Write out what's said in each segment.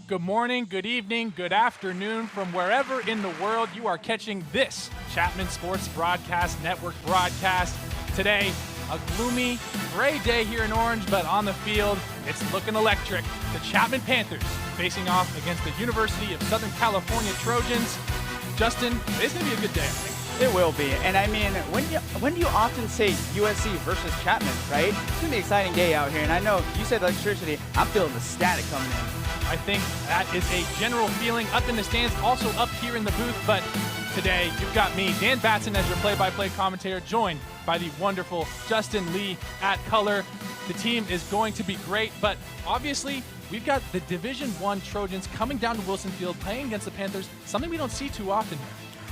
Good morning, good evening, good afternoon from wherever in the world you are catching this Chapman Sports Broadcast Network broadcast. Today, a gloomy, gray day here in Orange, but on the field, it's looking electric. The Chapman Panthers facing off against the University of Southern California Trojans. Justin, it's going to be a good day, I think. It will be. And I mean, when do you often say USC versus Chapman, right? It's going to be an exciting day out here. And I know you said electricity. I'm feeling the static coming in. I think that is a general feeling up in the stands, also up here in the booth. But today, you've got me, Dan Batson, as your play-by-play commentator, joined by the wonderful Justin Lee at color. The team is going to be great, but obviously, we've got the Division I Trojans coming down to Wilson Field, playing against the Panthers, something we don't see too often here.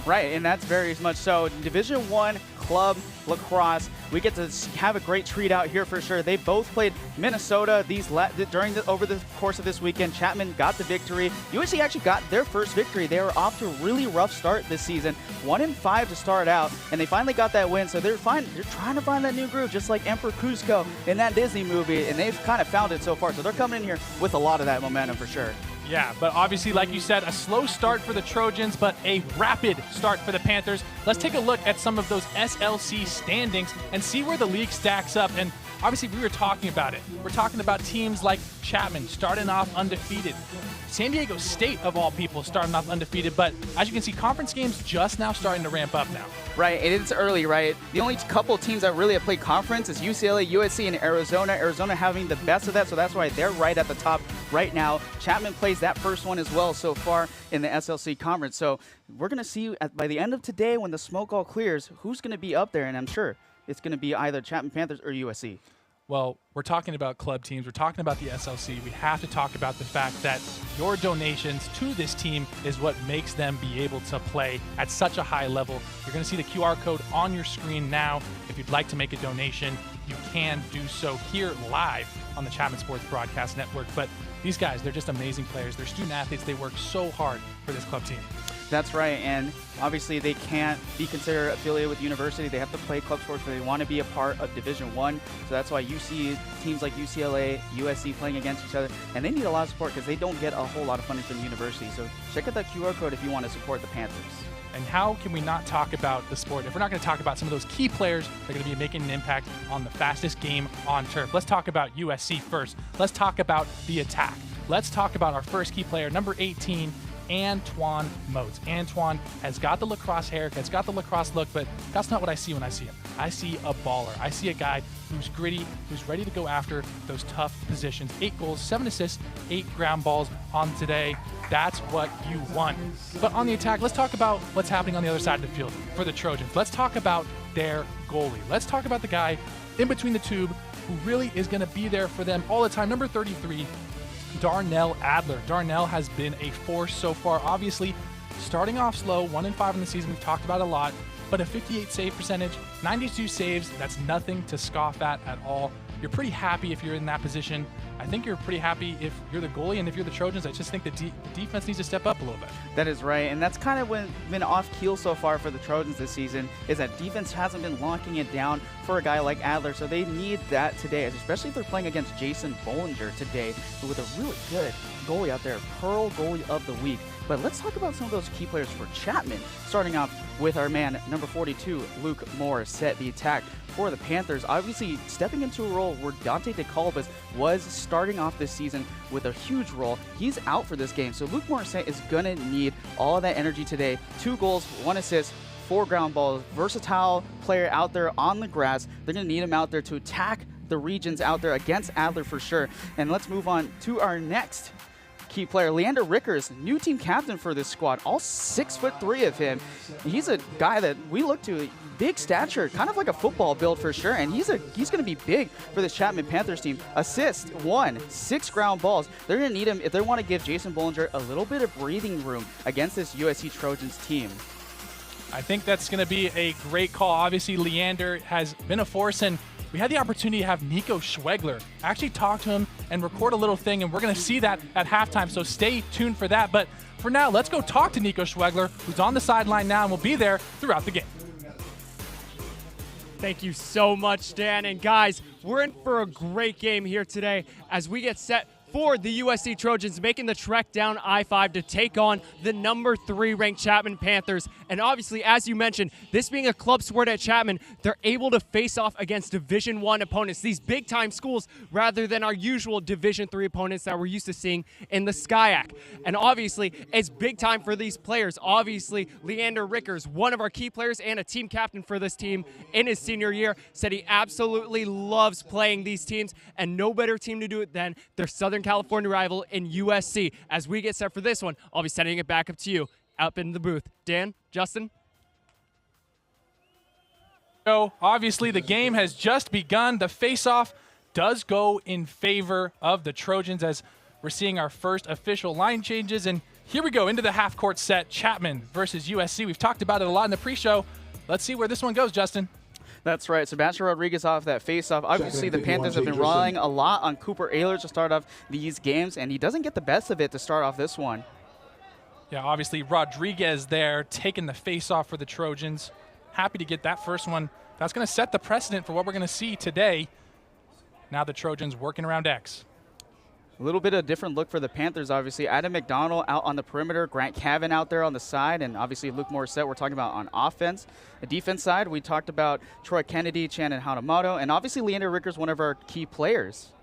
Right, and that's very much so. Division I club lacrosse. We get to have a great treat out here for sure. They both played Minnesota over the course of this weekend. Chapman got the victory. USC actually got their first victory. They were off to a really rough start this season, 1-5 to start out, and they finally got that win. So they're trying to find that new groove, just like Emperor Cusco in that Disney movie, and they've kind of found it so far. So they're coming in here with a lot of that momentum for sure. Yeah, but obviously, like you said, a slow start for the Trojans, but a rapid start for the Panthers. Let's take a look at some of those SLC standings and see where the league stacks up. And obviously, we were talking about it. We're talking about teams like Chapman starting off undefeated. San Diego State, of all people, starting off undefeated. But as you can see, conference games just now starting to ramp up now. Right, and it's early, right? The only couple teams that really have played conference is UCLA, USC, and Arizona. Arizona having the best of that, so that's why they're right at the top right now. Chapman plays that first one as well so far in the SLC conference. So we're going to see by the end of today, when the smoke all clears, who's going to be up there, and I'm sure it's going to be either Chapman Panthers or USC. Well, we're talking about club teams. We're talking about the SLC. We have to talk about the fact that your donations to this team is what makes them be able to play at such a high level. You're going to see the QR code on your screen now. If you'd like to make a donation, you can do so here live on the Chapman Sports Broadcast Network. But these guys, they're just amazing players. They're student athletes. They work so hard for this club team. That's right, and obviously they can't be considered affiliated with university. They have to play club sports, but they want to be a part of Division I. So that's why you see teams like UCLA, USC playing against each other, and they need a lot of support because they don't get a whole lot of funding from the university. So check out that QR code if you want to support the Panthers. And how can we not talk about the sport if we're not going to talk about some of those key players that are going to be making an impact on the fastest game on turf? Let's talk about USC first. Let's talk about the attack. Let's talk about our first key player, number 18, Antoine Motes. Antoine has got the lacrosse hair, has got the lacrosse look, but that's not what I see when I see him. I see a baller. I see a guy who's gritty, who's ready to go after those tough positions. 8 goals, 7 assists, 8 ground balls on today. That's what you want. But on the attack, let's talk about what's happening on the other side of the field for the Trojans. Let's talk about their goalie. Let's talk about the guy in between the tube who really is going to be there for them all the time. Number 33, Darnell Adler. Darnell has been a force so far. Obviously, starting off slow, 1-5 in the season. We've talked about it a lot, but a 58 save percentage, 92 saves. That's nothing to scoff at all. You're pretty happy if you're in that position. I think you're pretty happy if you're the goalie, and if you're the Trojans, I just think the defense needs to step up a little bit. That is right, and that's kind of been off keel so far for the Trojans this season, is that defense hasn't been locking it down for a guy like Adler, so they need that today, especially if they're playing against Jason Bollinger today, with a really good goalie out there, Pearl Goalie of the Week. But let's talk about some of those key players for Chapman, starting off with our man, number 42, Luke Morris, set the attack for the Panthers. Obviously, stepping into a role where Dante DeCalvas was starting off this season with a huge role. He's out for this game, so Luke Morris is going to need all of that energy today. 2 goals, 1 assist, 4 ground balls. Versatile player out there on the grass. They're going to need him out there to attack the regions out there against Adler for sure. And let's move on to our next key player, Leander Rickers, new team captain for this squad. All 6'3" of him. He's a guy that we look to, big stature, kind of like a football build for sure, and he's going to be big for this Chapman Panthers team. Assist 1, 6 ground balls. They're going to need him if they want to give Jason Bollinger a little bit of breathing room against this USC Trojans team. I think that's going to be a great call. Obviously, Leander has been a force, and we had the opportunity to have Nico Schwegler actually talk to him and record a little thing, and we're going to see that at halftime, so stay tuned for that. But for now, let's go talk to Nico Schwegler, who's on the sideline now and will be there throughout the game. Thank you so much, Dan. And guys, we're in for a great game here today as we get set for the USC Trojans, making the trek down I-5 to take on the number 3 ranked Chapman Panthers. And obviously, as you mentioned, this being a club sport at Chapman, they're able to face off against Division I opponents, these big-time schools, rather than our usual Division III opponents that we're used to seeing in the SCIAC. And obviously, it's big time for these players. Obviously, Leander Rickers, one of our key players and a team captain for this team in his senior year, said he absolutely loves playing these teams, and no better team to do it than their Southern California rival in USC. As we get set for this one, I'll be sending it back up to you up in the booth. Dan, Justin? So obviously the game has just begun. The face-off does go in favor of the Trojans as we're seeing our first official line changes. And here we go into the half-court set, Chapman versus USC. We've talked about it a lot in the pre-show. Let's see where this one goes, Justin. That's right. Sebastian Rodriguez off that face-off. Obviously, the Panthers have been relying a lot on Cooper Ehlers to start off these games, and he doesn't get the best of it to start off this one. Yeah, obviously Rodriguez there taking the face-off for the Trojans. Happy to get that first one. That's going to set the precedent for what we're going to see today. Now the Trojans working around X. A little bit of a different look for the Panthers, obviously. Adam McDonald out on the perimeter, Grant Cavan out there on the side, and obviously Luke Morissette we're talking about on offense. The defense side, we talked about Troy Kennedy, Shannon Hanamoto, and obviously Leander Rickers, one of our key players.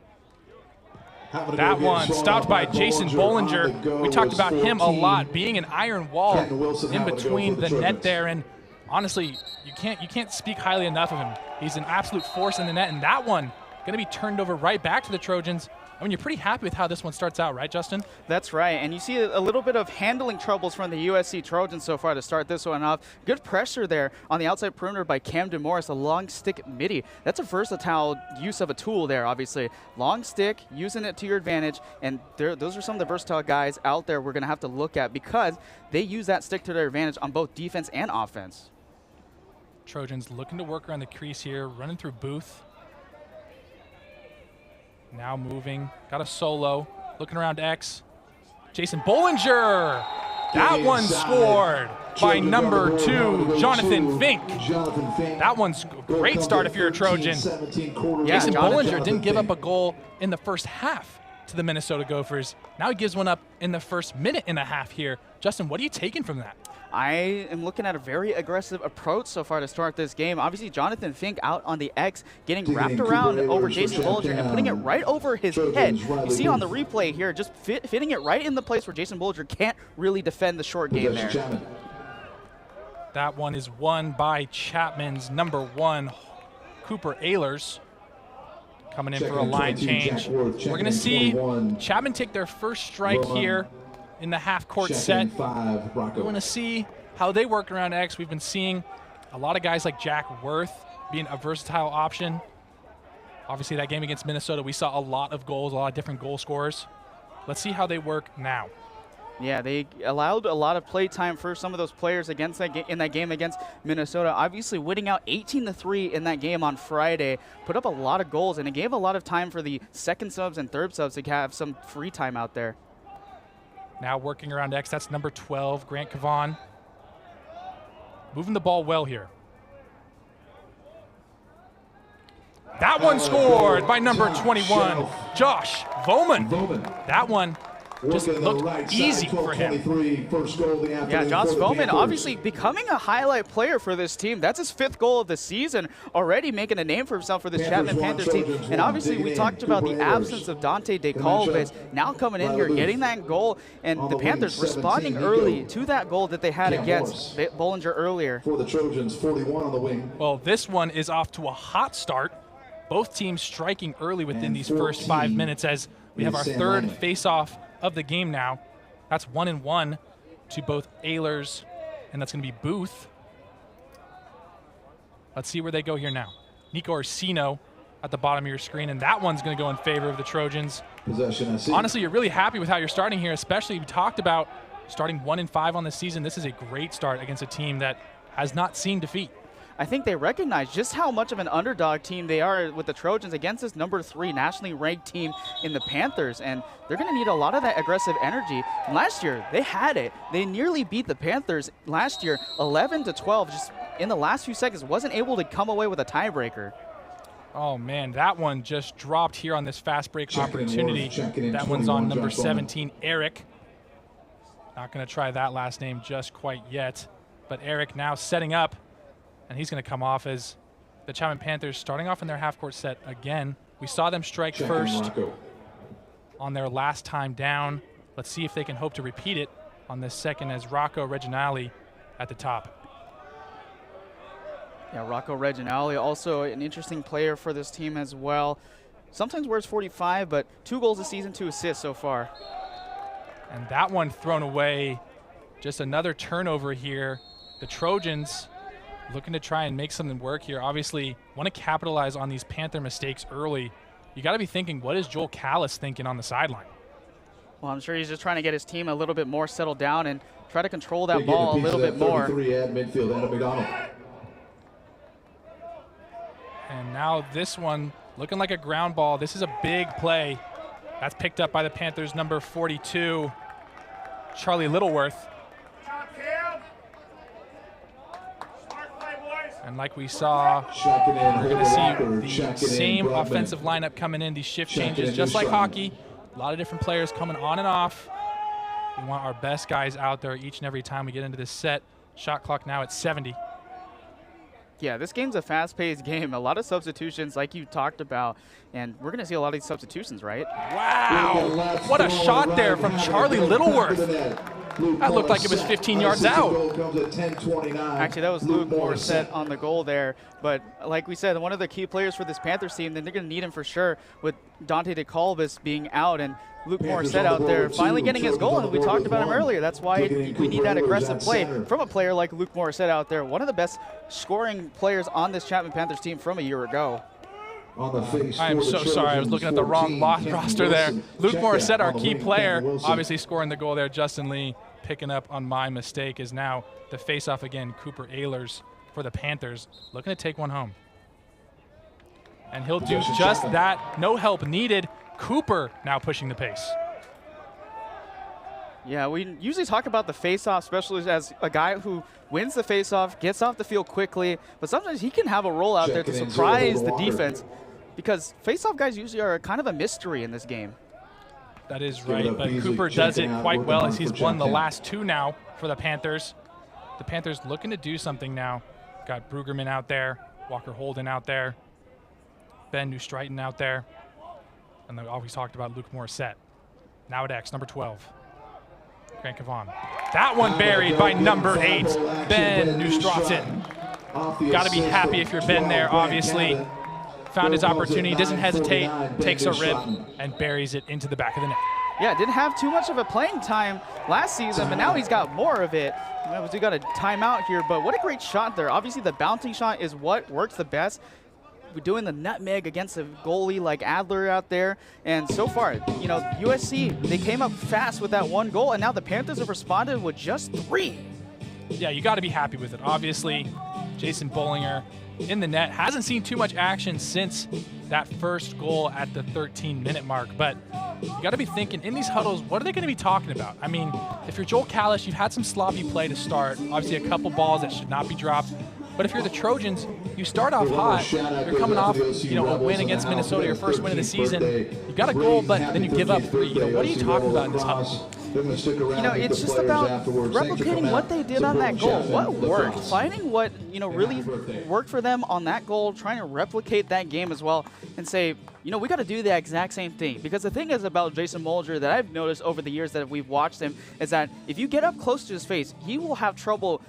That one stopped by Jason Bollinger. We talked about him a lot, being an iron wall in between the net there, and honestly, you can't speak highly enough of him. He's an absolute force in the net, and that one going to be turned over right back to the Trojans. I mean, you're pretty happy with how this one starts out, right, Justin? That's right, and you see a little bit of handling troubles from the USC Trojans so far to start this one off. Good pressure there on the outside perimeter by Cam DeMorris, a long stick midi. That's a versatile use of a tool there, obviously. Long stick, using it to your advantage, and those are some of the versatile guys out there we're going to have to look at because they use that stick to their advantage on both defense and offense. Trojans looking to work around the crease here, running through Booth. Now moving, got a solo, looking around X. Jason Bollinger, that one scored by number 2, Jonathan Fink. That one's a great start if you're a Trojan. Jason Bollinger didn't give up a goal in the first half to the Minnesota Gophers. Now he gives one up in the first minute and a half here. Justin, what are you taking from that? I am looking at a very aggressive approach so far to start this game. Obviously, Jonathan Fink out on the X, getting wrapped around over Jason Bollinger and putting it right over his head. You see on the replay here, just fitting it right in the place where Jason Bollinger can't really defend the short game there. That one is won by Chapman's number 1, Cooper Ehlers. Coming in for a line change. We're going to see Chapman take their first strike here in the half-court set. We want to see how they work around X. We've been seeing a lot of guys like Jack Worth being a versatile option. Obviously, that game against Minnesota, we saw a lot of goals, a lot of different goal scorers. Let's see how they work now. Yeah, they allowed a lot of play time for some of those players against in that game against Minnesota. Obviously, winning out 18-3 in that game on Friday, put up a lot of goals, and it gave a lot of time for the second subs and third subs to have some free time out there. Now working around X, that's number 12, Grant Cavan. Moving the ball well here. That one scored by number 21, Josh Voman. That one just looked easy for him. Yeah, Josh Voman obviously becoming a highlight player for this team. That's his 5th goal of the season, already making a name for himself for this Chapman Panthers team. And obviously we talked about the absence of Dante DeCalves, now coming in here, getting that goal, and the Panthers responding early to that goal that they had against Bollinger earlier. For the Trojans, 41 on the wing. Well, this one is off to a hot start. Both teams striking early within these first 5 minutes as we have our third face-off of the game now. That's 1-1 to both Ehlers, and that's going to be Booth. Let's see where they go here now. Nico Orsino at the bottom of your screen, and that one's going to go in favor of the Trojans. Possession, I see. Honestly, you're really happy with how you're starting here, especially we talked about starting 1-5 on the season. This is a great start against a team that has not seen defeat. I think they recognize just how much of an underdog team they are with the Trojans against this number 3 nationally ranked team in the Panthers, and they're going to need a lot of that aggressive energy. And last year, they had it. They nearly beat the Panthers last year, 11-12, just in the last few seconds, wasn't able to come away with a tiebreaker. Oh, man, that one just dropped here on this fast break opportunity. That one's on number 17, Eric. Not going to try that last name just quite yet. But Eric now setting up, and he's going to come off as the Chapman Panthers starting off in their half-court set again. We saw them strike first on their last time down. Let's see if they can hope to repeat it on this second as Rocco Reginali at the top. Yeah, Rocco Reginali, also an interesting player for this team as well. Sometimes wears 45, but 2 goals this season, 2 assists so far. And that one thrown away. Just another turnover here. The Trojans looking to try and make something work here. Obviously, want to capitalize on these Panther mistakes early. You got to be thinking, what is Joel Callis thinking on the sideline? Well, I'm sure he's just trying to get his team a little bit more settled down and try to control that ball a little bit more. And now this one looking like a ground ball. This is a big play. That's picked up by the Panthers' number 42, Charlie Littleworth. And like we saw, we're going to see the same offensive lineup coming in, these shift changes, just like hockey. A lot of different players coming on and off. We want our best guys out there each and every time we get into this set. Shot clock now at 70. Yeah, this game's a fast-paced game. A lot of substitutions like you talked about, and we're going to see a lot of these substitutions, right? Wow, what a shot there from Charlie Littleworth. That looked like it was 15 yards out. Actually, that was Luke Morissette on the goal there. But like we said, one of the key players for this Panthers team, then they're going to need him for sure with Dante DeCalvis being out and Luke Morissette out there finally getting his goal. And we talked about him earlier. That's why we need that aggressive play from a player like Luke Morissette out there, one of the best scoring players on this Chapman Panthers team from a year ago. I am so sorry. I was looking at the wrong roster there. Luke Morissette, our key player, obviously scoring the goal there. Justin Lee picking up on my mistake is now the face-off again. Cooper Ehlers for the Panthers looking to take one home. And he'll do just that. No help needed. Cooper now pushing the pace. Yeah, we usually talk about the face-off, especially as a guy who wins the face-off, gets off the field quickly, but sometimes he can have a role out there to surprise the defense because face-off guys usually are kind of a mystery in this game. That is right, but Cooper does it quite well as he's won the last 2 now for the Panthers. The Panthers looking to do something now. Got Brueggemann out there, Walker Holden out there, Ben Neustriton out there, and then always talked about Luke Morissette. Now at X, number 12. Grant Cavan. That one buried by number 8, Ben Neustriton. Got to be happy if you're Ben there, obviously. Found his opportunity, doesn't hesitate, takes a rip, and buries it into the back of the net. Yeah, didn't have too much of a playing time last season, but now he's got more of it. We got a timeout here, but what a great shot there. Obviously, the bouncing shot is what works the best. We're doing the nutmeg against a goalie like Adler out there. And so far, you know, USC, they came up fast with that 1 goal, and now the Panthers have responded with just 3. Yeah, you got to be happy with it. Obviously, Jason Bollinger in the net. Hasn't seen too much action since that first goal at the 13-minute mark. But you got to be thinking, in these huddles, what are they going to be talking about? I mean, if you're Joel Callis, you've had some sloppy play to start. Obviously, a couple balls that should not be dropped. But if you're the Trojans, you start off hot. You're coming off, you know, a win against Minnesota, your first win of the season. You got a goal, but then you give up 3. You know, what are you talking about in this huddle? You know, it's just about replicating what they did on that goal. What worked? Finding what, you know, really worked for them on that goal, trying to replicate that game as well and say, you know, we got to do the exact same thing. Because the thing is about Jason Bollinger that I've noticed over the years that we've watched him is that if you get up close to his face, he will have trouble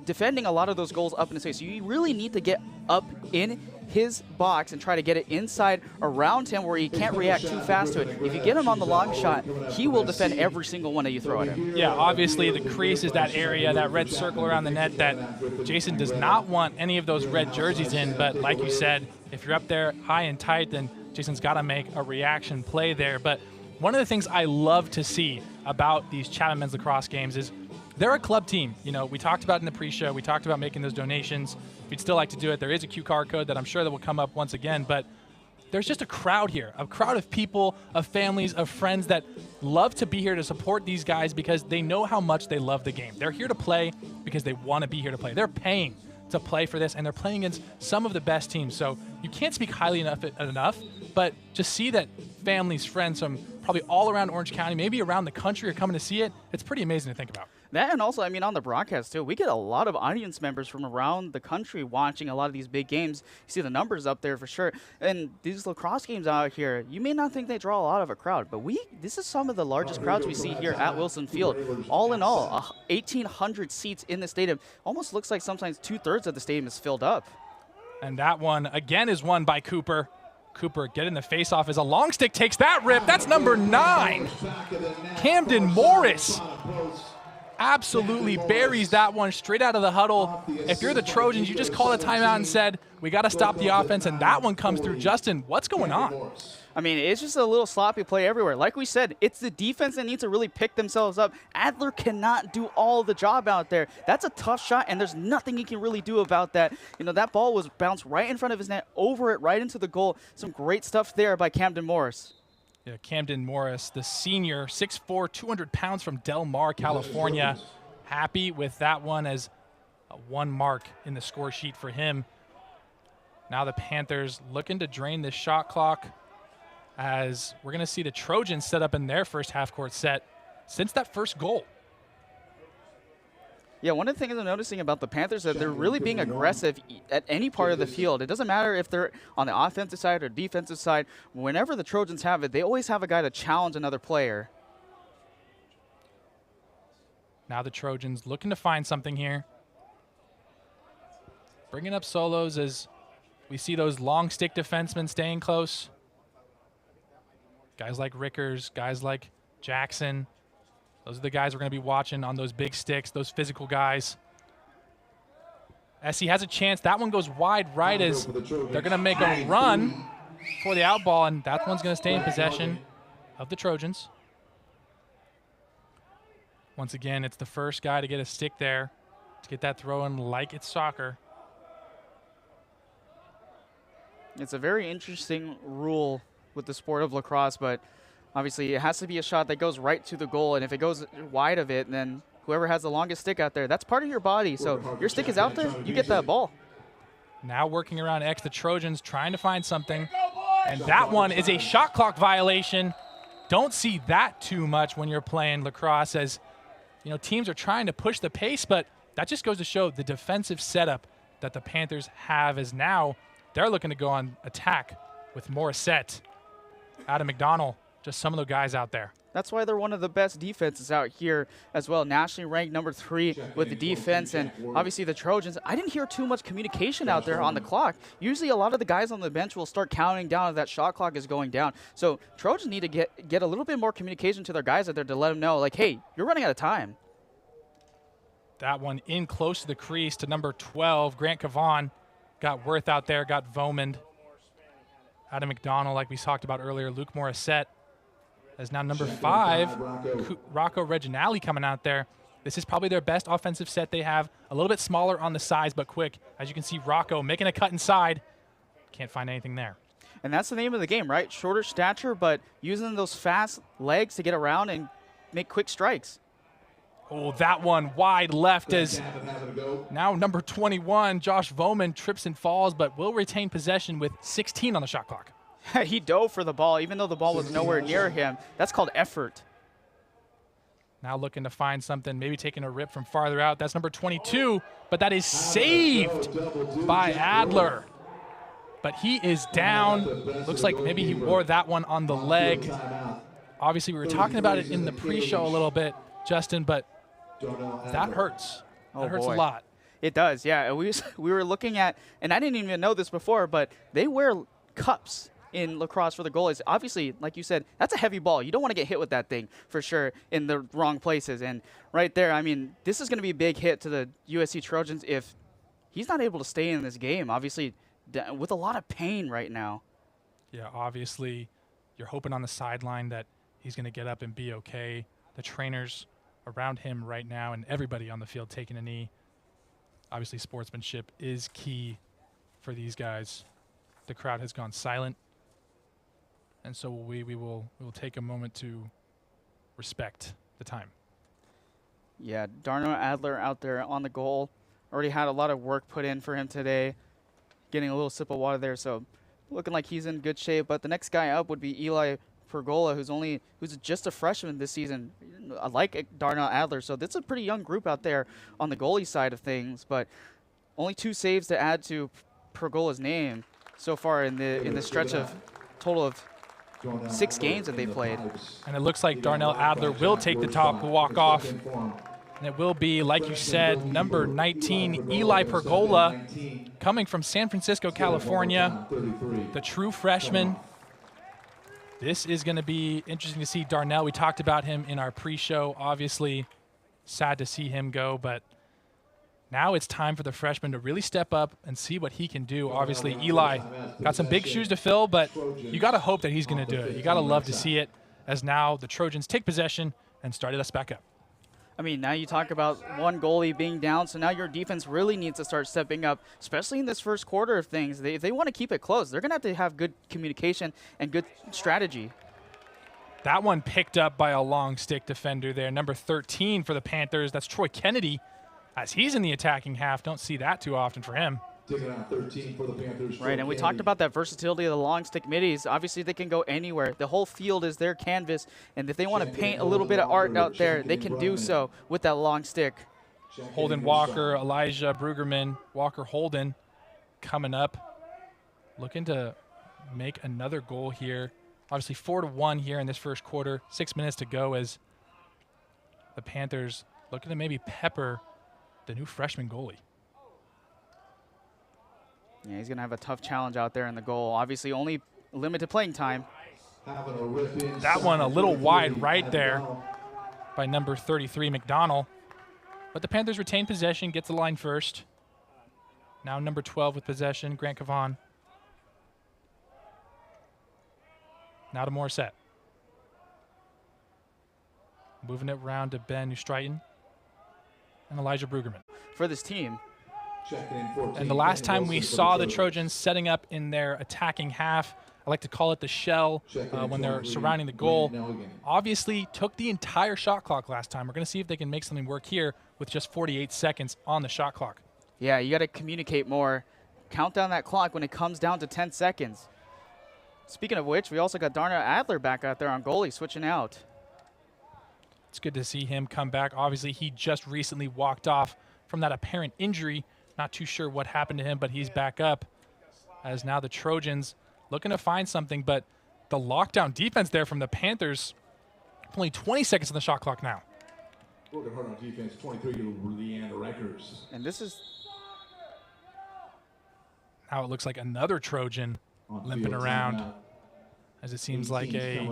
defending a lot of those goals up in his face. So you really need to get up in his box and try to get it inside around him where he can't react too fast to it. If you get him on the long shot, he will defend every single one that you throw at him. Yeah, obviously the crease is that area, that red circle around the net that Jason does not want any of those red jerseys in. But like you said, if you're up there high and tight, then Jason's got to make a reaction play there. But one of the things I love to see about these Chapman men's lacrosse games is they're a club team. You know, we talked about in the pre-show, we talked about making those donations. If you'd still like to do it, there is a QR code that I'm sure that will come up once again. But there's just a crowd here, a crowd of people, of families, of friends that love to be here to support these guys because they know how much they love the game. They're here to play because they want to be here to play. They're paying to play for this, and they're playing against some of the best teams. So you can't speak highly enough, but just see that families, friends from probably all around Orange County, maybe around the country are coming to see it. It's pretty amazing to think about. That, and also, I mean, on the broadcast, too, we get a lot of audience members from around the country watching a lot of these big games. You see the numbers up there for sure. And these lacrosse games out here, you may not think they draw a lot of a crowd, but this is some of the largest crowds we see here at Wilson Field. All in all, 1,800 seats in the stadium. Almost looks like sometimes 2/3 of the stadium is filled up. And that one, again, is won by Cooper. Cooper getting the face-off as a long stick takes that rip. That's number 9. Camden Morris absolutely buries that one straight out of the huddle. If you're the Trojans, you just called a timeout and said, we got to stop the offense, and that one comes through. Justin, what's going on? I mean, it's just a little sloppy play everywhere. Like we said, it's the defense that needs to really pick themselves up. Adler cannot do all the job out there. That's a tough shot, and there's nothing he can really do about that. You know, that ball was bounced right in front of his net, over it, right into the goal. Some great stuff there by Camden Morris. Yeah, Camden Morris, the senior, 6'4", 200 pounds from Del Mar, California. Happy with that one as a 1 mark in the score sheet for him. Now the Panthers looking to drain this shot clock as we're going to see the Trojans set up in their first half-court set since that first goal. Yeah, one of the things I'm noticing about the Panthers is that they're really being aggressive at any part of the field. It doesn't matter if they're on the offensive side or defensive side. Whenever the Trojans have it, they always have a guy to challenge another player. Now the Trojans looking to find something here. Bringing up solos as we see those long stick defensemen staying close. Guys like Rickers, guys like Jackson. Those are the guys we're going to be watching on those big sticks, those physical guys. Essie has a chance. That one goes wide right as they're going to make a run for the out ball, and that one's going to stay in possession of the Trojans. Once again, it's the first guy to get a stick there, to get that throw in like it's soccer. It's a very interesting rule with the sport of lacrosse, but obviously, it has to be a shot that goes right to the goal, and if it goes wide of it, then whoever has the longest stick out there, that's part of your body. So your stick is out there, you get that ball. Now working around X, the Trojans trying to find something, and that one is a shot clock violation. Don't see that too much when you're playing lacrosse, as you know, teams are trying to push the pace, but that just goes to show the defensive setup that the Panthers have, as now they're looking to go on attack with Morissette, Adam McDonald. Just some of the guys out there. That's why they're one of the best defenses out here as well. Nationally ranked number 3 with the defense. And obviously the Trojans, I didn't hear too much communication out there on the clock. Usually a lot of the guys on the bench will start counting down as that shot clock is going down. So Trojans need to get a little bit more communication to their guys out there to let them know, like, hey, you're running out of time. That one in close to the crease to number 12. Grant Cavan got Worth out there, got Vomand. Adam McDonald, like we talked about earlier. Luke Morissette. As now number 5, Rocco Reginali coming out there. This is probably their best offensive set they have. A little bit smaller on the size, but quick. As you can see, Rocco making a cut inside. Can't find anything there. And that's the name of the game, right? Shorter stature, but using those fast legs to get around and make quick strikes. Oh, that one wide left as now number 21, Josh Vomand, trips and falls, but will retain possession with 16 on the shot clock. He dove for the ball, even though the ball was nowhere near him. That's called effort. Now looking to find something, maybe taking a rip from farther out. That's number 22, but that is saved by Adler. But he is down. Looks like maybe he wore that one on the leg. Obviously, we were talking about it in the pre-show a little bit, Justin, but that hurts. That hurts a lot. It does, yeah. We were looking at, and I didn't even know this before, but they wear cups in lacrosse for the goalies. Obviously, like you said, that's a heavy ball. You don't want to get hit with that thing for sure in the wrong places. And right there, I mean, this is going to be a big hit to the USC Trojans if he's not able to stay in this game, obviously, with a lot of pain right now. Yeah, obviously, you're hoping on the sideline that he's going to get up and be okay. The trainers around him right now and everybody on the field taking a knee. Obviously, sportsmanship is key for these guys. The crowd has gone silent. And so we will take a moment to respect the time. Yeah, Darno Adler out there on the goal. Already had a lot of work put in for him today. Getting a little sip of water there, so looking like he's in good shape. But the next guy up would be Eli Pergola, who's just a freshman this season, like Darnell Adler. So that's a pretty young group out there on the goalie side of things. But only 2 saves to add to Pergola's name so far in the stretch of total of 6 games that they played. And it looks like Darnell Adler will take the top walk-off. And it will be, like you said, number 19, Eli Pergola, coming from San Francisco, California, the true freshman. This is going to be interesting to see Darnell. We talked about him in our pre-show. Obviously, sad to see him go, but now it's time for the freshman to really step up and see what he can do. Obviously, Eli got some big shoes to fill, but you got to hope that he's going to do it. You got to love to see it, as now the Trojans take possession and started us back up. I mean, now you talk about one goalie being down, so now your defense really needs to start stepping up, especially in this first quarter of things. If they want to keep it close, they're going to have good communication and good strategy. That one picked up by a long stick defender there, number 13 for the Panthers. That's Troy Kennedy, as he's in the attacking half. Don't see that too often for him. Taking out 13 for the Panthers. Right, and we talked about that versatility of the long stick middies. Obviously, they can go anywhere. The whole field is their canvas, and if they want to paint a little bit of art out there, they can do so with that long stick. Holden Walker, Elijah Brueggemann, Walker Holden coming up, looking to make another goal here. Obviously 4-1 here in this first quarter. 6 minutes to go as the Panthers looking to maybe pepper the new freshman goalie. Yeah, he's going to have a tough challenge out there in the goal. Obviously, only limited playing time. That one a little wide right there by number 33, McDonald. But the Panthers retain possession, gets the line first. Now number 12 with possession, Grant Cavan. Now to Morissette. Moving it around to Ben Neustriton and Elijah Brueggemann. For this team. And the last time we saw the Trojans setting up in their attacking half, I like to call it the shell when they're surrounding the goal, obviously took the entire shot clock last time. We're going to see if they can make something work here with just 48 seconds on the shot clock. Yeah, you got to communicate more. Count down that clock when it comes down to 10 seconds. Speaking of which, we also got Darnell Adler back out there on goalie, switching out. It's good to see him come back. Obviously, he just recently walked off from that apparent injury. Not too sure what happened to him, but he's back up as now the Trojans looking to find something. But the lockdown defense there from the Panthers, only 20 seconds on the shot clock now. Working hard on defense, 23 to Leander Reckers. And this is... Now it looks like another Trojan limping around, as it seems like a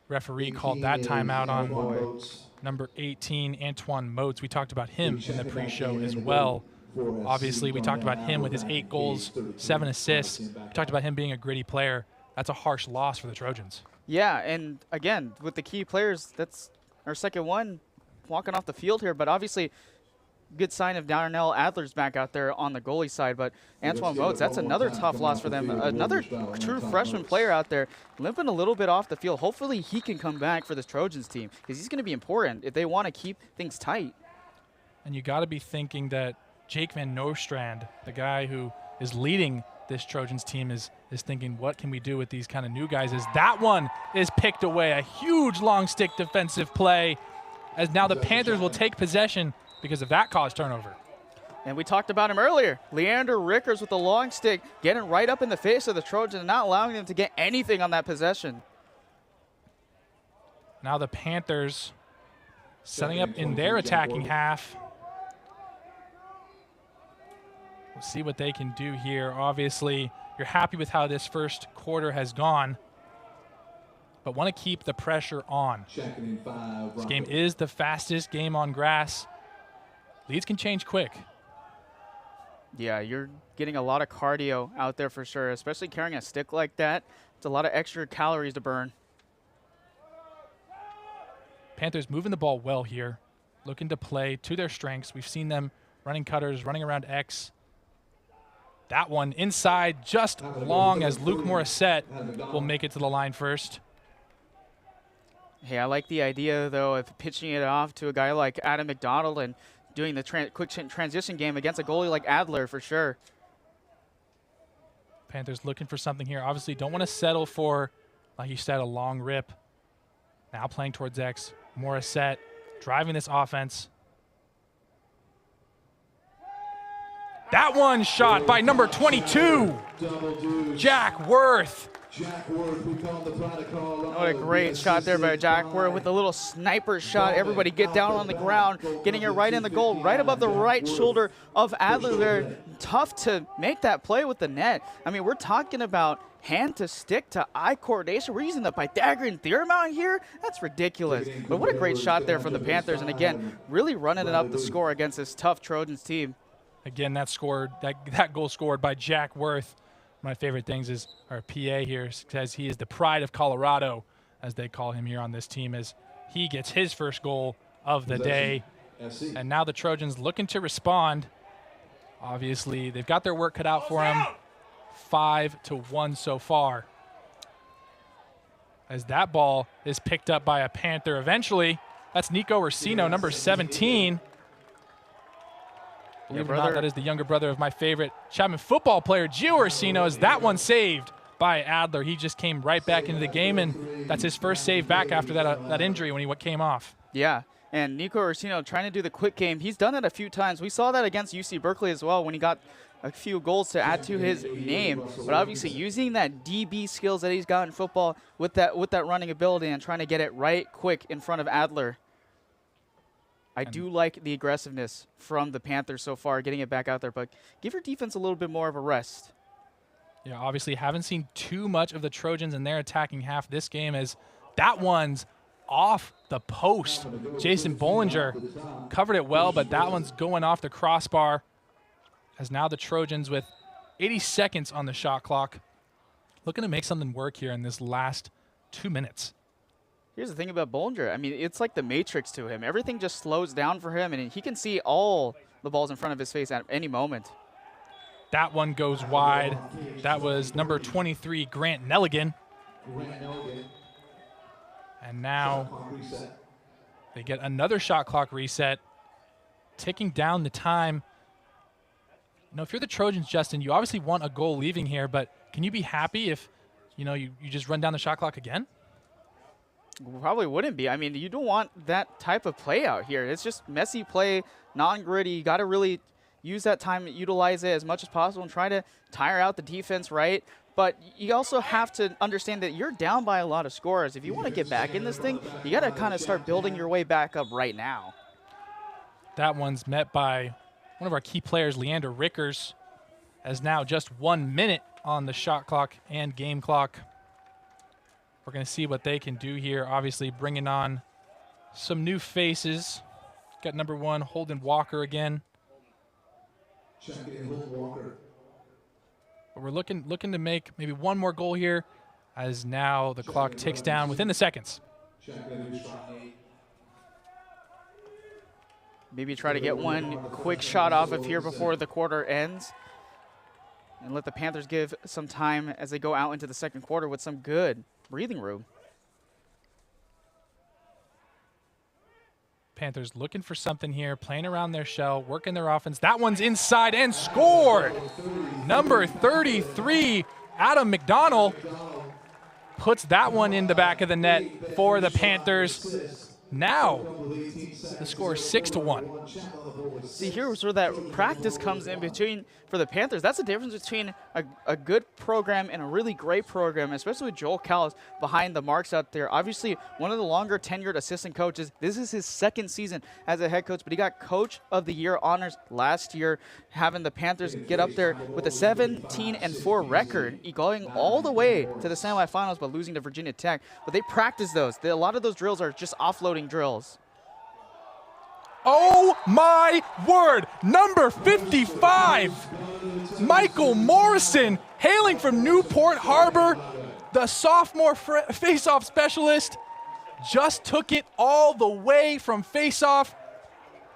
referee called that timeout on number 18, Antoine Motes. We talked about him in the pre-show as well. Obviously, we talked about him with his 8 goals, 7 assists. We talked about him being a gritty player. That's a harsh loss for the Trojans. Yeah, and again, with the key players, that's our second one walking off the field here. But obviously, good sign of Darnell Adler's back out there on the goalie side. But Antoine Motes, that's another tough loss for them. Another true freshman player out there limping a little bit off the field. Hopefully he can come back for this Trojans team, because he's going to be important if they want to keep things tight. And you got to be thinking that Jake Van Nostrand, the guy who is leading this Trojans team, is thinking, what can we do with these kind of new guys? As that one is picked away. A huge long stick defensive play, as now the Panthers will take possession because of that caused turnover. And we talked about him earlier. Leander Rickers with the long stick, getting right up in the face of the Trojans and not allowing them to get anything on that possession. Now the Panthers setting up in their attacking half. We'll see what they can do here. Obviously, you're happy with how this first quarter has gone, but want to keep the pressure on. This game is the fastest game on grass. Leads can change quick. Yeah, you're getting a lot of cardio out there for sure, especially carrying a stick like that. It's a lot of extra calories to burn. Panthers moving the ball well here, looking to play to their strengths. We've seen them running cutters, running around X. That one inside, just long as Luke Morissette will make it to the line first. Hey, I like the idea, though, of pitching it off to a guy like Adam McDonald and doing the quick transition game against a goalie like Adler for sure. Panthers looking for something here. Obviously don't want to settle for, like you said, a long rip. Now playing towards X. Morissette driving this offense. That one shot by number 22, Jack Worth. What a great shot there by Jack Worth with a little sniper shot. Everybody get down on the ground, getting it right in the goal, right above the right shoulder of Adler there. Tough to make that play with the net. I mean, we're talking about hand to stick to eye coordination. We're using the Pythagorean theorem out here. That's ridiculous. But what a great shot there from the Panthers. And again, really running it up the score against this tough Trojans team. Again, that goal scored by Jack Worth. One of my favorite things is our PA here says he is the pride of Colorado, as they call him here on this team, as he gets his first goal of the day. And now the Trojans looking to respond. Obviously, they've got their work cut out for them. 5-1 so far. As that ball is picked up by a Panther eventually. That's Nico Orsino, number 17. Believe it or not, that is the younger brother of my favorite Chapman football player, Gio Orsino, as that one saved by Adler. He just came right back into the game, and that's his first save back after that injury when he came off. Yeah, and Nico Orsino trying to do the quick game. He's done it a few times. We saw that against UC Berkeley as well when he got a few goals to add to his name. But obviously using that DB skills that he's got in football with that running ability and trying to get it right quick in front of Adler. I do like the aggressiveness from the Panthers so far, getting it back out there, but give your defense a little bit more of a rest. Yeah, obviously haven't seen too much of the Trojans in their attacking half this game, as that one's off the post. Jason Bollinger covered it well, but that one's going off the crossbar, as now the Trojans with 80 seconds on the shot clock, looking to make something work here in this last 2 minutes. Here's the thing about Bollinger. I mean, it's like the Matrix to him. Everything just slows down for him, and he can see all the balls in front of his face at any moment. That one goes wide. That was number 23, Grant Nelligan. And now they get another shot clock reset, ticking down the time. You know, if you're the Trojans, Justin, you obviously want a goal leaving here, but can you be happy if, you just run down the shot clock again? Probably wouldn't be. I mean, you don't want that type of play out here. It's just messy play, non-gritty. You got to really use that time, utilize it as much as possible, and try to tire out the defense, right? But you also have to understand that you're down by a lot of scores. If you want to get back in this thing, you got to kind of start building your way back up right now. That one's met by one of our key players, Leander Rickers, as now just 1 minute on the shot clock and game clock. We're going to see what they can do here. Obviously bringing on some new faces. Got number 1, Holden Walker again. But we're looking to make maybe one more goal here, as now the clock ticks down within the seconds. Maybe try to get one quick shot off of here before the quarter ends, and let the Panthers give some time as they go out into the second quarter with some good breathing room. Panthers looking for something here, playing around their shell, working their offense. That one's inside and scored. Number 33, Adam McDonald, puts that one in the back of the net for the Panthers. Now the score is 6-1. See, here's where that practice comes in between for the Panthers. That's the difference between a good program and a really great program, especially with Joel Callis behind the marks out there. Obviously, one of the longer tenured assistant coaches. This is his second season as a head coach, but he got Coach of the Year honors last year, having the Panthers get up there with a 17-4 record, going all the way to the semifinals but losing to Virginia Tech. But they practice those. A lot of those drills are just offloading drills. Oh my word, number 55, Michael Morrison, hailing from Newport Harbor, the sophomore face-off specialist, just took it all the way from face-off.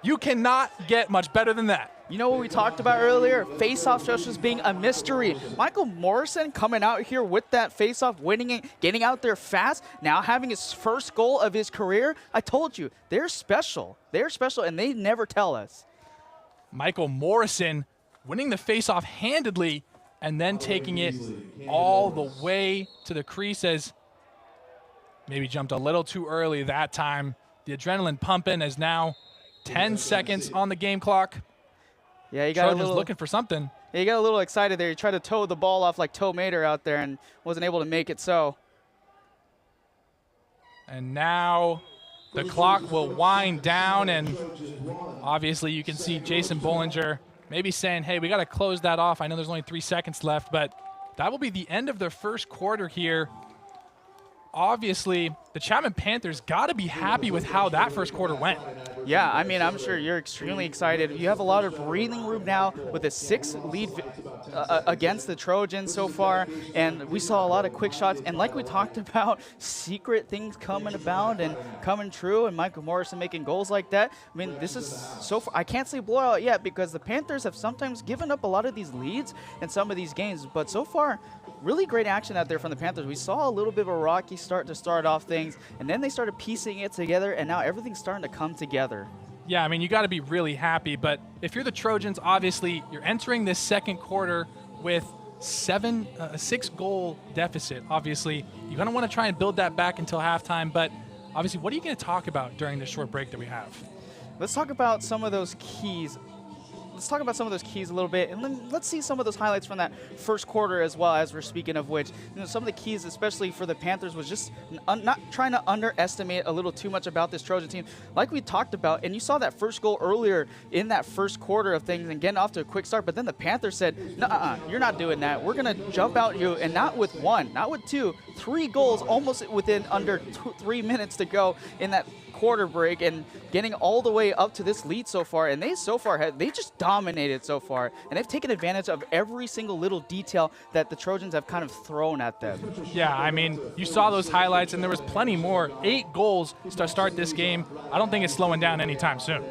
You cannot get much better than that. You know what we talked about earlier? Face-off specialists being a mystery. Michael Morrison coming out here with that face-off, winning it, getting out there fast, now having his first goal of his career. I told you, they're special. They're special, and they never tell us. Michael Morrison winning the faceoff handedly and then taking it all the way to the crease as maybe jumped a little too early that time. The adrenaline pumping as now 10 seconds on the game clock. Yeah, you got Trojans a little looking for something. Yeah, you got a little excited there. You tried to toe the ball off like Toe Mater out there and wasn't able to make it so. And now the clock will wind down, and obviously you can see Jason Bollinger maybe saying, hey, we got to close that off. I know there's only 3 seconds left, but that will be the end of the first quarter here. Obviously, the Chapman Panthers got to be happy with how that first quarter went. Yeah, I mean, I'm sure you're extremely excited. You have a lot of breathing room now with a 6 lead against the Trojans so far, and we saw a lot of quick shots. And like we talked about, secret things coming about and coming true, and Michael Morrison making goals like that. I mean, this is so far. I can't say blowout yet because the Panthers have sometimes given up a lot of these leads in some of these games, but so far, really great action out there from the Panthers. We saw a little bit of a rocky start to start off things, and then they started piecing it together, and now everything's starting to come together. Yeah, I mean, you got to be really happy, but if you're the Trojans, obviously, you're entering this second quarter with a 6-goal deficit. Obviously, you're going to want to try and build that back until halftime, but obviously, what are you going to talk about during this short break that we have? Let's talk about some of those keys. Let's talk about some of those keys a little bit, and then let's see some of those highlights from that first quarter as well, as we're speaking of which. You know, some of the keys, especially for the Panthers, was just not trying to underestimate a little too much about this Trojan team. Like we talked about, and you saw that first goal earlier in that first quarter of things and getting off to a quick start, but then the Panthers said, "Nuh-uh, you're not doing that. We're going to jump out you," and not with 1, not with 2, 3 goals almost within under 3 minutes to go in that quarter break, and getting all the way up to this lead so far. And they just dominated so far, and they've taken advantage of every single little detail that the Trojans have kind of thrown at them. Yeah, I mean, you saw those highlights, and there was plenty more. 8 goals to start this game. I don't think it's slowing down anytime soon.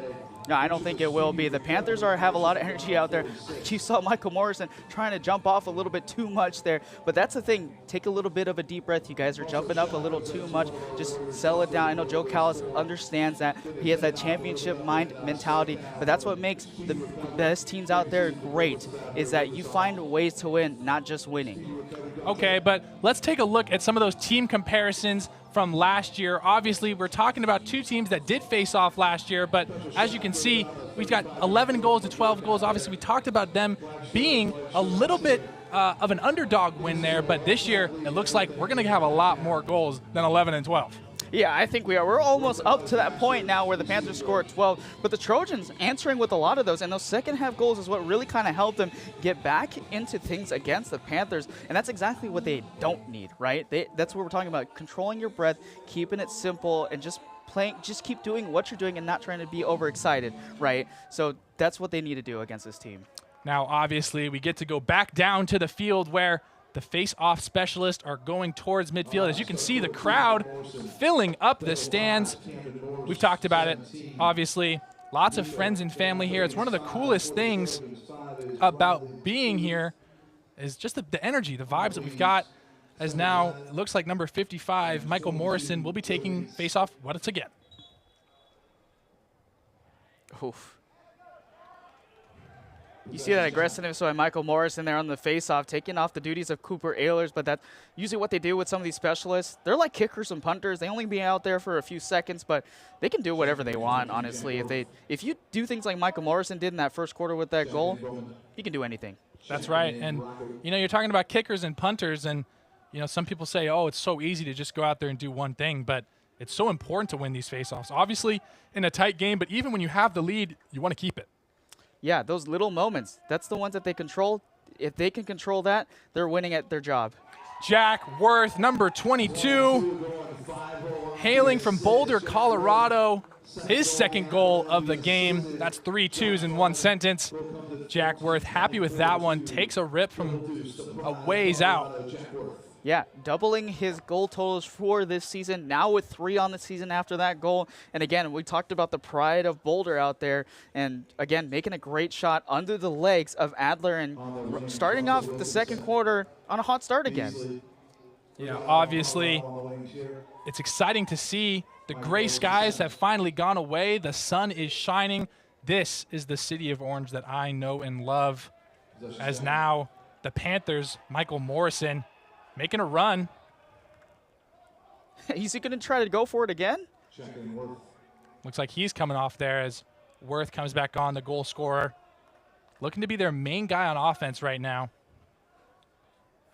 No, I don't think it will be. The Panthers have a lot of energy out there. You saw Michael Morrison trying to jump off a little bit too much there. But that's the thing. Take a little bit of a deep breath. You guys are jumping up a little too much. Just settle it down. I know Joe Callis understands that. He has that championship mind mentality. But that's what makes the best teams out there great, is that you find ways to win, not just winning. Okay, but let's take a look at some of those team comparisons from last year. Obviously, we're talking about 2 teams that did face off last year, but as you can see, we've got 11 goals to 12 goals. Obviously, we talked about them being a little bit of an underdog win there, but this year, it looks like we're going to have a lot more goals than 11 and 12. Yeah, I think we are. We're almost up to that point now where the Panthers scored 12, but the Trojans answering with a lot of those, and those second half goals is what really kind of helped them get back into things against the Panthers, and that's exactly what they don't need, right? That's what we're talking about, controlling your breath, keeping it simple, and just keep doing what you're doing and not trying to be overexcited, right? So that's what they need to do against this team. Now, obviously, we get to go back down to the field where the face-off specialists are going towards midfield. As you can see, the crowd filling up the stands. We've talked about it, obviously. Lots of friends and family here. It's one of the coolest things about being here is just the energy, the vibes that we've got. As now, it looks like number 55, Michael Morrison, will be taking face-off once again. Oof. You see that aggressiveness by Michael Morrison there on the face-off, taking off the duties of Cooper Ehlers, but that's usually what they do with some of these specialists. They're like kickers and punters. They only be out there for a few seconds, but they can do whatever they want, honestly. If you do things like Michael Morrison did in that first quarter with that goal, you can do anything. That's right. And, you know, you're talking about kickers and punters, and, you know, some people say, oh, it's so easy to just go out there and do one thing, but it's so important to win these face-offs. Obviously, in a tight game, but even when you have the lead, you want to keep it. Yeah, those little moments, that's the ones that they control. If they can control that, they're winning at their job. Jack Worth, number 22, hailing from Boulder, Colorado. His second goal of the game. That's 3 twos in one sentence. Jack Worth happy with that one. Takes a rip from a ways out. Yeah, doubling his goal totals for this season, now with 3 on the season after that goal. And again, we talked about the pride of Boulder out there. And again, making a great shot under the legs of Adler and starting off the second quarter on a hot start again. Yeah, obviously, it's exciting to see the gray skies have finally gone away. The sun is shining. This is the city of Orange that I know and love, as now the Panthers, Michael Morrison, making a run. Is he going to try to go for it again? Looks like he's coming off there as Worth comes back on, the goal scorer. Looking to be their main guy on offense right now.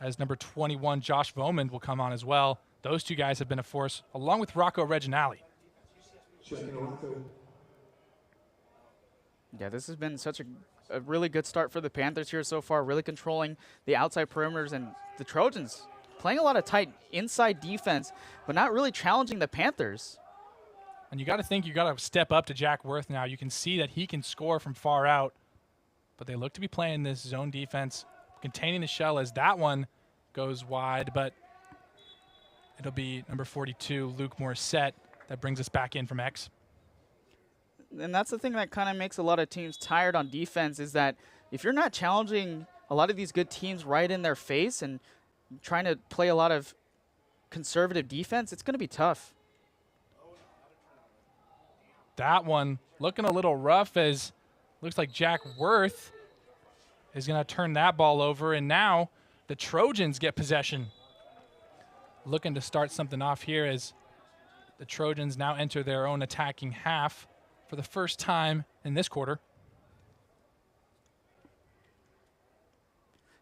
As number 21, Josh Vomand, will come on as well. Those two guys have been a force, along with Rocco Reginali. Yeah, this has been such a really good start for the Panthers here so far, really controlling the outside perimeters, and the Trojans playing a lot of tight inside defense, but not really challenging the Panthers. And you got to think you got to step up to Jack Worth now. You can see that he can score from far out, but they look to be playing this zone defense, containing the shell as that one goes wide, but it'll be number 42, Luke Morissette, that brings us back in from X. And that's the thing that kind of makes a lot of teams tired on defense, is that if you're not challenging a lot of these good teams right in their face and trying to play a lot of conservative defense, it's going to be tough. That one looking a little rough, as looks like Jack Worth is going to turn that ball over, and now the Trojans get possession. Looking to start something off here as the Trojans now enter their own attacking half for the first time in this quarter.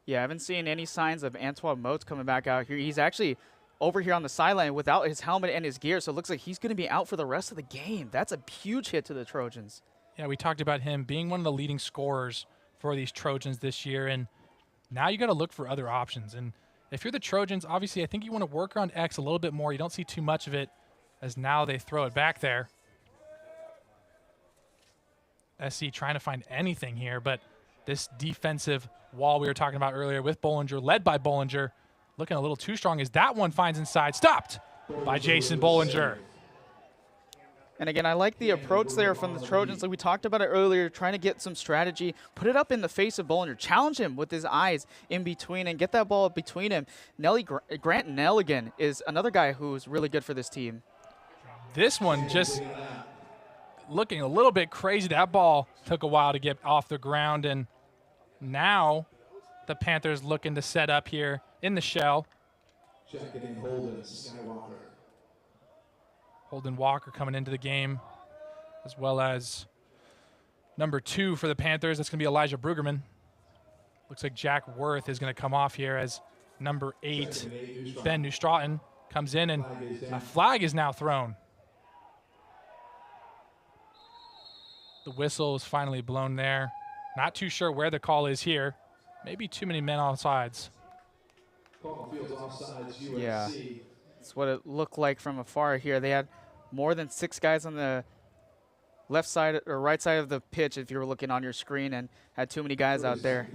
Yeah, I haven't seen any signs of Antoine Motes coming back out here. He's actually over here on the sideline without his helmet and his gear, so it looks like he's going to be out for the rest of the game. That's a huge hit to the Trojans. Yeah, we talked about him being one of the leading scorers for these Trojans this year, and now you got to look for other options. And if you're the Trojans, obviously I think you want to work on X a little bit more. You don't see too much of it, as now they throw it back there. SC trying to find anything here, but this defensive wall we were talking about earlier with Bollinger, led by Bollinger, looking a little too strong as that one finds inside. Stopped by Jason Bollinger. And again, I like the approach there from the Trojans. Like we talked about it earlier, trying to get some strategy, put it up in the face of Bollinger, challenge him with his eyes in between, and get that ball between him. Grant Nelligan is another guy who's really good for this team. This one just looking a little bit crazy. That ball took a while to get off the ground, and now the Panthers looking to set up here in the shell. Holden Walker coming into the game, as well as number 2 for the Panthers. That's going to be Elijah Brugerman. Looks like Jack Worth is going to come off here as number 8, Ben Neustraten, comes in, and a flag is now thrown. The whistle is finally blown there. Not too sure where the call is here. Maybe too many men on sides. Yeah, that's what it looked like from afar here. They had more than 6 guys on the left side or right side of the pitch if you were looking on your screen, and had too many guys out there.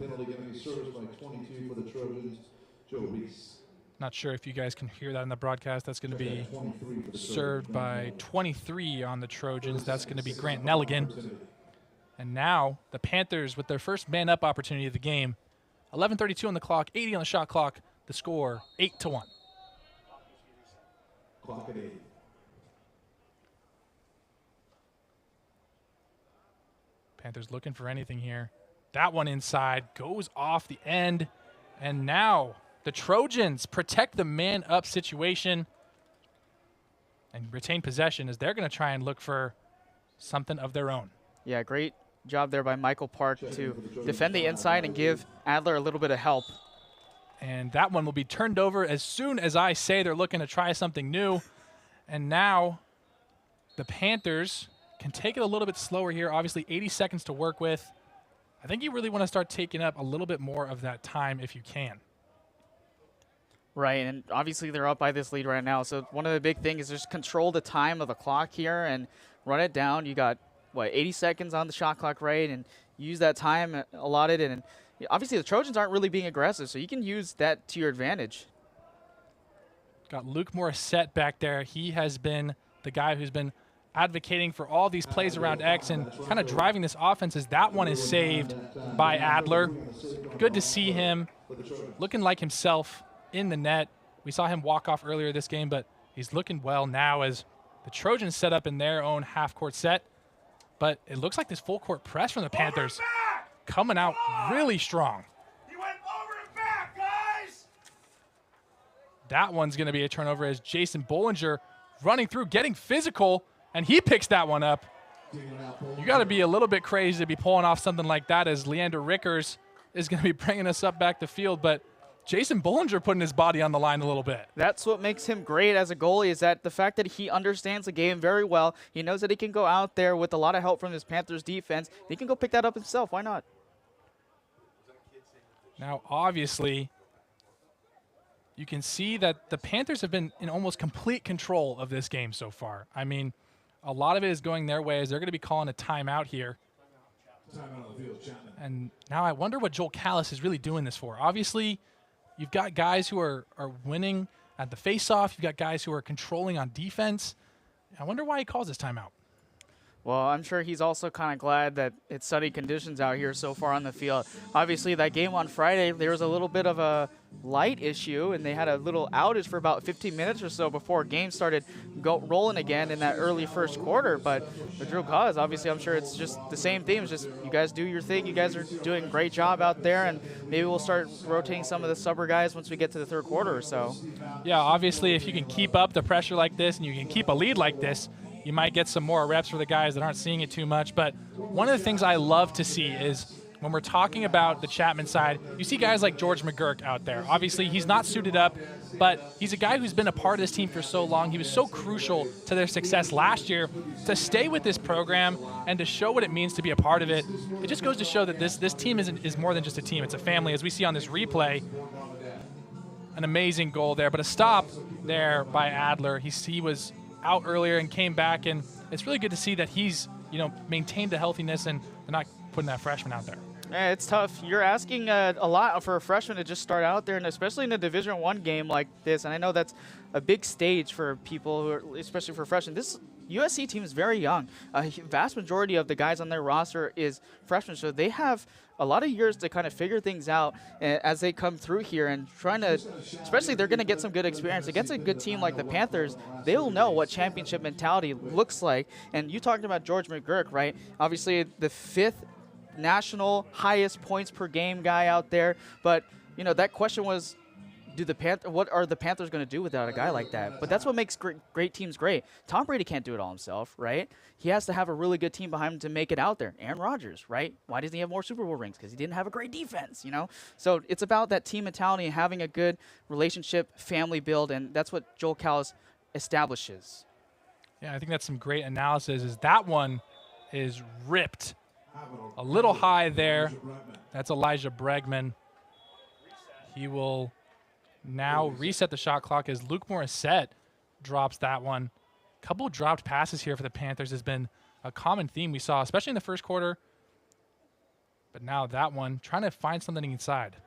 Not sure if you guys can hear that in the broadcast. That's going to be served by 23 on the Trojans. That's going to be Grant Nelligan. And now the Panthers with their first man-up opportunity of the game. 11:32 on the clock, 80 on the shot clock. The score, 8-1. Clock at 8. Panthers looking for anything here. That one inside goes off the end. And now the Trojans protect the man-up situation and retain possession, as they're going to try and look for something of their own. Yeah, great job there by Michael Park to defend the inside and give Adler a little bit of help. And that one will be turned over as soon as I say they're looking to try something new. And now the Panthers can take it a little bit slower here. Obviously 80 seconds to work with. I think you really want to start taking up a little bit more of that time if you can. Right, and obviously they're up by this lead right now. So one of the big things is just control the time of the clock here and run it down. You got, what, 80 seconds on the shot clock, right? And use that time allotted. And obviously the Trojans aren't really being aggressive, so you can use that to your advantage. Got Luke Morissette back there. He has been the guy who's been advocating for all these plays around X and kind of driving this offense, as that one is saved by Adler. Good to see him looking like himself in the net. We saw him walk off earlier this game, but he's looking well now as the Trojans set up in their own half-court set. But it looks like this full court press from the Panthers coming out really strong. He went over and back, guys! That one's going to be a turnover as Jason Bollinger running through, getting physical, and he picks that one up. You got to be a little bit crazy to be pulling off something like that, as Leander Rickers is going to be bringing us up back the field. But Jason Bollinger putting his body on the line a little bit. That's what makes him great as a goalie, is that the fact that he understands the game very well. He knows that he can go out there with a lot of help from his Panthers defense. He can go pick that up himself. Why not? Now, obviously, you can see that the Panthers have been in almost complete control of this game so far. I mean, a lot of it is going their way as they're going to be calling a timeout here. Timeout on the field, Chapman. And now I wonder what Joel Callis is really doing this for. Obviously, you've got guys who are winning at the faceoff. You've got guys who are controlling on defense. I wonder why he calls this timeout. Well, I'm sure he's also kind of glad that it's sunny conditions out here so far on the field. Obviously, that game on Friday, there was a little bit of a light issue, and they had a little outage for about 15 minutes or so before games started rolling again in that early first quarter. But for Drew Cause, obviously, I'm sure it's just the same theme. It's just you guys do your thing. You guys are doing a great job out there, and maybe we'll start rotating some of the subber guys once we get to the third quarter or so. Yeah, obviously, if you can keep up the pressure like this and you can keep a lead like this, you might get some more reps for the guys that aren't seeing it too much. But one of the things I love to see is when we're talking about the Chapman side, you see guys like George McGurk out there. Obviously, he's not suited up, but he's a guy who's been a part of this team for so long. He was so crucial to their success last year. To stay with this program and to show what it means to be a part of it, it just goes to show that this team is more than just a team. It's a family. As we see on this replay, an amazing goal there, but a stop there by Adler. He was out earlier and came back, and it's really good to see that he's maintained the healthiness and they're not putting that freshman out there. Yeah, it's tough. You're asking a lot for a freshman to just start out there, and especially in a Division I game like this. And I know that's a big stage for people, who are, especially for freshmen. This USC team is very young. A vast majority of the guys on their roster is freshmen, so they have a lot of years to kind of figure things out as they come through here and trying to, especially they're going to get some good experience. Against a good team like the Panthers, they'll know what championship mentality looks like. And you talked about George McGurk, right? Obviously the 5th national highest points per game guy out there. But, that question was, what are the Panthers going to do without a guy like that? But that's what makes great teams great. Tom Brady can't do it all himself, right? He has to have a really good team behind him to make it out there. Aaron Rodgers, right? Why doesn't he have more Super Bowl rings? Because he didn't have a great defense, So it's about that team mentality and having a good relationship, family build, and that's what Joel Callis establishes. Yeah, I think that's some great analysis. Is that one is ripped a little high there. That's Elijah Bregman. He will now reset the shot clock as Luke Morissette drops that one. A couple dropped passes here for the Panthers has been a common theme we saw, especially in the first quarter. But now that one, trying to find something inside.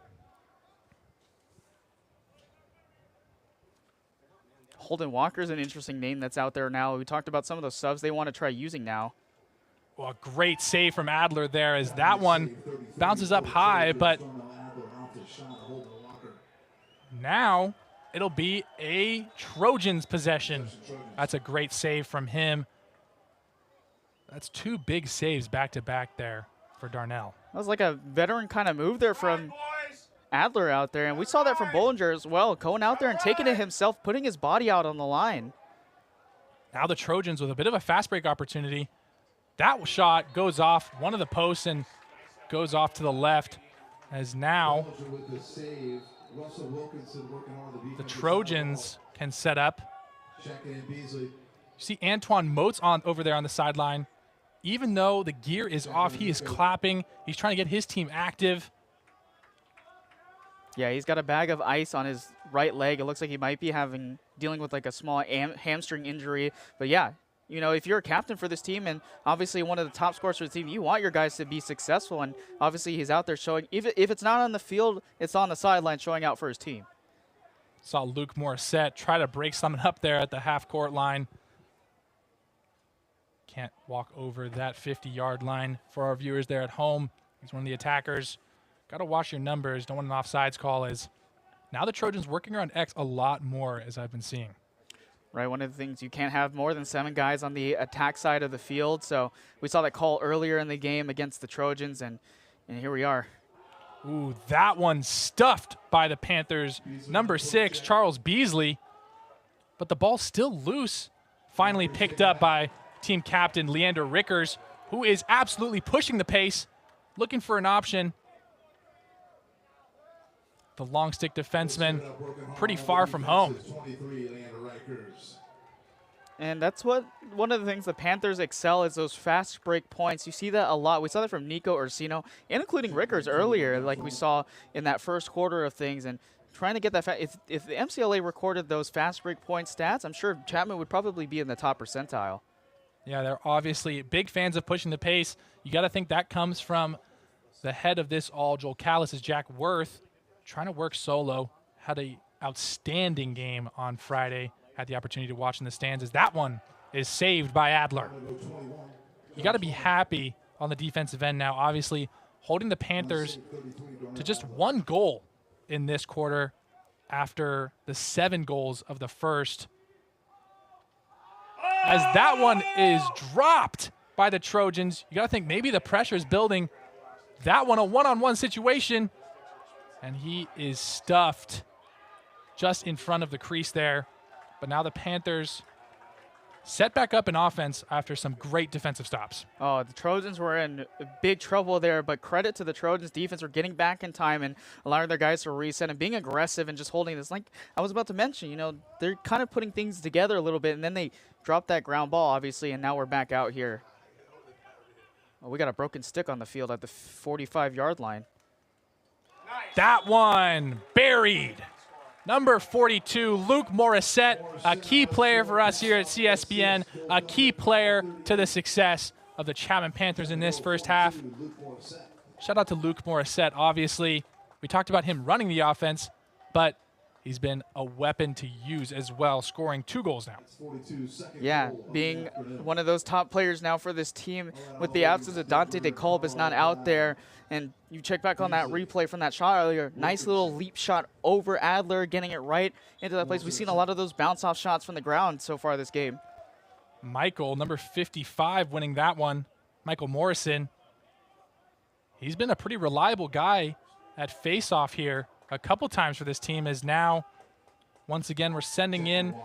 Holden Walker is an interesting name that's out there now. We talked about some of those subs they want to try using now. Well, a great save from Adler there as that one bounces up high, but now it'll be a Trojans possession. That's a great save from him. That's 2 big saves back-to-back there for Darnell. That was like a veteran kind of move there from Adler out there, and we saw that from Bollinger as well, going out there and taking it himself, putting his body out on the line. Now the Trojans with a bit of a fast break opportunity. That shot goes off one of the posts and goes off to the left, as now the Trojans can set up. You see Antoine Moats over there on the sideline. Even though the gear is off, he is clapping. He's trying to get his team active. Yeah, he's got a bag of ice on his right leg. It looks like he might be dealing with like a small hamstring injury. But yeah, if you're a captain for this team and obviously one of the top scorers for the team, you want your guys to be successful. And obviously he's out there showing, if it's not on the field, it's on the sideline showing out for his team. Saw Luke Morissette try to break something up there at the half-court line. Can't walk over that 50-yard line for our viewers there at home. He's one of the attackers. Got to watch your numbers. Don't want an offsides call. Is now the Trojans working around X a lot more, as I've been seeing. Right, one of the things, you can't have more than 7 guys on the attack side of the field. So we saw that call earlier in the game against the Trojans, and here we are. Ooh, that one stuffed by the Panthers. Number 6, Charles Beasley. But the ball's still loose. Finally picked up by team captain Leander Rickers, who is absolutely pushing the pace, looking for an option. The long stick defenseman pretty far from home. And that's one of the things the Panthers excel is those fast break points. You see that a lot. We saw that from Nico Ursino and including Rickers earlier, like we saw in that first quarter of things. And trying to get that if the MCLA recorded those fast break point stats, I'm sure Chapman would probably be in the top percentile. Yeah, they're obviously big fans of pushing the pace. You got to think that comes from the head of this all, Joel Callis, is Jack Worth, trying to work solo. Had an outstanding game on Friday. Had the opportunity to watch in the stands as that one is saved by Adler. You got to be happy on the defensive end now. Obviously, holding the Panthers to just 1 goal in this quarter after the 7 goals of the first. As that one is dropped by the Trojans, you got to think maybe the pressure is building. That one, a one-on-one situation, and he is stuffed just in front of the crease there. But now the Panthers set back up in offense after some great defensive stops. Oh, the Trojans were in big trouble there, but credit to the Trojans defense for getting back in time and allowing their guys to reset and being aggressive and just holding this. Like I was about to mention, you know, they're kind of putting things together a little bit, and then they dropped that ground ball, obviously, and now we're back out here. Oh, we got a broken stick on the field at the 45-yard line. That one buried. Number 42, Luke Morissette, a key player for us here at CSBN, a key player to the success of the Chapman Panthers in this first half. Shout out to Luke Morissette, obviously. We talked about him running the offense, but he's been a weapon to use as well, scoring 2 goals now. Yeah, being one of those top players now for this team with the absence of Dante DeKalb is not out there. And you check back on that replay from that shot earlier. Nice little leap shot over Adler, getting it right into that place. We've seen a lot of those bounce-off shots from the ground so far this game. Michael, number 55, winning that one. Michael Morrison. He's been a pretty reliable guy at face-off here a couple times for this team, as now, once again, we're sending in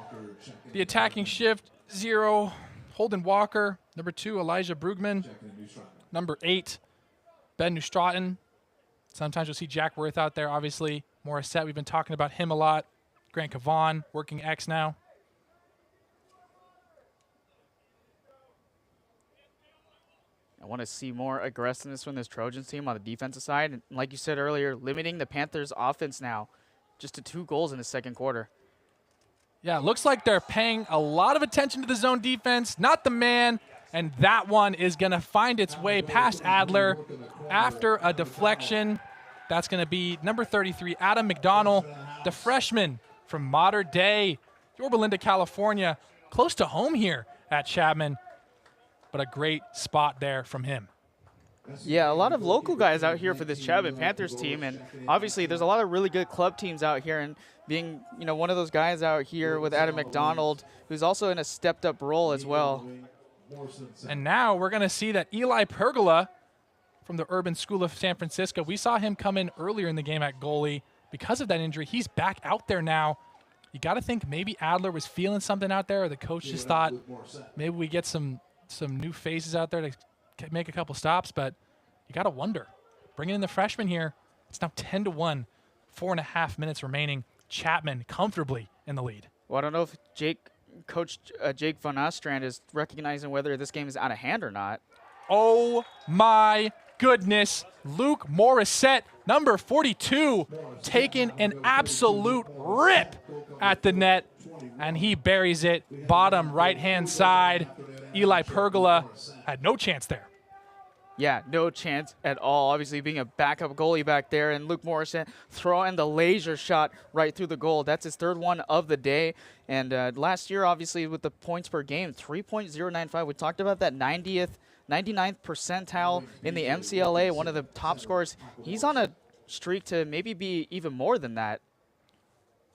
the attacking shift. 0, Holden Walker. Number 2, Elijah Brugman. Number 8, Ben Neustraten. Sometimes you'll see Jack Worth out there, obviously. Morissette, we've been talking about him a lot. Grant Cavan, working X now. I want to see more aggressiveness from this Trojans team on the defensive side. And like you said earlier, limiting the Panthers' offense now just to 2 goals in the second quarter. Yeah, it looks like they're paying a lot of attention to the zone defense, not the man. And that one is going to find its way past Adler after a deflection. That's going to be number 33, Adam McDonald, the freshman from Modern Day, Yorba Linda, California. Close to home here at Chapman, but a great spot there from him. Yeah, a lot of local guys out here for this Chapman Panthers team, and obviously there's a lot of really good club teams out here, and being, you know, one of those guys out here with Adam McDonald, who's also in a stepped-up role as well. And now we're going to see that Eli Pergola from the Urban School of San Francisco, we saw him come in earlier in the game at goalie. Because of that injury, he's back out there now. You got to think maybe Adler was feeling something out there, or the coach just thought maybe we get some new faces out there to make a couple stops, but you got to wonder. Bringing in the freshman here, it's now 10-1, 4.5 minutes remaining. Chapman comfortably in the lead. Well, I don't know if Coach Jake Van Ostrand is recognizing whether this game is out of hand or not. Oh my goodness. Luke Morissette, number 42, taking an absolute rip at the net, and he buries it bottom right-hand side. Eli Pergola had no chance there. Yeah, no chance at all. Obviously being a backup goalie back there, and Luke Morrison throwing the laser shot right through the goal. That's his 3rd one of the day. And last year, obviously, with the points per game, 3.095. We talked about that 99th percentile in the MCLA, one of the top scorers. He's on a streak to maybe be even more than that.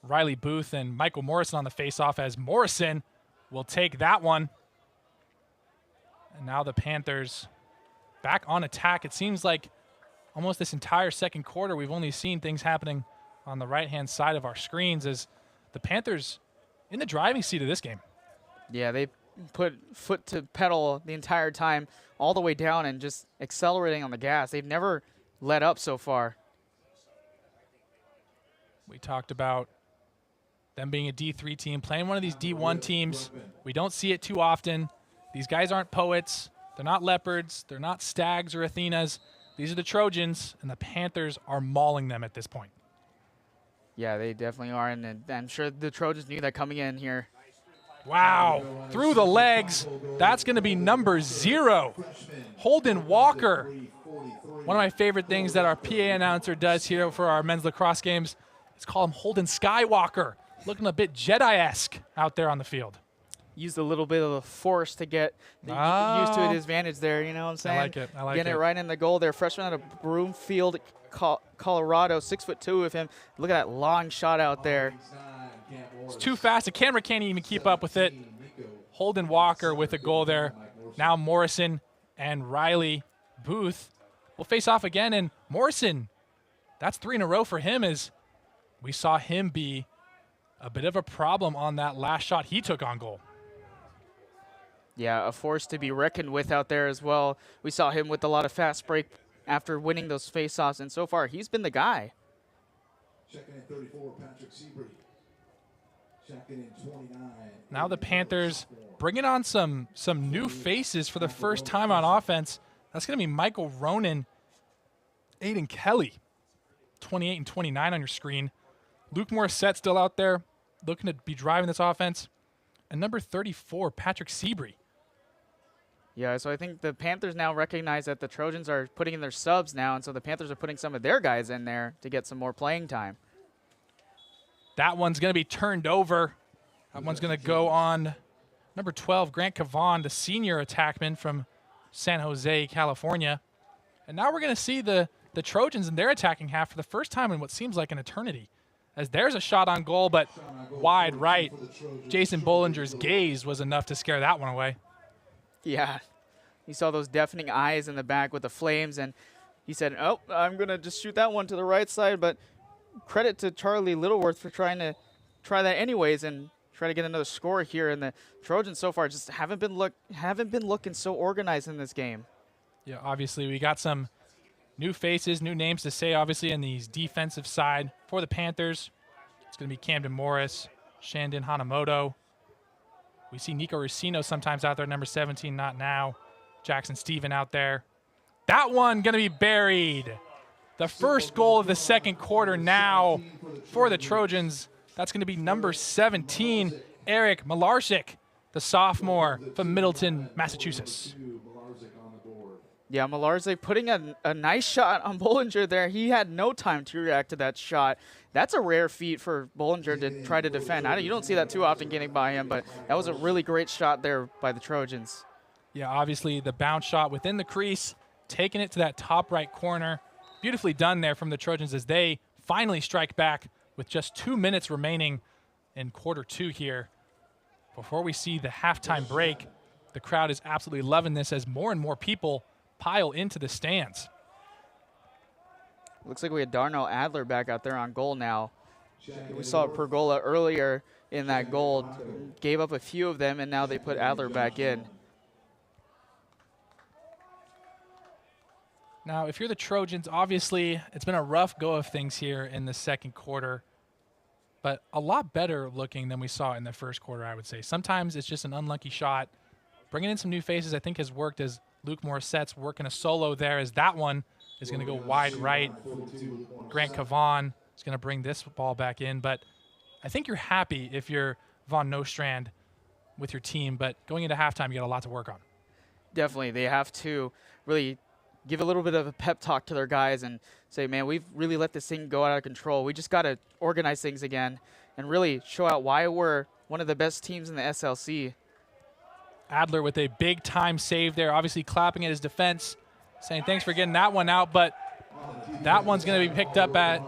Riley Booth and Michael Morrison on the faceoff as Morrison will take that one. And now the Panthers back on attack. It seems like almost this entire second quarter we've only seen things happening on the right-hand side of our screens as the Panthers in the driving seat of this game. Yeah, they put foot to pedal the entire time, all the way down and just accelerating on the gas. They've never let up so far. We talked about them being a D3 team, playing one of these D1 teams. We don't see it too often. These guys aren't poets. They're not leopards. They're not stags or Athenas. These are the Trojans, and the Panthers are mauling them at this point. Yeah, they definitely are, and I'm sure the Trojans knew that coming in here. Wow, through the legs. That's going to be number 0, Holden Walker. One of my favorite things that our PA announcer does here for our men's lacrosse games is call him Holden Skywalker, looking a bit Jedi-esque out there on the field. Used a little bit of the force to get used to his advantage there, you know what I'm saying? I like it. I like Getting it it right in the goal there. Freshman out of Broomfield, Colorado, 6'2" of him. Look at that long shot out there. It's too fast. The camera can't even keep up with it. Holden Walker with a goal there. Now Morrison and Riley Booth will face off again. And Morrison, that's 3 in a row for him as we saw him be a bit of a problem on that last shot he took on goal. Yeah, a force to be reckoned with out there as well. We saw him with a lot of fast break after winning those faceoffs, and so far he's been the guy. Checking in 34, Patrick Seabury. Checking in 29. Now the Panthers bringing on some new faces for the first time on offense. That's going to be Michael Ronan, Aiden Kelly, 28 and 29 on your screen. Luke Morissette still out there looking to be driving this offense. And number 34, Patrick Seabury. Yeah, so I think the Panthers now recognize that the Trojans are putting in their subs now, and so the Panthers are putting some of their guys in there to get some more playing time. That one's going to be turned over. That one's going to go on number 12, Grant Cavan, the senior attackman from San Jose, California. And now we're going to see the Trojans in their attacking half for the first time in what seems like an eternity. As there's a shot on goal, but wide right. Jason Bollinger's gaze was enough to scare that one away. Yeah, you saw those deafening eyes in the back with the flames, and he said, oh, I'm going to just shoot that one to the right side, but credit to Charlie Littleworth for trying to try that anyways and try to get another score here. And the Trojans so far just haven't been looking so organized in this game. Yeah, obviously we got some new faces, new names to say, obviously, on these defensive side for the Panthers. It's going to be Camden Morris, Shandon Hanamoto. We see Nico Racino sometimes out there, number 17, not now. Jackson Steven out there. That one going to be buried. The first goal of the second quarter now for the Trojans. That's going to be number 17, Eric Malarczyk, the sophomore from Middleton, Massachusetts. Yeah, Malarczyk putting a nice shot on Bollinger there. He had no time to react to that shot. That's a rare feat for Bollinger to try to defend. You don't see that too often getting by him, but that was a really great shot there by the Trojans. Yeah, obviously the bounce shot within the crease, taking it to that top right corner. Beautifully done there from the Trojans as they finally strike back with just 2 minutes remaining in quarter 2 here. Before we see the halftime break, the crowd is absolutely loving this as more and more people pile into the stands. Looks like we had Darnell Adler back out there on goal now. We saw Pergola earlier in that goal, gave up a few of them, and now they put Adler back in. Now, if you're the Trojans, obviously it's been a rough go of things here in the second quarter, but a lot better looking than we saw in the first quarter, I would say. Sometimes it's just an unlucky shot. Bringing in some new faces, I think, has worked as Luke Morissette's working a solo there as that one is going to go wide right. Grant Cavan is going to bring this ball back in, but I think you're happy if you're Von Nostrand with your team, but going into halftime, you got a lot to work on. Definitely. They have to really give a little bit of a pep talk to their guys and say, man, we've really let this thing go out of control. We just got to organize things again and really show out why we're one of the best teams in the SLC. Adler with a big-time save there, obviously clapping at his defense, saying thanks for getting that one out, but that one's going to be picked up at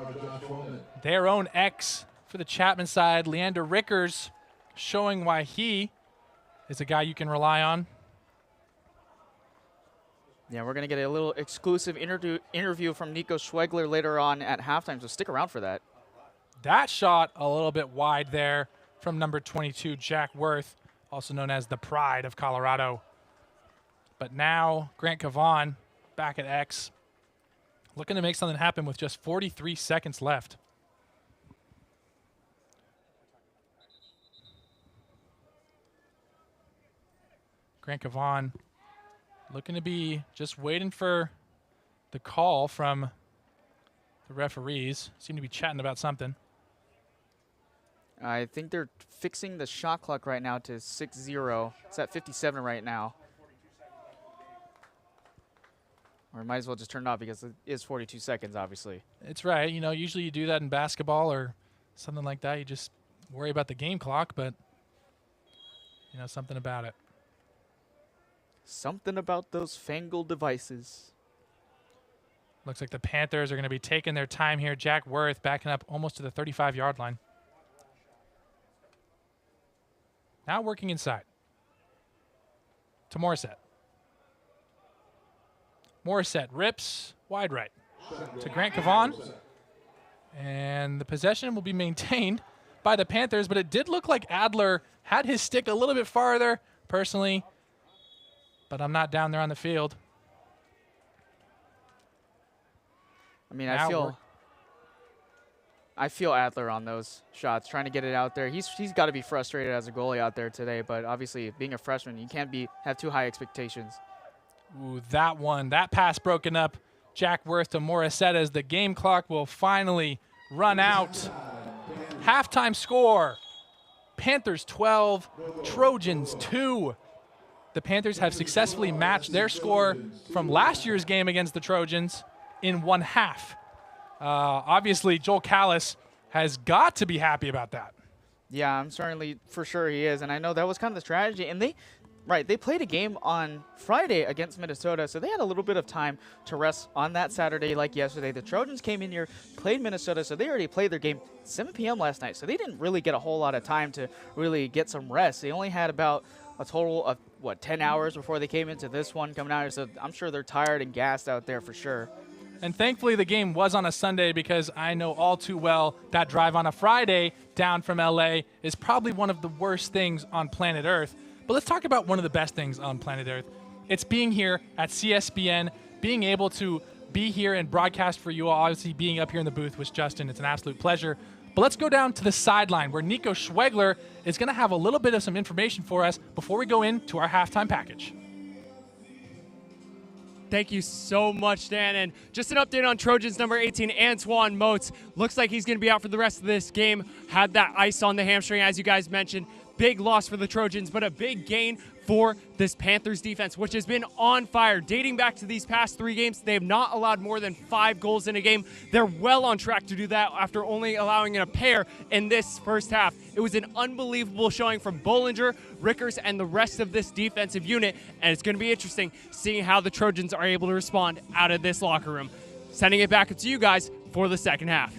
their own X for the Chapman side, Leander Rickers, showing why he is a guy you can rely on. Yeah, we're going to get a little exclusive interview from Nico Schwegler later on at halftime, so stick around for that. That shot a little bit wide there from number 22, Jack Worth, also known as the Pride of Colorado. But now Grant Cavan back at X, looking to make something happen with just 43 seconds left. Grant Cavan looking to be just waiting for the call from the referees. Seem to be chatting about something. I think they're fixing the shot clock right now to 6-0. It's at 57 right now. Or might as well just turn it off because it is 42 seconds, obviously. It's right. You know, usually you do that in basketball or something like that. You just worry about the game clock, but, you know, something about it. Something about those fangled devices. Looks like the Panthers are going to be taking their time here. Jack Worth backing up almost to the 35-yard line. Now working inside to Morissette. Morissette rips wide right to Grant Cavan. And the possession will be maintained by the Panthers, but it did look like Adler had his stick a little bit farther, personally, but I'm not down there on the field. I mean, I feel Adler on those shots, trying to get it out there. He's got to be frustrated as a goalie out there today, but obviously being a freshman, you can't have too high expectations. Ooh, that pass broken up. Jack Worth to Morissette as the game clock will finally run out. Halftime score, Panthers 12, Trojans 2. The Panthers have successfully matched their score from last year's game against the Trojans in one half. Obviously, Joel Callis has got to be happy about that. Yeah, I'm certainly, for sure he is. And I know that was kind of the strategy. And they played a game on Friday against Minnesota, so they had a little bit of time to rest on that Saturday like yesterday. The Trojans came in here, played Minnesota, so they already played their game 7 p.m. last night. So they didn't really get a whole lot of time to really get some rest. They only had about a total of, 10 hours before they came into this one coming out here. So I'm sure they're tired and gassed out there for sure. And thankfully the game was on a Sunday, because I know all too well that drive on a Friday down from LA is probably one of the worst things on planet Earth. But let's talk about one of the best things on planet Earth. It's being here at CSBN, being able to be here and broadcast for you all. Obviously being up here in the booth with Justin, it's an absolute pleasure. But let's go down to the sideline where Nico Schwegler is going to have a little bit of some information for us before we go into our halftime package. Thank you so much, Dan. And just an update on Trojans number 18, Antoine Motes. Looks like he's going to be out for the rest of this game. Had that ice on the hamstring, as you guys mentioned. Big loss for the Trojans, but a big gain for this Panthers defense, which has been on fire. Dating back to these past 3 games, they have not allowed more than 5 goals in a game. They're well on track to do that after only allowing in a pair in this first half. It was an unbelievable showing from Bollinger, Rickers, and the rest of this defensive unit, and it's going to be interesting seeing how the Trojans are able to respond out of this locker room. Sending it back up to you guys for the second half.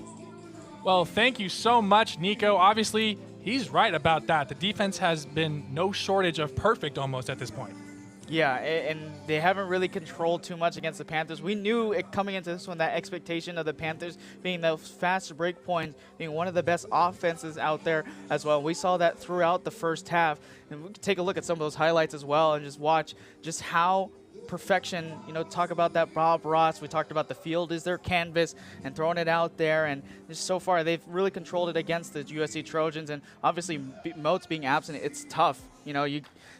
Well, thank you so much, Nico. Obviously, he's right about that. The defense has been no shortage of perfect almost at this point. Yeah, and they haven't really controlled too much against the Panthers. We knew it coming into this one, that expectation of the Panthers being the fast break point, being one of the best offenses out there as well. We saw that throughout the first half. And we can take a look at some of those highlights as well and just watch just how perfection, talk about that Bob Ross. We talked about the field is their canvas and throwing it out there. And just so far, they've really controlled it against the USC Trojans. And obviously, Motes being absent, it's tough.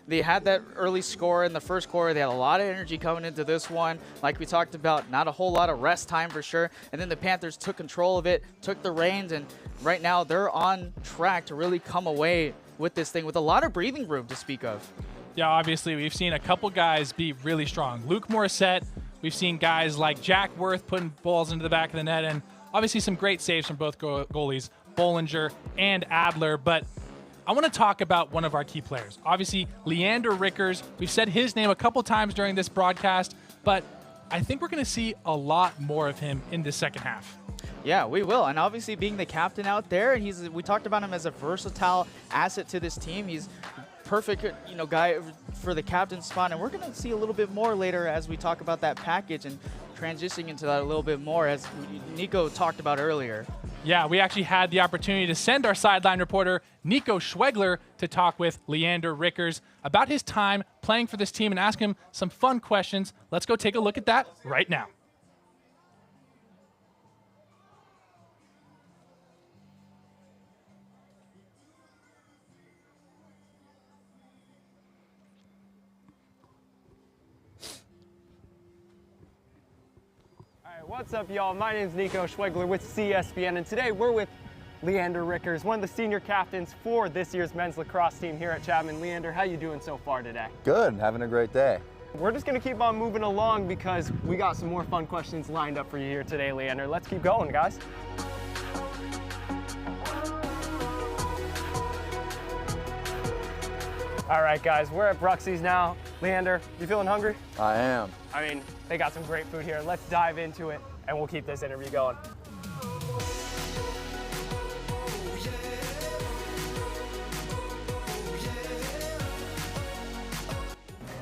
They had that early score in the first quarter. They had a lot of energy coming into this one. Like we talked about, not a whole lot of rest time for sure. And then the Panthers took control of it, took the reins, and right now they're on track to really come away with this thing with a lot of breathing room to speak of. Yeah, obviously we've seen a couple guys be really strong. Luke Morissette, we've seen guys like Jack Worth putting balls into the back of the net, and obviously some great saves from both goalies, Bollinger and Adler. But I want to talk about one of our key players. Obviously, Leander Rickers. We've said his name a couple times during this broadcast, but I think we're going to see a lot more of him in the second half. Yeah, we will. And obviously being the captain out there, and we talked about him as a versatile asset to this team. He's perfect, guy for the captain spot. And we're going to see a little bit more later as we talk about that package and transitioning into that a little bit more, as Nico talked about earlier. Yeah, we actually had the opportunity to send our sideline reporter, Nico Schwegler, to talk with Leander Rickers about his time playing for this team and ask him some fun questions. Let's go take a look at that right now. What's up, y'all? My name is Nico Schwegler with CSBN, and today we're with Leander Rickers, one of the senior captains for this year's men's lacrosse team here at Chapman. Leander, how you doing so far today? Good, having a great day. We're just going to keep on moving along because we got some more fun questions lined up for you here today, Leander. Let's keep going, guys. All right, guys, we're at Bruxy's now. Leander, you feeling hungry? I am. I mean, they got some great food here. Let's dive into it, and we'll keep this interview going.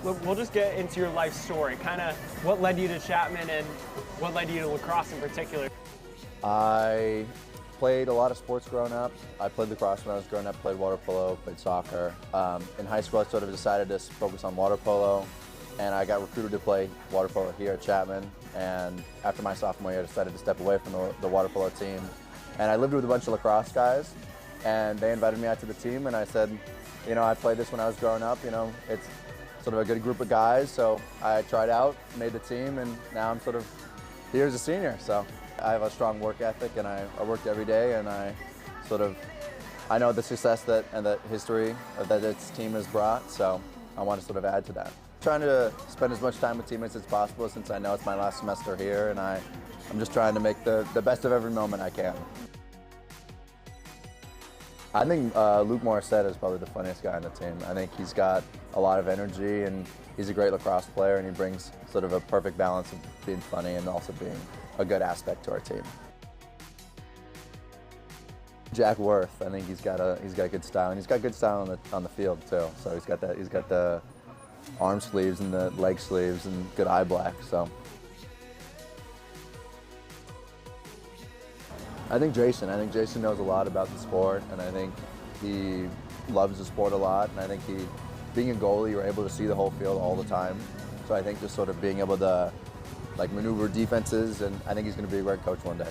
We'll just get into your life story, kind of what led you to Chapman and what led you to lacrosse in particular. I played a lot of sports growing up. I played lacrosse when I was growing up, played water polo, played soccer. In high school, I sort of decided to focus on water polo, and I got recruited to play water polo here at Chapman. And after my sophomore year, I decided to step away from the water polo team. And I lived with a bunch of lacrosse guys, and they invited me out to the team, and I said, I played this when I was growing up, it's sort of a good group of guys, so I tried out, made the team, and now I'm sort of here as a senior. So I have a strong work ethic, and I worked every day, and I know the success and the history that this team has brought, so I want to sort of add to that. Trying to spend as much time with teammates as possible, since I know it's my last semester here, and I'm just trying to make the best of every moment I can. I think Luke Morissette is probably the funniest guy on the team. I think he's got a lot of energy, and he's a great lacrosse player, and he brings sort of a perfect balance of being funny and also being a good aspect to our team. Jack Worth, I think he's got good style, and he's got good style on the field too. So he's got the arm sleeves and the leg sleeves and good eye black. So I think Jason knows a lot about the sport, and I think he loves the sport a lot, and I think being a goalie, you're able to see the whole field all the time. So I think just sort of being able to maneuver defenses, and I think he's going to be a great coach one day.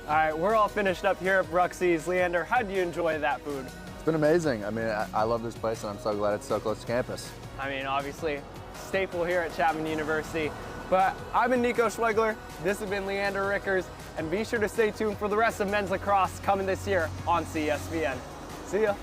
All right, we're all finished up here at Bruxy's. Leander, how do you enjoy that food? It's been amazing. I mean, I love this place, and I'm so glad it's so close to campus. I mean, obviously, staple here at Chapman University. But I've been Nico Schwegler, this has been Leander Rickers, and be sure to stay tuned for the rest of men's lacrosse coming this year on CSBN. See ya.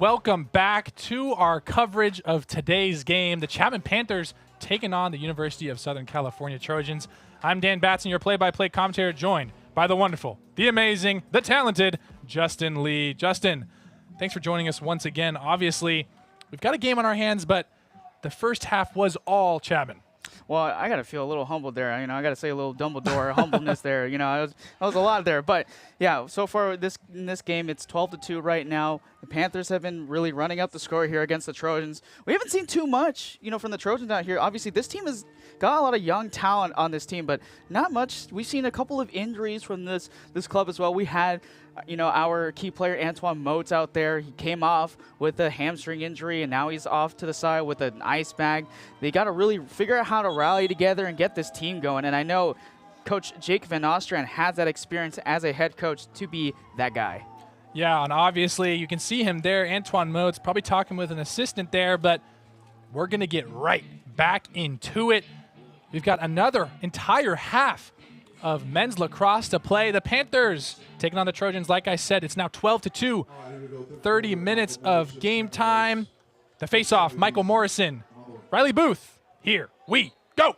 welcome back to our coverage of today's game. The Chapman Panthers taking on the University of Southern California Trojans. I'm Dan Batson, your play-by-play commentator, joined by the wonderful, the amazing, the talented Justin Lee. Justin, thanks for joining us once again. Obviously, we've got a game on our hands, but the first half was all Chapman. Well, I got to feel a little humbled there. I got to say a little Dumbledore humbleness there. That was a lot there. But, yeah, so far in this game, it's 12-2 right now. The Panthers have been really running up the score here against the Trojans. We haven't seen too much, from the Trojans out here. Obviously, this team has got a lot of young talent on this team, but not much. We've seen a couple of injuries from this club as well. We had our key player, Antoine Motes, out there. He came off with a hamstring injury, and now he's off to the side with an ice bag. They got to really figure out how to rally together and get this team going. And I know Coach Jake Van Ostrand has that experience as a head coach to be that guy. Yeah, and obviously you can see him there, Antoine Motes, probably talking with an assistant there, but we're going to get right back into it. We've got another entire half of men's lacrosse to play. The Panthers taking on the Trojans. Like I said, it's now 12-2. 30 minutes of game time. The face-off, Michael Morrison. Riley Booth, here we go.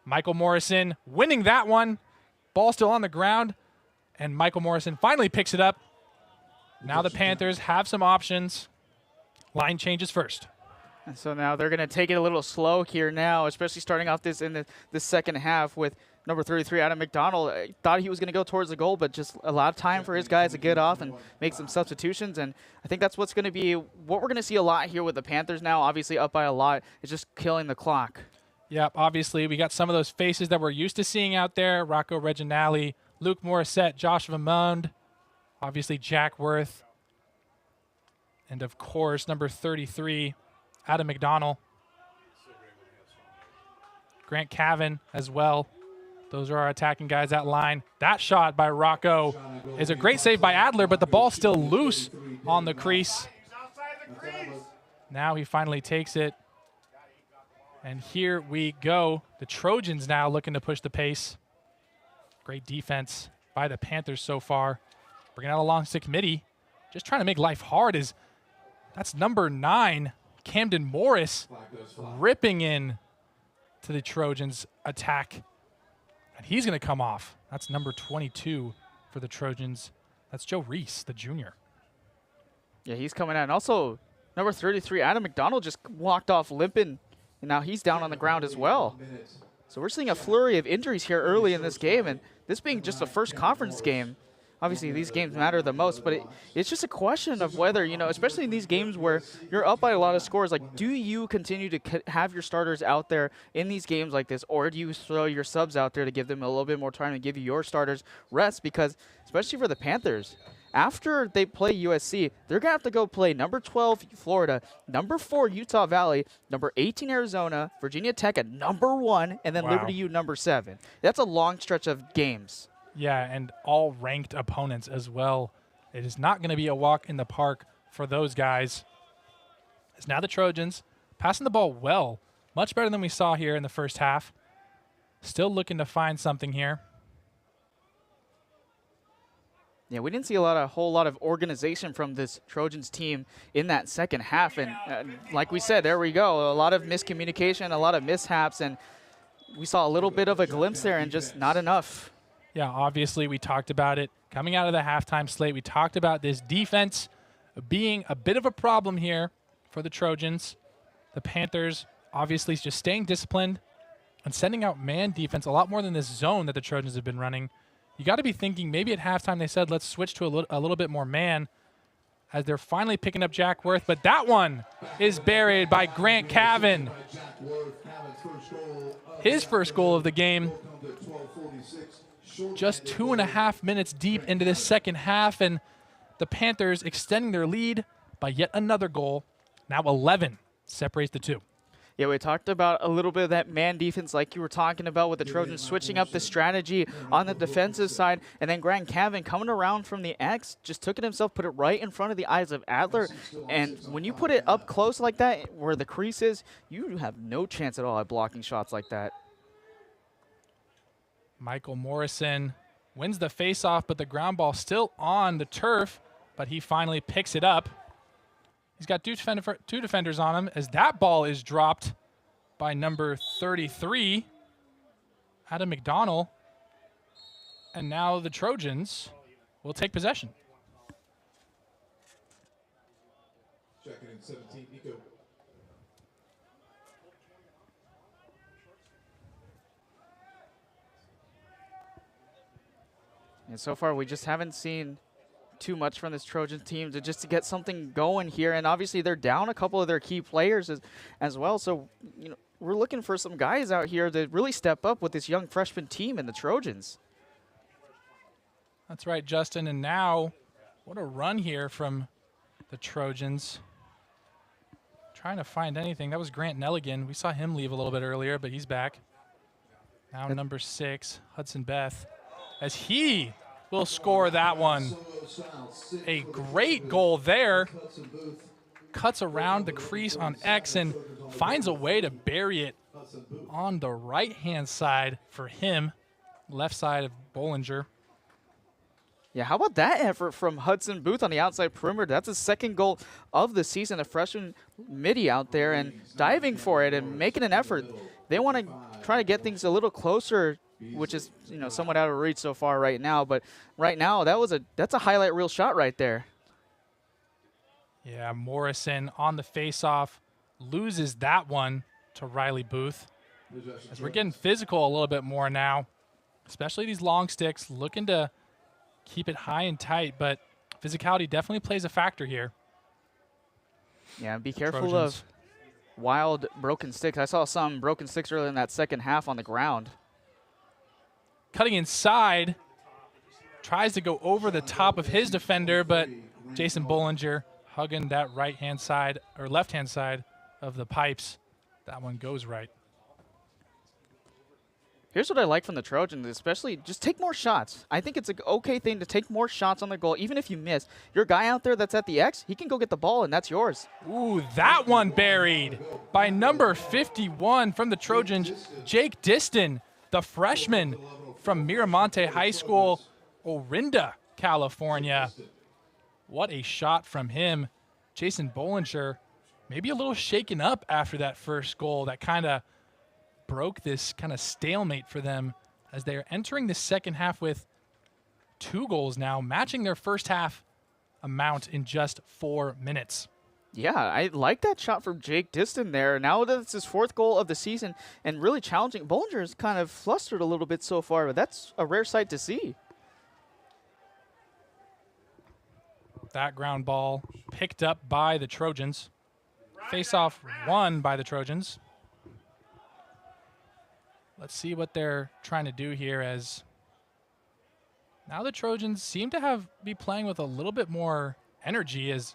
Michael Morrison winning that one. Ball still on the ground, and Michael Morrison finally picks it up. Now the Panthers have some options. Line changes first. And so now they're going to take it a little slow here now, especially starting off in the second half with number 33, Adam McDonald. I thought he was going to go towards the goal, but just a lot of time for his guys to get off and make some substitutions. And I think that's what's going to be what we're going to see a lot here with the Panthers now. Obviously up by a lot. It's just killing the clock. Yep, obviously we got some of those faces that we're used to seeing out there. Rocco Reginali, Luke Morissette, Josh Vamond, obviously Jack Worth, and of course number 33, Adam McDonald, Grant Cavan as well. Those are our attacking guys at line. That shot by Rocco is a great save by Adler, but the ball's still loose on the crease. Now he finally takes it. And here we go. The Trojans now looking to push the pace. Great defense by the Panthers so far. Bringing out a long stick midi. Just trying to make life hard. That's number 9. Camden Morris ripping in to the Trojans' attack. And he's going to come off. That's number 22 for the Trojans. That's Joe Reese, the junior. Yeah, he's coming out. And also, number 33, Adam McDonald just walked off limping, and now he's down on the ground as well. So we're seeing a flurry of injuries here early in this game, and this being just the first conference game, obviously these games matter the most, but it's just a question of whether, especially in these games where you're up by a lot of scores, like do you continue to have your starters out there in these games like this, or do you throw your subs out there to give them a little bit more time to give you your starters rest? Because especially for the Panthers, after they play USC, they're going to have to go play number 12 Florida, number 4 Utah Valley, number 18 Arizona, Virginia Tech at number 1, and then Liberty U number 7. That's a long stretch of games. Yeah, and all ranked opponents as well. It is not going to be a walk in the park for those guys. It's now the Trojans passing the ball well, much better than we saw here in the first half. Still looking to find something here. Yeah, we didn't see a whole lot of organization from this Trojans team in that second half. And like we said, there we go. A lot of miscommunication, a lot of mishaps, and we saw a little bit of a glimpse there and just not enough. Yeah, obviously we talked about it. Coming out of the halftime slate, we talked about this defense being a bit of a problem here for the Trojans. The Panthers obviously just staying disciplined and sending out man defense a lot more than this zone that the Trojans have been running. You got to be thinking maybe at halftime they said, let's switch to a little bit more man as they're finally picking up Jack Worth. But that one is buried by Grant Cavan. His first goal of the game. Just 2.5 minutes deep into this second half, and the Panthers extending their lead by yet another goal. Now 11 separates the two. Yeah, we talked about a little bit of that man defense like you were talking about with the Trojans switching up the strategy on the defensive side, and then Grant Cavan coming around from the X, just took it himself, put it right in front of the eyes of Adler. And when you put it up close like that, where the crease is, you have no chance at all at blocking shots like that. Michael Morrison wins the faceoff, but the ground ball still on the turf. but he finally picks it up. He's got two defenders on him as that ball is dropped by number 33, Adam McDonald. And now the Trojans will take possession. Checking in 17, Nico. And so far, we just haven't seen too much from this Trojan team to get something going here. And obviously, they're down a couple of their key players as well. So, you know, we're looking for some guys out here to really step up with this young freshman team and the Trojans. That's right, Justin. And now, what a run here from the Trojans. Trying to find anything. That was Grant Nelligan. We saw him leave a little bit earlier, but he's back. Now number 6, Hudson Beth, as he will score that one. A great goal there. Cuts around the crease on X and finds a way to bury it on the right-hand side for him, left side of Bollinger. Yeah, how about that effort from Hudson Booth on the outside perimeter? That's his second goal of the season, a freshman midi out there and diving for it and making an effort. They want to try to get things a little closer, which is, you know, somewhat out of reach so far right now. But right now, that's a highlight reel shot right there. Yeah, Morrison on the face-off loses that one to Riley Booth. As we're getting physical a little bit more now, especially these long sticks, looking to keep it high and tight, but physicality definitely plays a factor here. Yeah, be careful Trojans. of wild broken sticks. I saw some broken sticks earlier in that second half on the ground. Cutting inside, tries to go over the top of his defender, but Jason Bollinger hugging that right-hand side or left-hand side of the pipes. That one goes right. Here's what I like from the Trojans, especially just take more shots. I think it's an okay thing to take more shots on the goal, even if you miss. Your guy out there that's at the X, he can go get the ball, and that's yours. Ooh, that one buried by number 51 from the Trojans, Jake Diston, the freshman from Miramonte High School, Orinda, California. What a shot from him. Jason Bollinger, maybe a little shaken up after that first goal that kind of broke this kind of stalemate for them as they are entering the second half with 2 goals now, matching their first half amount in just 4 minutes. Yeah, I like that shot from Jake Diston there. Now that it's his 4th goal of the season and really challenging. Bollinger is kind of flustered a little bit so far, but that's a rare sight to see. That ground ball picked up by the Trojans. Face-off won by the Trojans. Let's see what they're trying to do here, as now the Trojans seem to be playing with a little bit more energy, as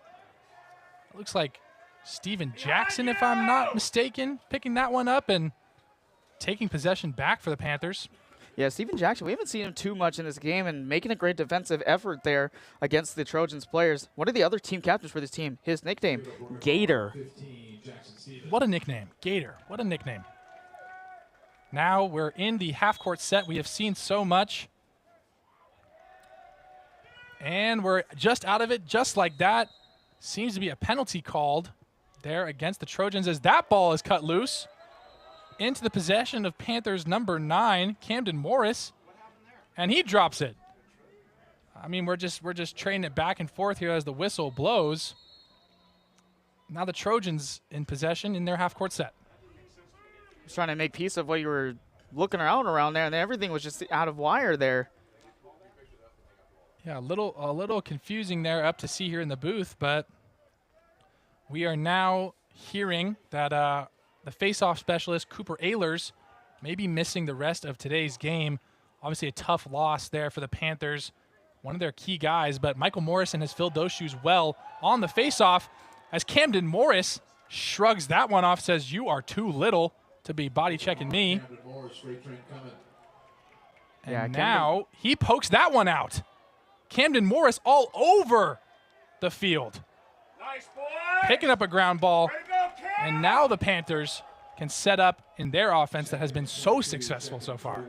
it looks like Steven Jackson, if I'm not mistaken, picking that one up and taking possession back for the Panthers. Yeah, Steven Jackson, we haven't seen him too much in this game and making a great defensive effort there against the Trojans players. One of the other team captains for this team, his nickname, Gator. What a nickname, Gator, what a nickname. Now we're in the half-court set. We have seen so much. And we're just out of it, just like that. Seems to be a penalty called there against the Trojans as that ball is cut loose into the possession of Panthers number 9, Camden Morris, and he drops it. I mean, we're just trading it back and forth here as the whistle blows. Now the Trojans in possession in their half-court set. Just trying to make peace of what you were looking around there, and everything was just out of wire there. Yeah, a little confusing there up to see here in the booth, but we are now hearing that the face-off specialist, Cooper Ehlers, may be missing the rest of today's game. Obviously a tough loss there for the Panthers, one of their key guys, but Michael Morrison has filled those shoes well on the face-off as Camden Morris shrugs that one off, says, "You are too little to be body checking me." And now he pokes that one out. Camden Morris all over the field. Nice, boy. Picking up a ground ball. Way to go, Cam. And now the Panthers can set up in their offense that has been so successful so far.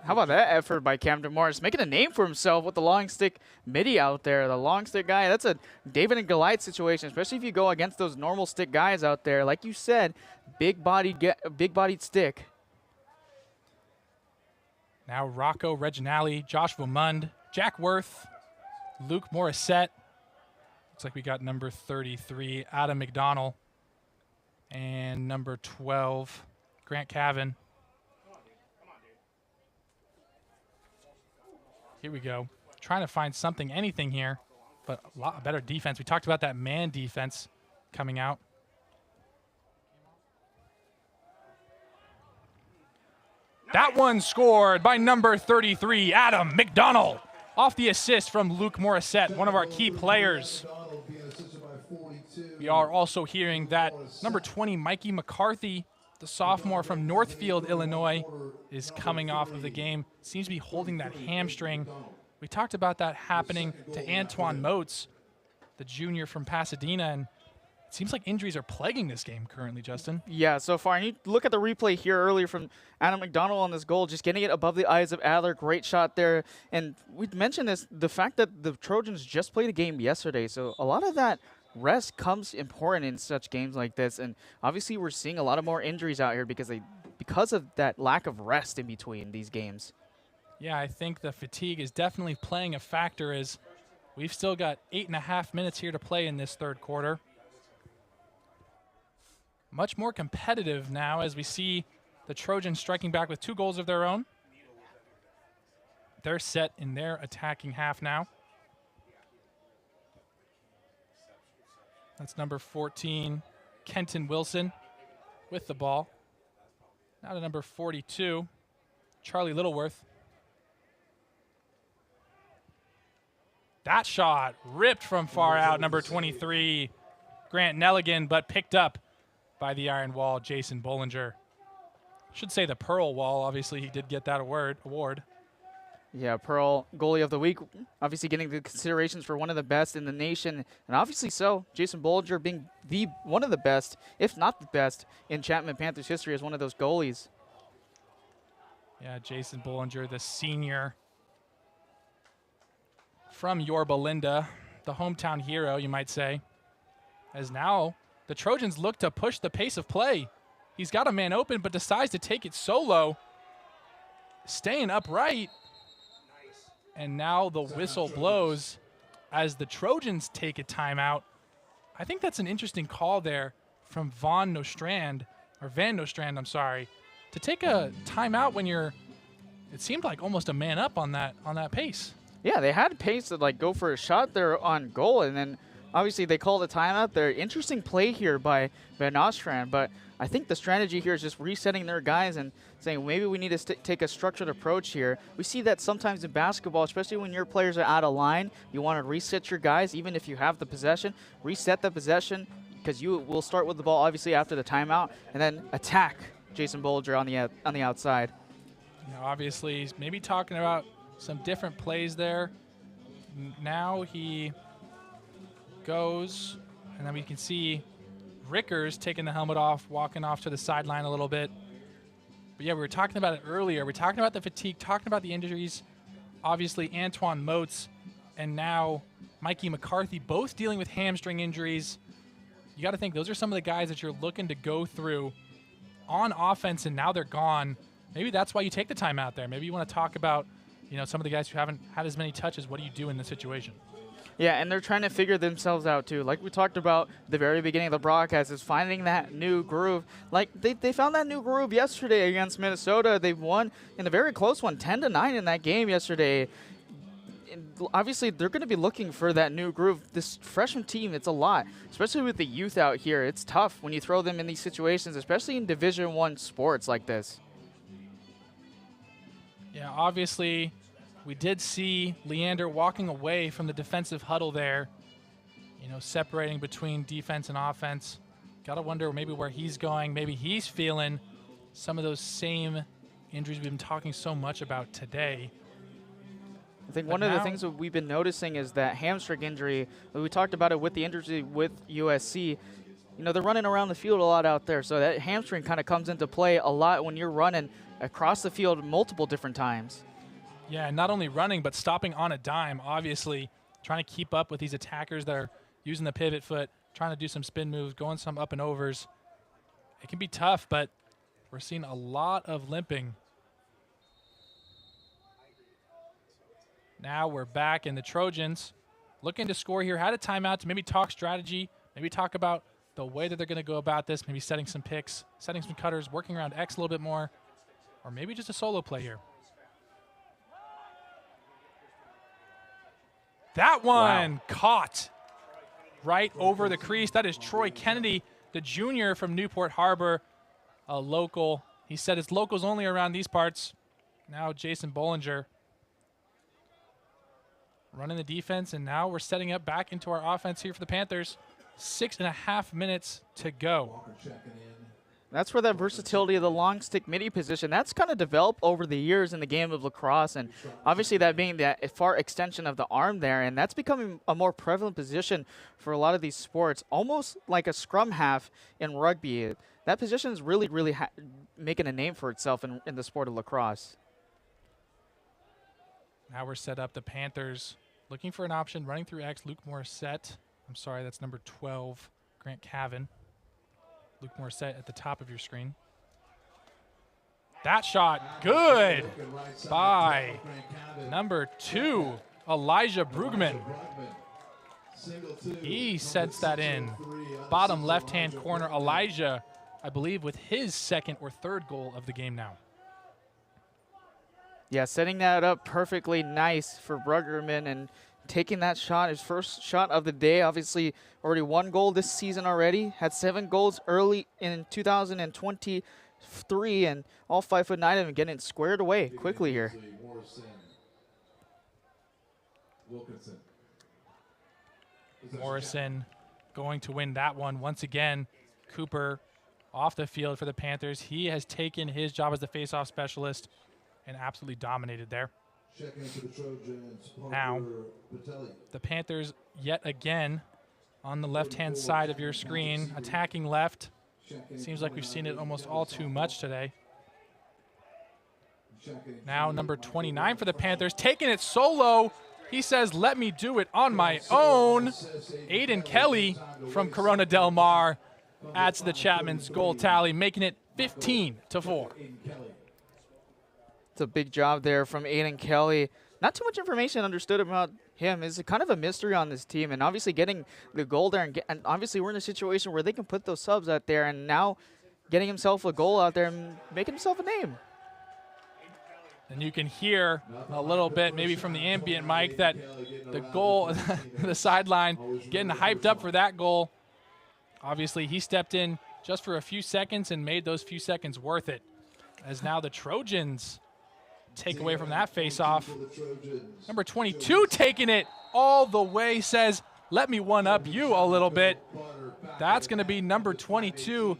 How about that effort by Camden Morris, making a name for himself with the long stick midi out there. The long stick guy, that's a David and Goliath situation, especially if you go against those normal stick guys out there. Like you said, big-bodied stick. Now Rocco Reginali, Joshua Mund, Jack Worth, Luke Morissette. Looks like we got number 33, Adam McDonald, and number 12, Grant Cavan. Here we go. Trying to find something, anything here, but a lot better defense. We talked about that man defense coming out. That one scored by number 33, Adam McDonald, off the assist from Luke Morissette, one of our key players. We are also hearing that number 20, Mikey McCarthy, the sophomore from Northfield, Illinois, is coming off of the game. Seems to be holding that hamstring. We talked about that happening to Antoine Motes, the junior from Pasadena, and it seems like injuries are plaguing this game currently, Justin. Yeah, so far. And you look at the replay here earlier from Adam McDonald on this goal, just getting it above the eyes of Adler. Great shot there. And we mentioned this, the fact that the Trojans just played a game yesterday, so a lot of that rest comes important in such games like this. And obviously we're seeing a lot of more injuries out here because of that lack of rest in between these games. Yeah, I think the fatigue is definitely playing a factor as we've still got 8.5 minutes here to play in this third quarter. Much more competitive now as we see the Trojans striking back with 2 goals of their own. They're set in their attacking half now. That's number 14, Kenton Wilson with the ball. Now to number 42, Charlie Littleworth. That shot ripped from far out, number 23, Grant Nelligan, but picked up by the Iron Wall, Jason Bollinger. Should say the Pearl Wall. Obviously, he did get that award. Yeah, Pearl Goalie of the Week, obviously getting the considerations for one of the best in the nation. And obviously so, Jason Bollinger being one of the best, if not the best, in Chapman Panthers history as one of those goalies. Yeah, Jason Bollinger, the senior from Yorba Linda, the hometown hero, you might say, as now the Trojans look to push the pace of play. He's got a man open, but decides to take it solo, staying upright. And now the whistle blows as the Trojans take a timeout. I think that's an interesting call there from Van Nostrand, I'm sorry, to take a timeout when you're, it seemed like almost a man up on that pace. Yeah, they had pace to go for a shot there on goal, and then obviously they called a timeout there. Interesting play here by Van Nostrand, but I think the strategy here is just resetting their guys and saying maybe we need to take a structured approach here. We see that sometimes in basketball, especially when your players are out of line, you want to reset your guys even if you have the possession. Reset the possession because you will start with the ball obviously after the timeout and then attack Jason Bollinger on the outside. Now obviously he's maybe talking about some different plays there. Now he goes, and then we can see Rickers taking the helmet off, walking off to the sideline a little bit. But yeah, we were talking about it earlier. We're talking about the fatigue, talking about the injuries. Obviously, Antoine Motes and now Mikey McCarthy both dealing with hamstring injuries. You got to think those are some of the guys that you're looking to go through on offense, and now they're gone. Maybe that's why you take the time out there. Maybe you want to talk about, some of the guys who haven't had as many touches. What do you do in this situation? Yeah, and they're trying to figure themselves out, too. Like we talked about at the very beginning of the broadcast, is finding that new groove. Like, they found that new groove yesterday against Minnesota. They won in a very close one, 10-9 in that game yesterday. And obviously, they're going to be looking for that new groove. This freshman team, it's a lot, especially with the youth out here. It's tough when you throw them in these situations, especially in Division I sports like this. Yeah, obviously, we did see Leander walking away from the defensive huddle there, separating between defense and offense. Got to wonder maybe where he's going. Maybe he's feeling some of those same injuries we've been talking so much about today. I think one of the things that we've been noticing is that hamstring injury. We talked about it with the injury with USC. They're running around the field a lot out there, so that hamstring kind of comes into play a lot when you're running. across the field multiple different times. Yeah, not only running, but stopping on a dime, obviously, trying to keep up with these attackers that are using the pivot foot, trying to do some spin moves, going some up and overs. It can be tough, but we're seeing a lot of limping. Now we're back, and the Trojans looking to score here. Had a timeout to maybe talk strategy, maybe talk about the way that they're going to go about this, maybe setting some picks, setting some cutters, working around X a little bit more, or maybe just a solo play here. That one caught right over the crease. That is Troy Kennedy, the junior from Newport Harbor, a local. He said it's locals only around these parts. Now Jason Bollinger running the defense, and now we're setting up back into our offense here for the Panthers. 6.5 minutes to go. That's where that versatility of the long stick midi position, that's kind of developed over the years in the game of lacrosse, and obviously that being the far extension of the arm there, and that's becoming a more prevalent position for a lot of these sports, almost like a scrum half in rugby. That position is really, really making a name for itself in the sport of lacrosse. Now we're set up, the Panthers looking for an option, running through X, Luke Morissette. I'm sorry, that's number 12, Grant Cavan. Luke Morissette at the top of your screen. That shot, good by number 2, Elijah Brugman. He sets that in. Bottom left-hand corner, Elijah, I believe, with his second or third goal of the game now. Yeah, setting that up perfectly nice for Brugman and taking that shot, his first shot of the day. Obviously, already 1 goal this season already. Had 7 goals early in 2023, and all 5'9" of him getting it squared away quickly here. Morrison going to win that one once again. Cooper off the field for the Panthers. He has taken his job as the face-off specialist and absolutely dominated there. Now, the Panthers yet again on the left-hand side of your screen, attacking left. Seems like we've seen it almost all too much today. Now number 29 for the Panthers, taking it solo. He says, let me do it on my own. Aiden Kelly from Corona Del Mar adds to the Chapman's goal tally, making it 15-4. It's a big job there from Aiden Kelly. Not too much information understood about him. It's kind of a mystery on this team, and obviously getting the goal there, and obviously we're in a situation where they can put those subs out there, and now getting himself a goal out there and making himself a name. And you can hear a little bit, maybe from the ambient mic, that the goal, the sideline, getting hyped up for that goal. Obviously, he stepped in just for a few seconds and made those few seconds worth it, as now the Trojans take away from that face-off. Number 22 taking it all the way, says, let me one-up you a little bit. That's going to be number 22,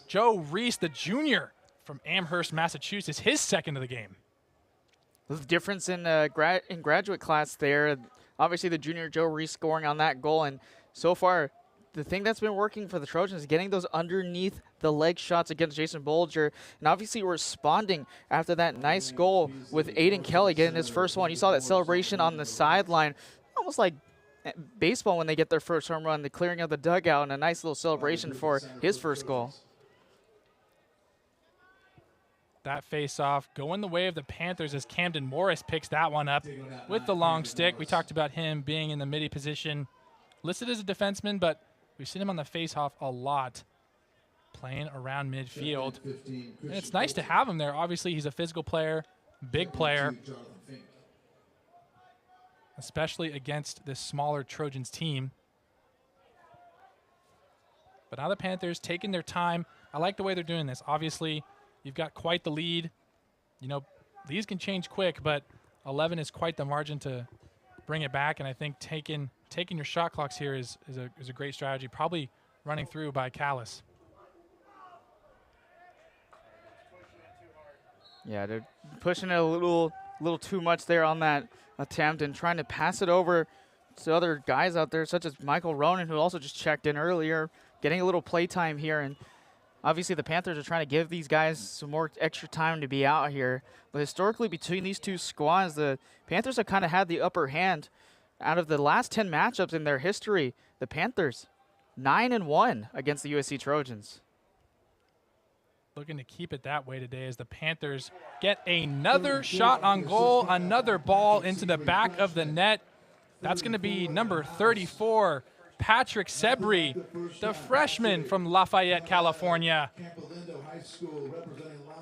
Joe Reese, the junior from Amherst, Massachusetts, his second of the game. The difference in graduate class there, obviously the junior Joe Reese scoring on that goal, and so far the thing that's been working for the Trojans is getting those underneath the leg shots against Jason Bollinger, and obviously responding after that nice goal with Aiden Kelly getting his first one. You saw that celebration on the sideline, almost like baseball when they get their first home run, the clearing of the dugout, and a nice little celebration for his first goal. That face-off going the way of the Panthers as Camden Morris picks that one up with the long stick. We talked about him being in the midi position, listed as a defenseman, but we've seen him on the face-off a lot, playing around midfield. And it's nice to have him there. Obviously, he's a physical player, big player, especially against this smaller Trojans team. But now the Panthers taking their time. I like the way they're doing this. Obviously, you've got quite the lead. You know, these can change quick, but 11 is quite the margin to bring it back. And I think taking your shot clocks here is a great strategy, probably running through by Callis. Yeah, they're pushing it a little too much there on that attempt and trying to pass it over to other guys out there, such as Michael Ronan, who also just checked in earlier, getting a little play time here. And Obviously, the Panthers are trying to give these guys some more extra time to be out here. But historically, between these two squads, the Panthers have kind of had the upper hand. Out of the last 10 matchups in their history, the Panthers 9-1 against the USC Trojans. Looking to keep it that way today as the Panthers get another shot on goal, another ball into the back of the net. That's going to be number 34, Patrick Sebri, the freshman from Lafayette, California.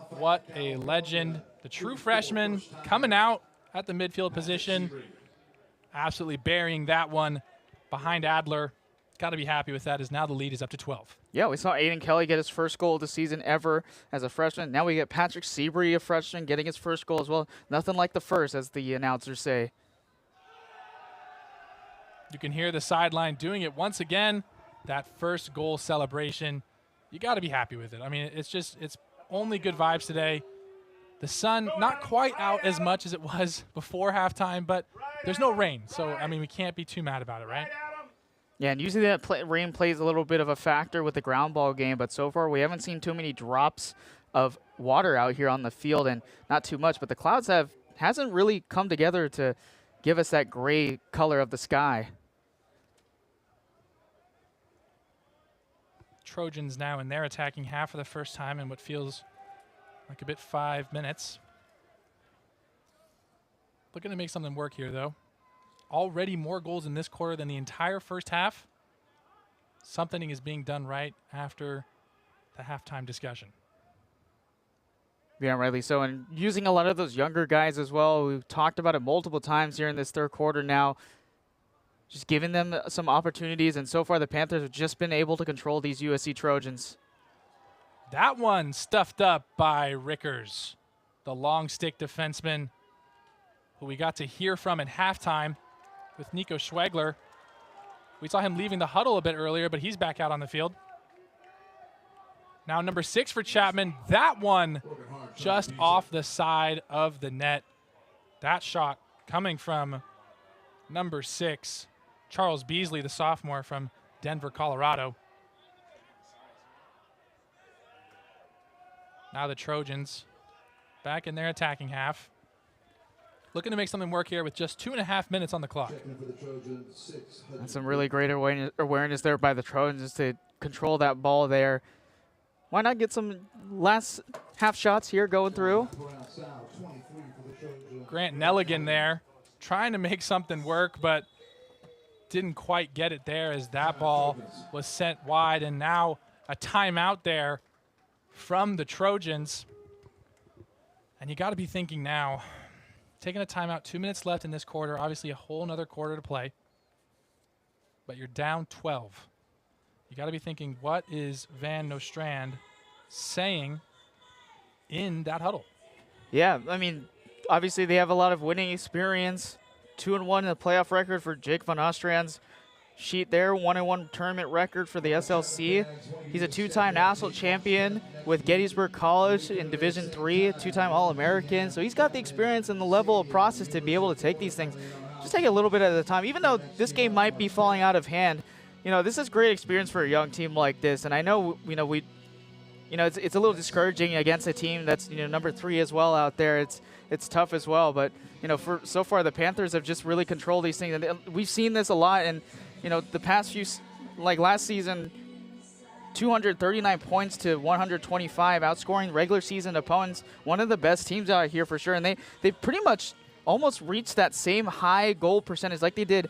What a legend. The true freshman coming out at the midfield position. Absolutely burying that one behind Adler. Got to be happy with that, as now the lead is up to 12. Yeah, we saw Aiden Kelly get his first goal of the season ever as a freshman. Now we get Patrick Sebri, a freshman, getting his first goal as well. Nothing like the first, as the announcers say. You can hear the sideline doing it once again. That first goal celebration. You got to be happy with it. I mean, it's only good vibes today. The sun not quite out as much as it was before halftime, but there's no rain. So, I mean, we can't be too mad about it, right? Yeah, and usually that rain plays a little bit of a factor with the ground ball game, but so far we haven't seen too many drops of water out here on the field, and not too much. But the clouds hasn't really come together to give us that gray color of the sky. Trojans now in their attacking half for the first time in what feels like a bit 5 minutes. Looking to make something work here, though. Already more goals in this quarter than the entire first half. Something is being done right after the halftime discussion. Yeah, rightly so. And using a lot of those younger guys as well. We've talked about it multiple times here in this third quarter now. Just giving them some opportunities, and so far the Panthers have just been able to control these USC Trojans. That one stuffed up by Rickers, the long stick defenseman who we got to hear from at halftime with Nico Schwegler. We saw him leaving the huddle a bit earlier, but he's back out on the field. Now number 6 for Chapman. That one just off the side of the net. That shot coming from number 6, Charles Beasley, the sophomore from Denver, Colorado. Now the Trojans back in their attacking half. Looking to make something work here with just 2.5 minutes on the clock. That's some really great awareness there by the Trojans to control that ball there. Why not get some last half shots here going through? Grant Nelligan there trying to make something work, but didn't quite get it there as that ball was sent wide. And now a timeout there from the Trojans. And you got to be thinking now, taking a timeout, 2 minutes left in this quarter, obviously a whole nother quarter to play, but you're down 12. You got to be thinking, what is Van Nostrand saying in that huddle? Yeah, I mean, obviously they have a lot of winning experience. 2-1 in the playoff record for Jake Van Nostrand's sheet there. 1-1 tournament record for the SLC. He's a 2-time national champion with Gettysburg College in Division III, 2-time All-American. So he's got the experience and the level of process to be able to take these things. Just take a little bit at a time. Even though this game might be falling out of hand, you know, this is great experience for a young team like this. And I know, it's a little discouraging against a team that's, number 3 as well out there. It's tough as well. But, for so far the Panthers have just really controlled these things. And we've seen this a lot. And, the past few, like last season, 239 points to 125, outscoring regular season opponents. One of the best teams out here for sure. And they pretty much almost reached that same high goal percentage like they did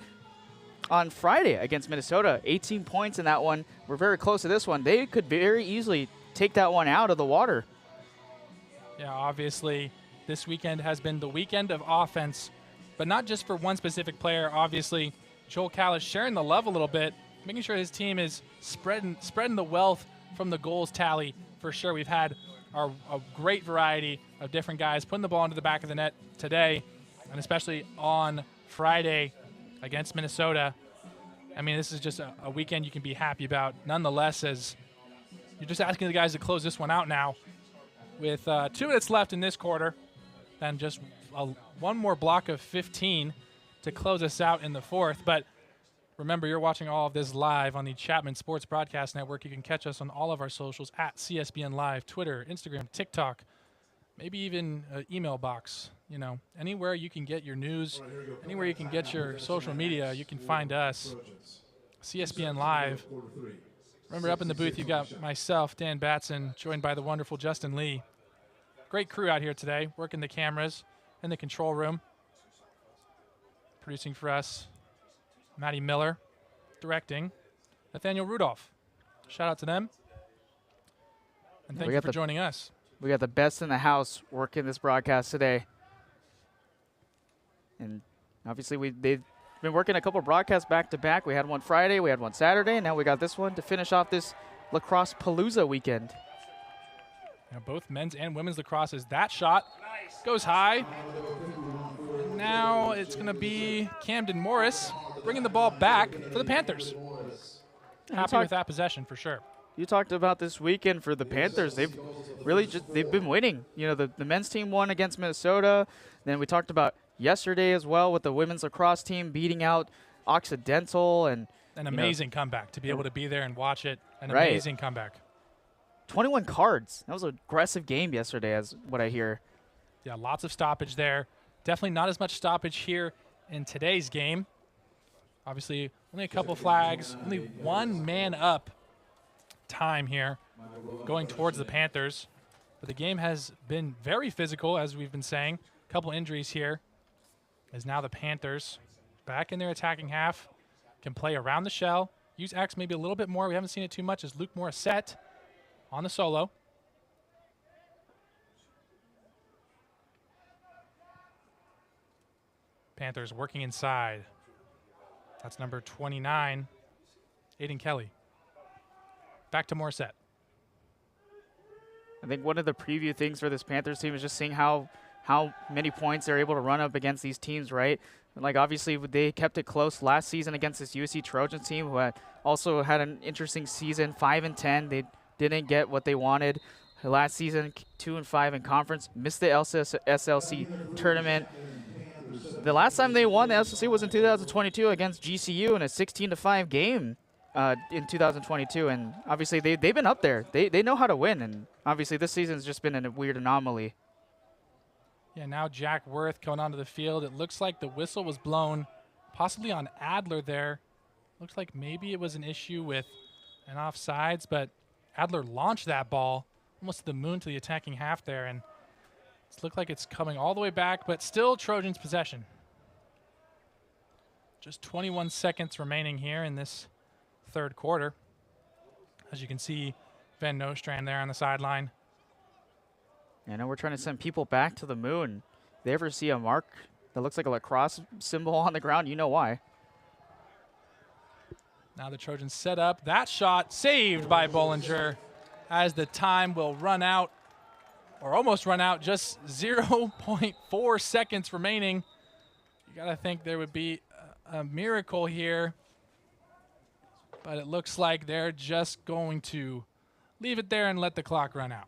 on Friday against Minnesota. 18 points in that one. We're very close to this one. They could very easily take that one out of the water. Yeah, obviously this weekend has been the weekend of offense, but not just for one specific player. Obviously, Joel Callis sharing the love a little bit, making sure his team is spreading the wealth from the goals tally for sure. We've had a great variety of different guys putting the ball into the back of the net today, and especially on Friday against Minnesota. I mean, this is just a weekend you can be happy about. Nonetheless, as you're just asking the guys to close this one out now with 2 minutes left in this quarter, and just one more block of 15 to close us out in the fourth. But Remember, you're watching all of this live on the Chapman Sports Broadcast Network. You can catch us on all of our socials at CSBN Live, Twitter, Instagram, TikTok, maybe even an email box. You know, anywhere you can get your news, anywhere you can get your social media, you can find us. CSBN Live. Remember, up in the booth, you've got myself, Dan Batson, joined by the wonderful Justin Lee. Great crew out here today, working the cameras in the control room. Producing for us, Maddie Miller. Directing, Nathaniel Rudolph. Shout out to them. And thank you for joining us. We got the best in the house working this broadcast today. And obviously, they've been working a couple broadcasts back-to-back. We had one Friday, we had one Saturday, and now we got this one to finish off this Lacrosse Palooza weekend. Now both men's and women's lacrosse is that shot. Goes high. And now it's going to be Camden Morris bringing the ball back for the Panthers. Happy with that possession for sure. You talked about this weekend for the Panthers. They've really they've been winning. You know, the men's team won against Minnesota. Then we talked about yesterday as well with the women's lacrosse team beating out Occidental. And an amazing comeback to be able to be there and watch it. An right. Amazing comeback. 21 cards. That was an aggressive game yesterday, as what I hear. Yeah, lots of stoppage there. Definitely not as much stoppage here in today's game. Obviously, only a couple flags, only one man up time here going towards the Panthers. But the game has been very physical, as we've been saying. A couple injuries here. As now the Panthers back in their attacking half can play around the shell. Use X maybe a little bit more. We haven't seen it too much as Luke Morissette on the solo. Panthers working inside. That's number 29, Aiden Kelly. Back to Morissette. I think one of the preview things for this Panthers team is just seeing how many points they're able to run up against these teams, right? Like, obviously, they kept it close last season against this USC Trojans team, who also had an interesting season, 5-10. They didn't get what they wanted last season, 2-5 in conference, missed the SLC tournament. The last time they won the SLC was in 2022 against GCU in a 16-5 game in 2022, and obviously they've been up there. They know how to win, and obviously this season's just been a weird anomaly. Yeah, now Jack Worth coming onto the field. It looks like the whistle was blown possibly on Adler there. Looks like maybe it was an issue with an offsides, but Adler launched that ball almost to the moon to the attacking half there, and it looked like it's coming all the way back, but still Trojans possession. Just 21 seconds remaining here in this third quarter. As you can see, Van Nostrand there on the sideline. I know we're trying to send people back to the moon. If they ever see a mark that looks like a lacrosse symbol on the ground, you know why. Now the Trojans set up. That shot saved by Bollinger as the time will run out, or almost run out, just 0.4 seconds remaining. You got to think there would be a miracle here, but it looks like they're just going to leave it there and let the clock run out.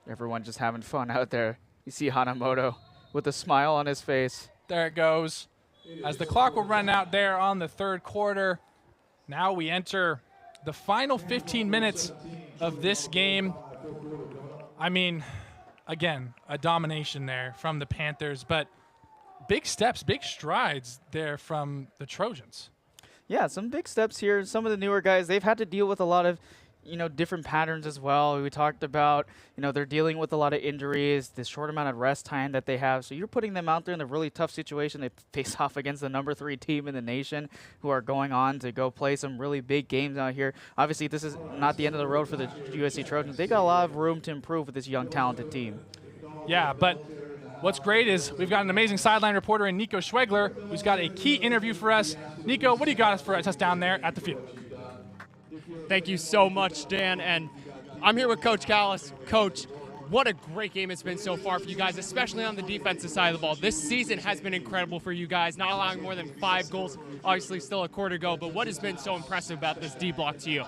Everyone just having fun out there. You see Hanamoto with a smile on his face. There it goes. As the clock will run out there on the third quarter, now we enter the final 15 minutes of this game. I mean, again, a domination there from the Panthers, but big steps, big strides there from the Trojans. Yeah, some big steps here. Some of the newer guys, they've had to deal with a lot of, different patterns as well. We talked about, they're dealing with a lot of injuries, the short amount of rest time that they have. So you're putting them out there in a really tough situation. They face off against the number 3 team in the nation, who are going on to go play some really big games out here. Obviously, this is not the end of the road for the USC Trojans. They got a lot of room to improve with this young, talented team. Yeah, but what's great is we've got an amazing sideline reporter in Nico Schwegler, who's got a key interview for us. Nico, what do you got for us down there at the field? Thank you so much, Dan. And I'm here with Coach Callis. Coach, what a great game it's been so far for you guys, especially on the defensive side of the ball. This season has been incredible for you guys, not allowing more than 5 goals. Obviously, still a quarter to go, but what has been so impressive about this D block to you?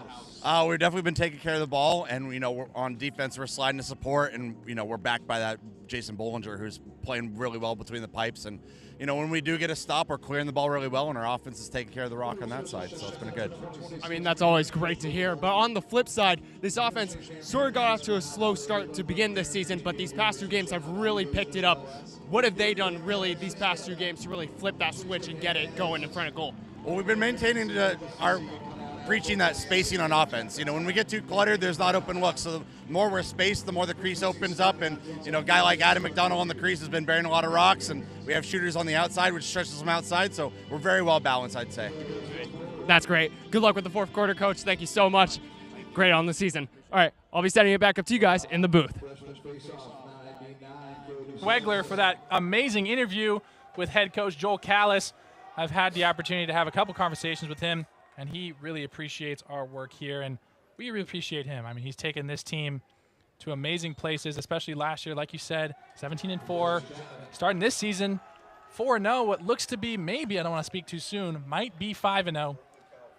We've definitely been taking care of the ball, and we're on defense. We're sliding to support, and we're backed by that Jason Bollinger, who's playing really well between the pipes. And you know, when we do get a stop, we're clearing the ball really well, and our offense is taking care of the rock on that side. So it's been good. I mean, that's always great to hear. But on the flip side, this offense sort of got off to a slow start to begin this season, but these past 2 games have really picked it up. What have they done really these past 2 games to really flip that switch and get it going in front of goal? Well, we've been maintaining our preaching that spacing on offense. You know, when we get too cluttered, there's not open looks. So the more we're spaced, the more the crease opens up. And, you know, a guy like Adam McDonald on the crease has been bearing a lot of rocks. And we have shooters on the outside, which stretches them outside. So we're very well balanced, I'd say. That's great. Good luck with the 4th quarter, Coach. Thank you so much. Great on the season. All right, I'll be sending it back up to you guys in the booth. Schwegler for that amazing interview with head coach Joel Callis. I've had the opportunity to have a couple conversations with him, and he really appreciates our work here, and we really appreciate him. I mean, he's taken this team to amazing places, especially last year, like you said, 17-4. Starting this season, 4-0, what looks to be maybe, I don't want to speak too soon, might be 5-0.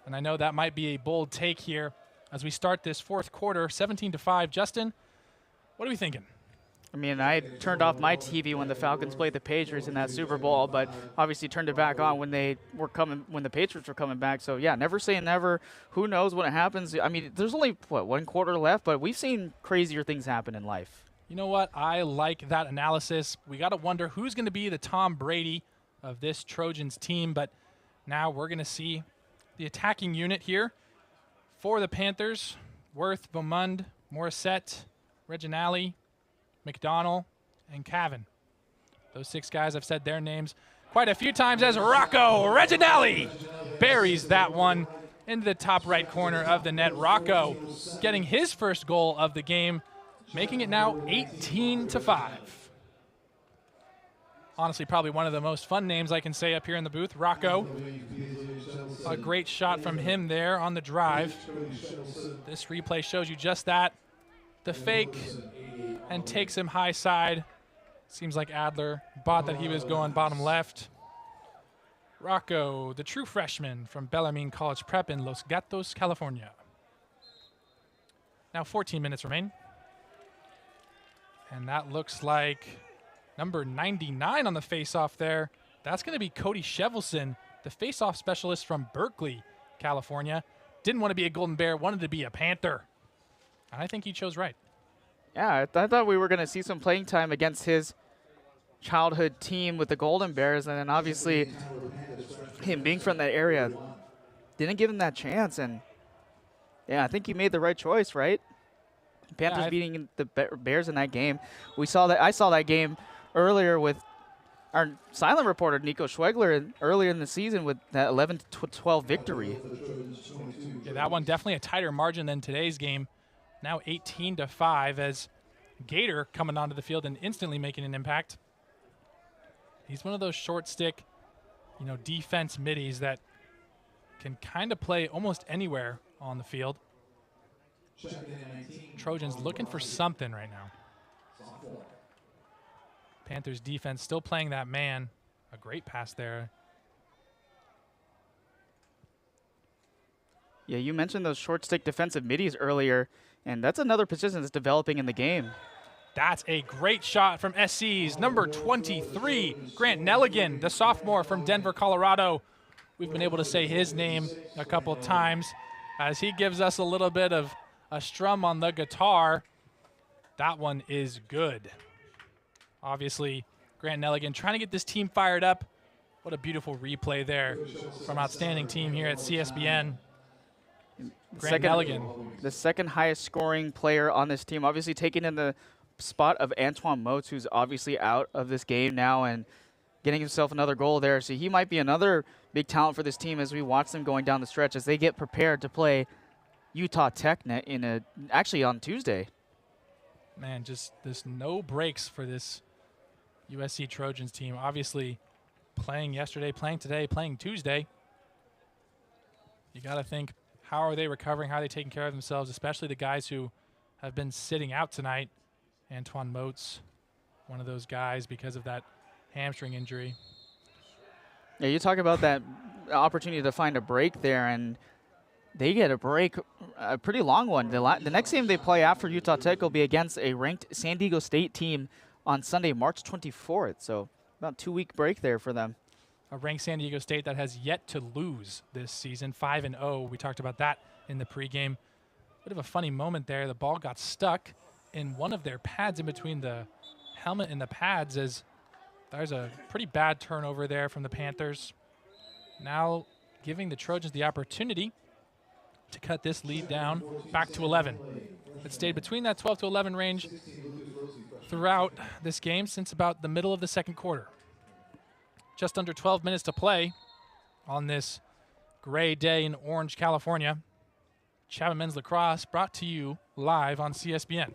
And I know that might be a bold take here as we start this 4th quarter, 17-5. Justin, what are we thinking? I mean, I turned off my TV when the Falcons played the Patriots in that Super Bowl, but obviously turned it back on when the Patriots were coming back. So yeah, never say never. Who knows when it happens? I mean, there's only 1 quarter left, but we've seen crazier things happen in life. You know what? I like that analysis. We got to wonder who's going to be the Tom Brady of this Trojans team, but now we're going to see the attacking unit here for the Panthers. Worth, Beaumond, Morissette, Reginali, McDonald, and Cavan. Those 6 guys, I've said their names quite a few times as Rocco Reginali buries that one into the top right corner of the net. Rocco getting his first goal of the game, making it now 18-5. Honestly, probably one of the most fun names I can say up here in the booth. Rocco. A great shot from him there on the drive. This replay shows you just that. The fake and takes him high side. Seems like Adler bought that he was going bottom left. Rocco, the true freshman from Bellarmine College Prep in Los Gatos, California. Now 14 minutes remain. And that looks like number 99 on the faceoff there. That's going to be Cody Shevelson, the faceoff specialist from Berkeley, California. Didn't want to be a Golden Bear, wanted to be a Panther. And I think he chose right. Yeah, I thought we were going to see some playing time against his childhood team with the Golden Bears, and then obviously him being from that area didn't give him that chance. And yeah, I think he made the right choice, right? Panthers beating the Bears in that game. I saw that game earlier with our silent reporter Nico Schwegler earlier in the season with that 11-12 victory. Yeah, that one definitely a tighter margin than today's game. Now 18-5 as Gator coming onto the field and instantly making an impact. He's one of those short stick, defense middies that can kind of play almost anywhere on the field. Trojans looking for something right now. Panthers defense still playing that man. A great pass there. Yeah, you mentioned those short stick defensive middies earlier, and that's another position that's developing in the game. That's a great shot from SC's number 23, Grant Nelligan, the sophomore from Denver, Colorado. We've been able to say his name a couple times as he gives us a little bit of a strum on the guitar. That one is good. Obviously, Grant Nelligan trying to get this team fired up. What a beautiful replay there from outstanding team here at CSBN. Grant Nelligan. The second highest scoring player on this team, obviously taking in the spot of Antoine Motes, who's obviously out of this game now and getting himself another goal there. So he might be another big talent for this team as we watch them going down the stretch as they get prepared to play Utah Tech actually on Tuesday. Man, just there's no breaks for this USC Trojans team. Obviously playing yesterday, playing today, playing Tuesday. You got to think, how are they recovering? How are they taking care of themselves, especially the guys who have been sitting out tonight? Antoine Motes, one of those guys because of that hamstring injury. Yeah, you talk about that opportunity to find a break there, and they get a break, a pretty long one. The next game they play after Utah Tech will be against a ranked San Diego State team on Sunday, March 24th. So about 2-week break there for them. A ranked San Diego State that has yet to lose this season, 5-0. We talked about that in the pregame. Bit of a funny moment there. The ball got stuck in one of their pads in between the helmet and the pads, as there's a pretty bad turnover there from the Panthers. Now giving the Trojans the opportunity to cut this lead down back to 11. It stayed between that 12 to 11 range throughout this game since about the middle of the second quarter. Just under 12 minutes to play on this gray day in Orange, California. Chapman Men's Lacrosse brought to you live on CSBN.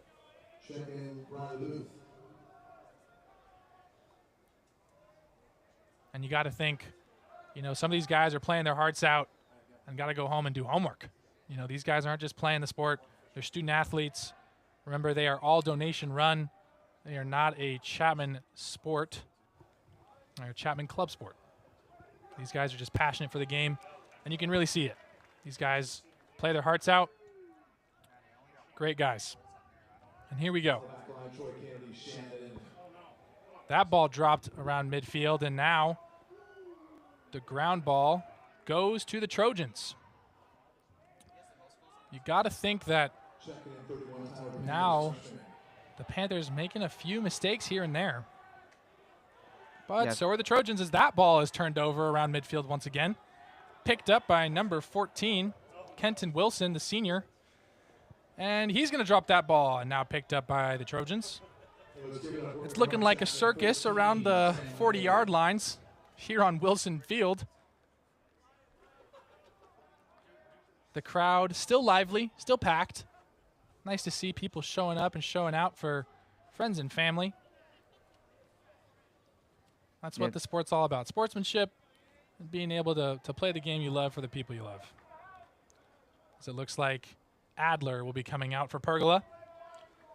And you got to think, you know, some of these guys are playing their hearts out and got to go home and do homework. You know, these guys aren't just playing the sport. They're student athletes. Remember, they are all donation run. They are not a Chapman sport. Or Chapman club sport. These guys are just passionate for the game, and you can really see it. These guys play their hearts out. Great guys. And here we go. That ball dropped around midfield, and now the ground ball goes to the Trojans. You got to think that now the Panthers making a few mistakes here and there. But so are the Trojans, as that ball is turned over around midfield once again. Picked up by number 14, Kenton Wilson, the senior. And he's going to drop that ball, and now picked up by the Trojans. It's looking like a circus around the 40-yard lines here on Wilson Field. The crowd still lively, still packed. Nice to see people showing up and showing out for friends and family. That's what the sport's all about. Sportsmanship and being able to play the game you love for the people you love. So it looks like Adler will be coming out for Pergola.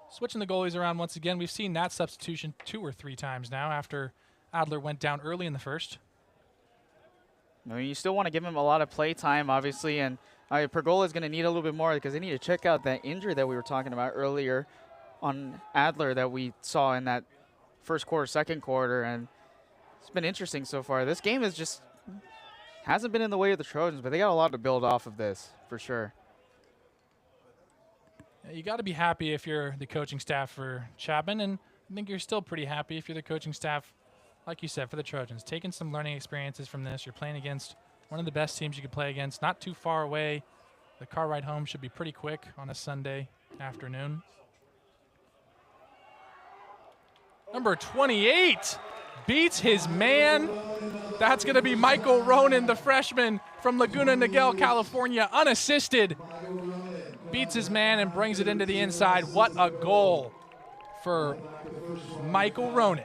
Switching the goalies around once again. We've seen that substitution 2 or 3 times now after Adler went down early in the first. I mean, you still want to give him a lot of play time, obviously, and Pergola is going to need a little bit more because they need to check out that injury that we were talking about earlier on Adler that we saw in that first quarter, second quarter, and it's been interesting so far. This game is just hasn't been in the way of the Trojans, but they got a lot to build off of this for sure. Yeah, you got to be happy if you're the coaching staff for Chapman, and I think you're still pretty happy if you're the coaching staff, like you said, for the Trojans. Taking some learning experiences from this. You're playing against one of the best teams you could play against, not too far away. The car ride home should be pretty quick on a Sunday afternoon. Number 28 beats his man. That's going to be Michael Ronan, the freshman from Laguna Niguel, California, unassisted. Beats his man and brings it into the inside. What a goal for Michael Ronan.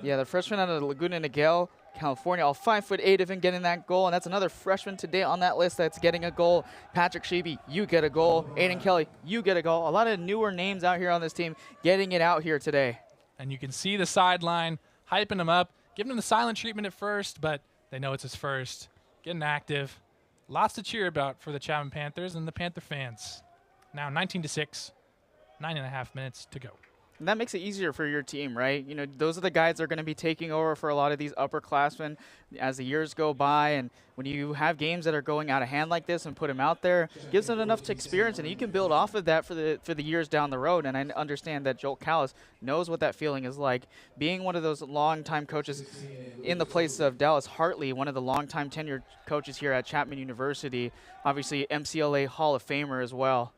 Yeah, the freshman out of Laguna Niguel, California, all 5'8" of him getting that goal, and that's another freshman today on that list that's getting a goal. Patrick Sheeby, you get a goal. Aiden Kelly, you get a goal. A lot of newer names out here on this team getting it out here today. And you can see the sideline hyping him up, giving him the silent treatment at first, but they know it's his first. Getting active. Lots to cheer about for the Chapman Panthers and the Panther fans. Now 19-6, 9.5 minutes to go. And that makes it easier for your team, right? You know, those are the guys that are going to be taking over for a lot of these upperclassmen as the years go by. And when you have games that are going out of hand like this and put them out there, gives them enough to experience, and you can build off of that for the years down the road. And I understand that Joel Callis knows what that feeling is like. Being one of those longtime coaches in the place of Dallas Hartley, one of the longtime tenured coaches here at Chapman University, obviously MCLA Hall of Famer as well.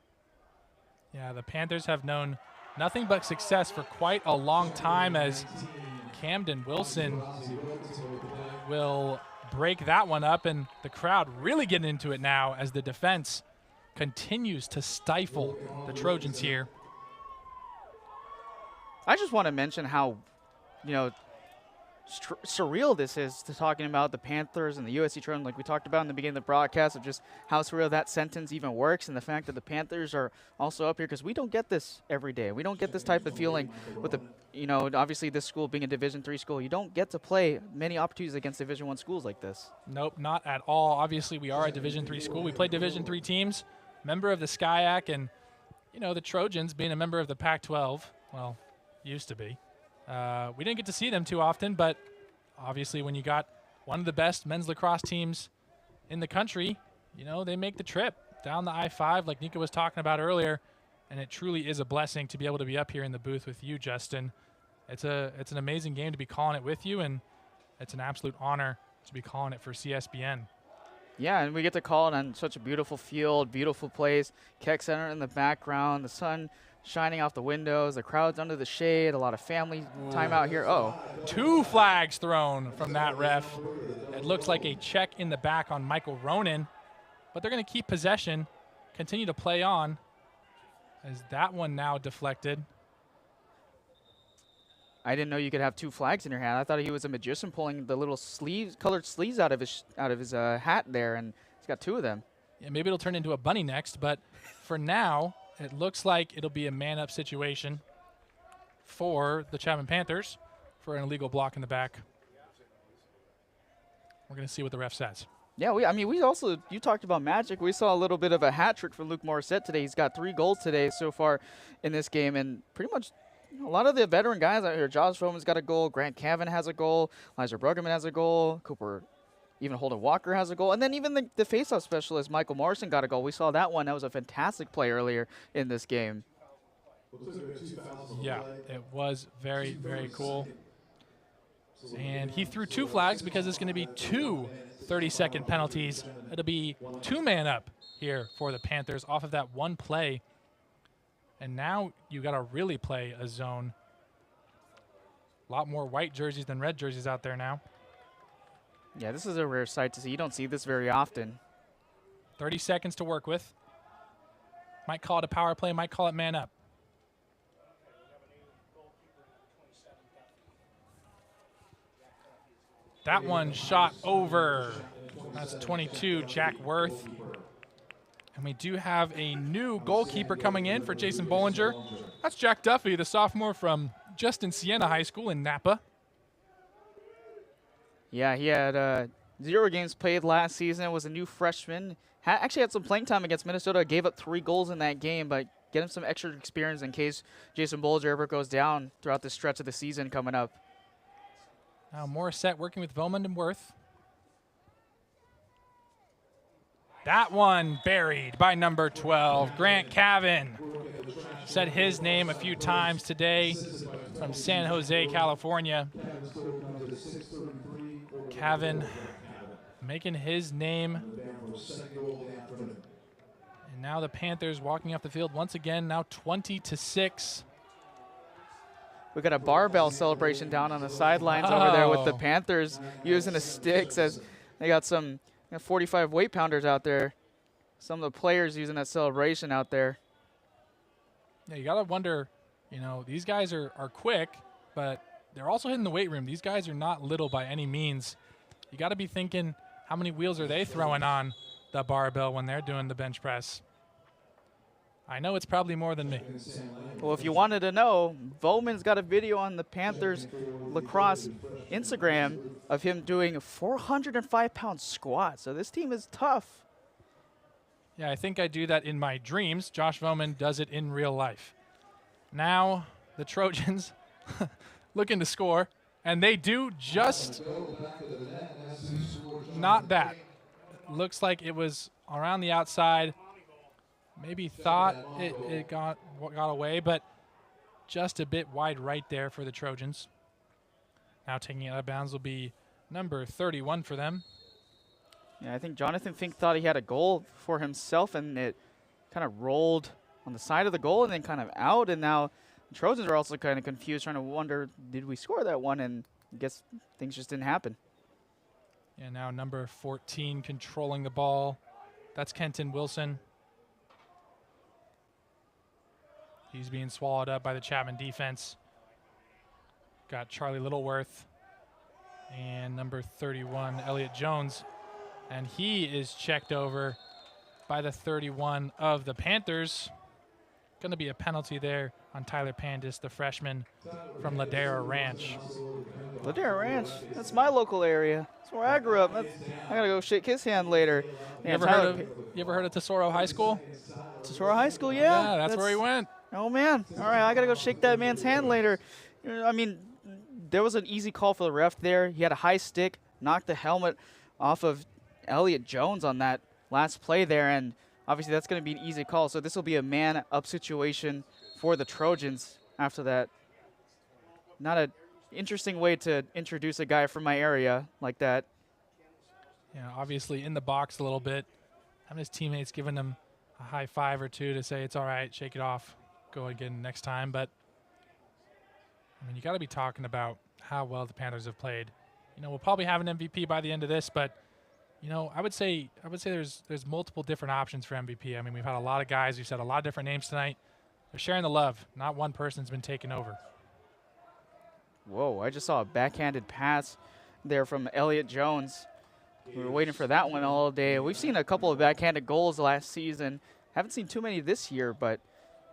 Yeah, the Panthers have known nothing but success for quite a long time, as Camden Wilson will break that one up, and the crowd really getting into it now as the defense continues to stifle the Trojans here. I just want to mention how, you know, surreal this is to talking about the Panthers and the USC Trojans, like we talked about in the beginning of the broadcast, of just how surreal that sentence even works, and the fact that the Panthers are also up here, because we don't get this every day. We don't get this type of feeling with the, you know, obviously this school being a Division III school. You don't get to play many opportunities against Division I schools like this. Nope, not at all. Obviously, we are a Division III school. We play Division III teams, member of the SCIAC, and, you know, the Trojans being a member of the Pac-12, well, used to be. We didn't get to see them too often, but obviously when you got one of the best men's lacrosse teams in the country, you know, they make the trip down the I-5 like Nika was talking about earlier, and it truly is a blessing to be able to be up here in the booth with you, Justin. It's an amazing game to be calling it with you, and it's an absolute honor to be calling it for CSBN. Yeah, and we get to call it on such a beautiful field, beautiful place. Keck Center in the background, the sun shining off the windows, the crowd's under the shade, a lot of family time out here. Oh. 2 flags thrown from that ref. It looks like a check in the back on Michael Ronan, but they're going to keep possession, continue to play on, as that one now deflected. I didn't know you could have 2 flags in your hand. I thought he was a magician pulling the little sleeves, colored sleeves out of his hat there, and he's got 2 of them. Yeah, maybe it'll turn into a bunny next, but for now, it looks like it'll be a man-up situation for the Chapman Panthers for an illegal block in the back. We're going to see what the ref says. Yeah, we also, you talked about magic. We saw a little bit of a hat trick from Luke Morissette today. He's got 3 goals today so far in this game, and pretty much a lot of the veteran guys out here. Josh Roman's got a goal. Grant Cavan has a goal. Lizer Bruggeman has a goal. Cooper, even Holden Walker has a goal. And then even the faceoff specialist, Michael Morrison, got a goal. We saw that one. That was a fantastic play earlier in this game. Yeah, it was very, very cool. And he threw 2 flags because it's going to be 2 30-second penalties. It'll be 2-man up here for the Panthers off of that 1 play. And now you got to really play a zone. A lot more white jerseys than red jerseys out there now. Yeah, this is a rare sight to see. You don't see this very often. 30 seconds to work with. Might call it a power play, might call it man up. That one shot over. That's 22, Jack Worth. And we do have a new goalkeeper coming in for Jason Bollinger. That's Jack Duffy, the sophomore from Justin Siena High School in Napa. Yeah, he had 0 games played last season, was a new freshman. Actually had some playing time against Minnesota, gave up 3 goals in that game, but get him some extra experience in case Jason Bollinger ever goes down throughout the stretch of the season coming up. Now Morissette working with Vomund and Worth. That one buried by number 12, Grant Cavan. Said his name a few times today from San Jose, California. Cavan making his name. And now the Panthers walking off the field once again, now 20-6. We got a barbell celebration down on the sidelines over there with the Panthers using the sticks as they got some 45 weight pounders out there. Some of the players using that celebration out there. Yeah, you got to wonder, you know, these guys are quick, but they're also hitting the weight room. These guys are not little by any means. You got to be thinking, how many wheels are they throwing on the barbell when they're doing the bench press? I know it's probably more than me. Well, if you wanted to know, Bowman's got a video on the Panthers lacrosse Instagram of him doing a 405-pound squat. So this team is tough. Yeah, I think I do that in my dreams. Josh Bowman does it in real life. Now the Trojans looking to score, and they do just not that. Looks like it was around the outside. Maybe thought it got away, but just a bit wide right there for the Trojans. Now taking it out of bounds will be number 31 for them. Yeah, I think Jonathan Fink thought he had a goal for himself, and it kind of rolled on the side of the goal and then kind of out. And now the Trojans are also kind of confused, trying to wonder, did we score that one? And I guess things just didn't happen. Yeah, now number 14 controlling the ball. That's Kenton Wilson. He's being swallowed up by the Chapman defense. Got Charlie Littleworth and number 31, Elliot Jones. And he is checked over by the 31 of the Panthers. Going to be a penalty there on Tyler Pandis, the freshman from Ladera Ranch. Ladera Ranch, that's my local area. That's where I grew up. I got to go shake his hand later. You ever heard of Tesoro High School? Tesoro High School, yeah. Yeah, that's where he went. Oh, man. All right, I got to go shake that man's hand later. I mean, there was an easy call for the ref there. He had a high stick, knocked the helmet off of Elliott Jones on that last play there, and obviously that's going to be an easy call. So this will be a man-up situation for the Trojans after that. Not an interesting way to introduce a guy from my area like that. Yeah, obviously in the box a little bit. Having his teammates giving him a high five or two to say it's all right, shake it off, go again next time. But I mean, you got to be talking about how well the Panthers have played. You know, we'll probably have an MVP by the end of this, but you know, I would say there's multiple different options for MVP. I mean, we've had a lot of guys. We've said a lot of different names tonight. They're sharing the love. Not one person's been taken over. Whoa, I just saw a backhanded pass there from Elliott Jones. We were waiting for that one all day. We've seen a couple of backhanded goals last season. Haven't seen too many this year, but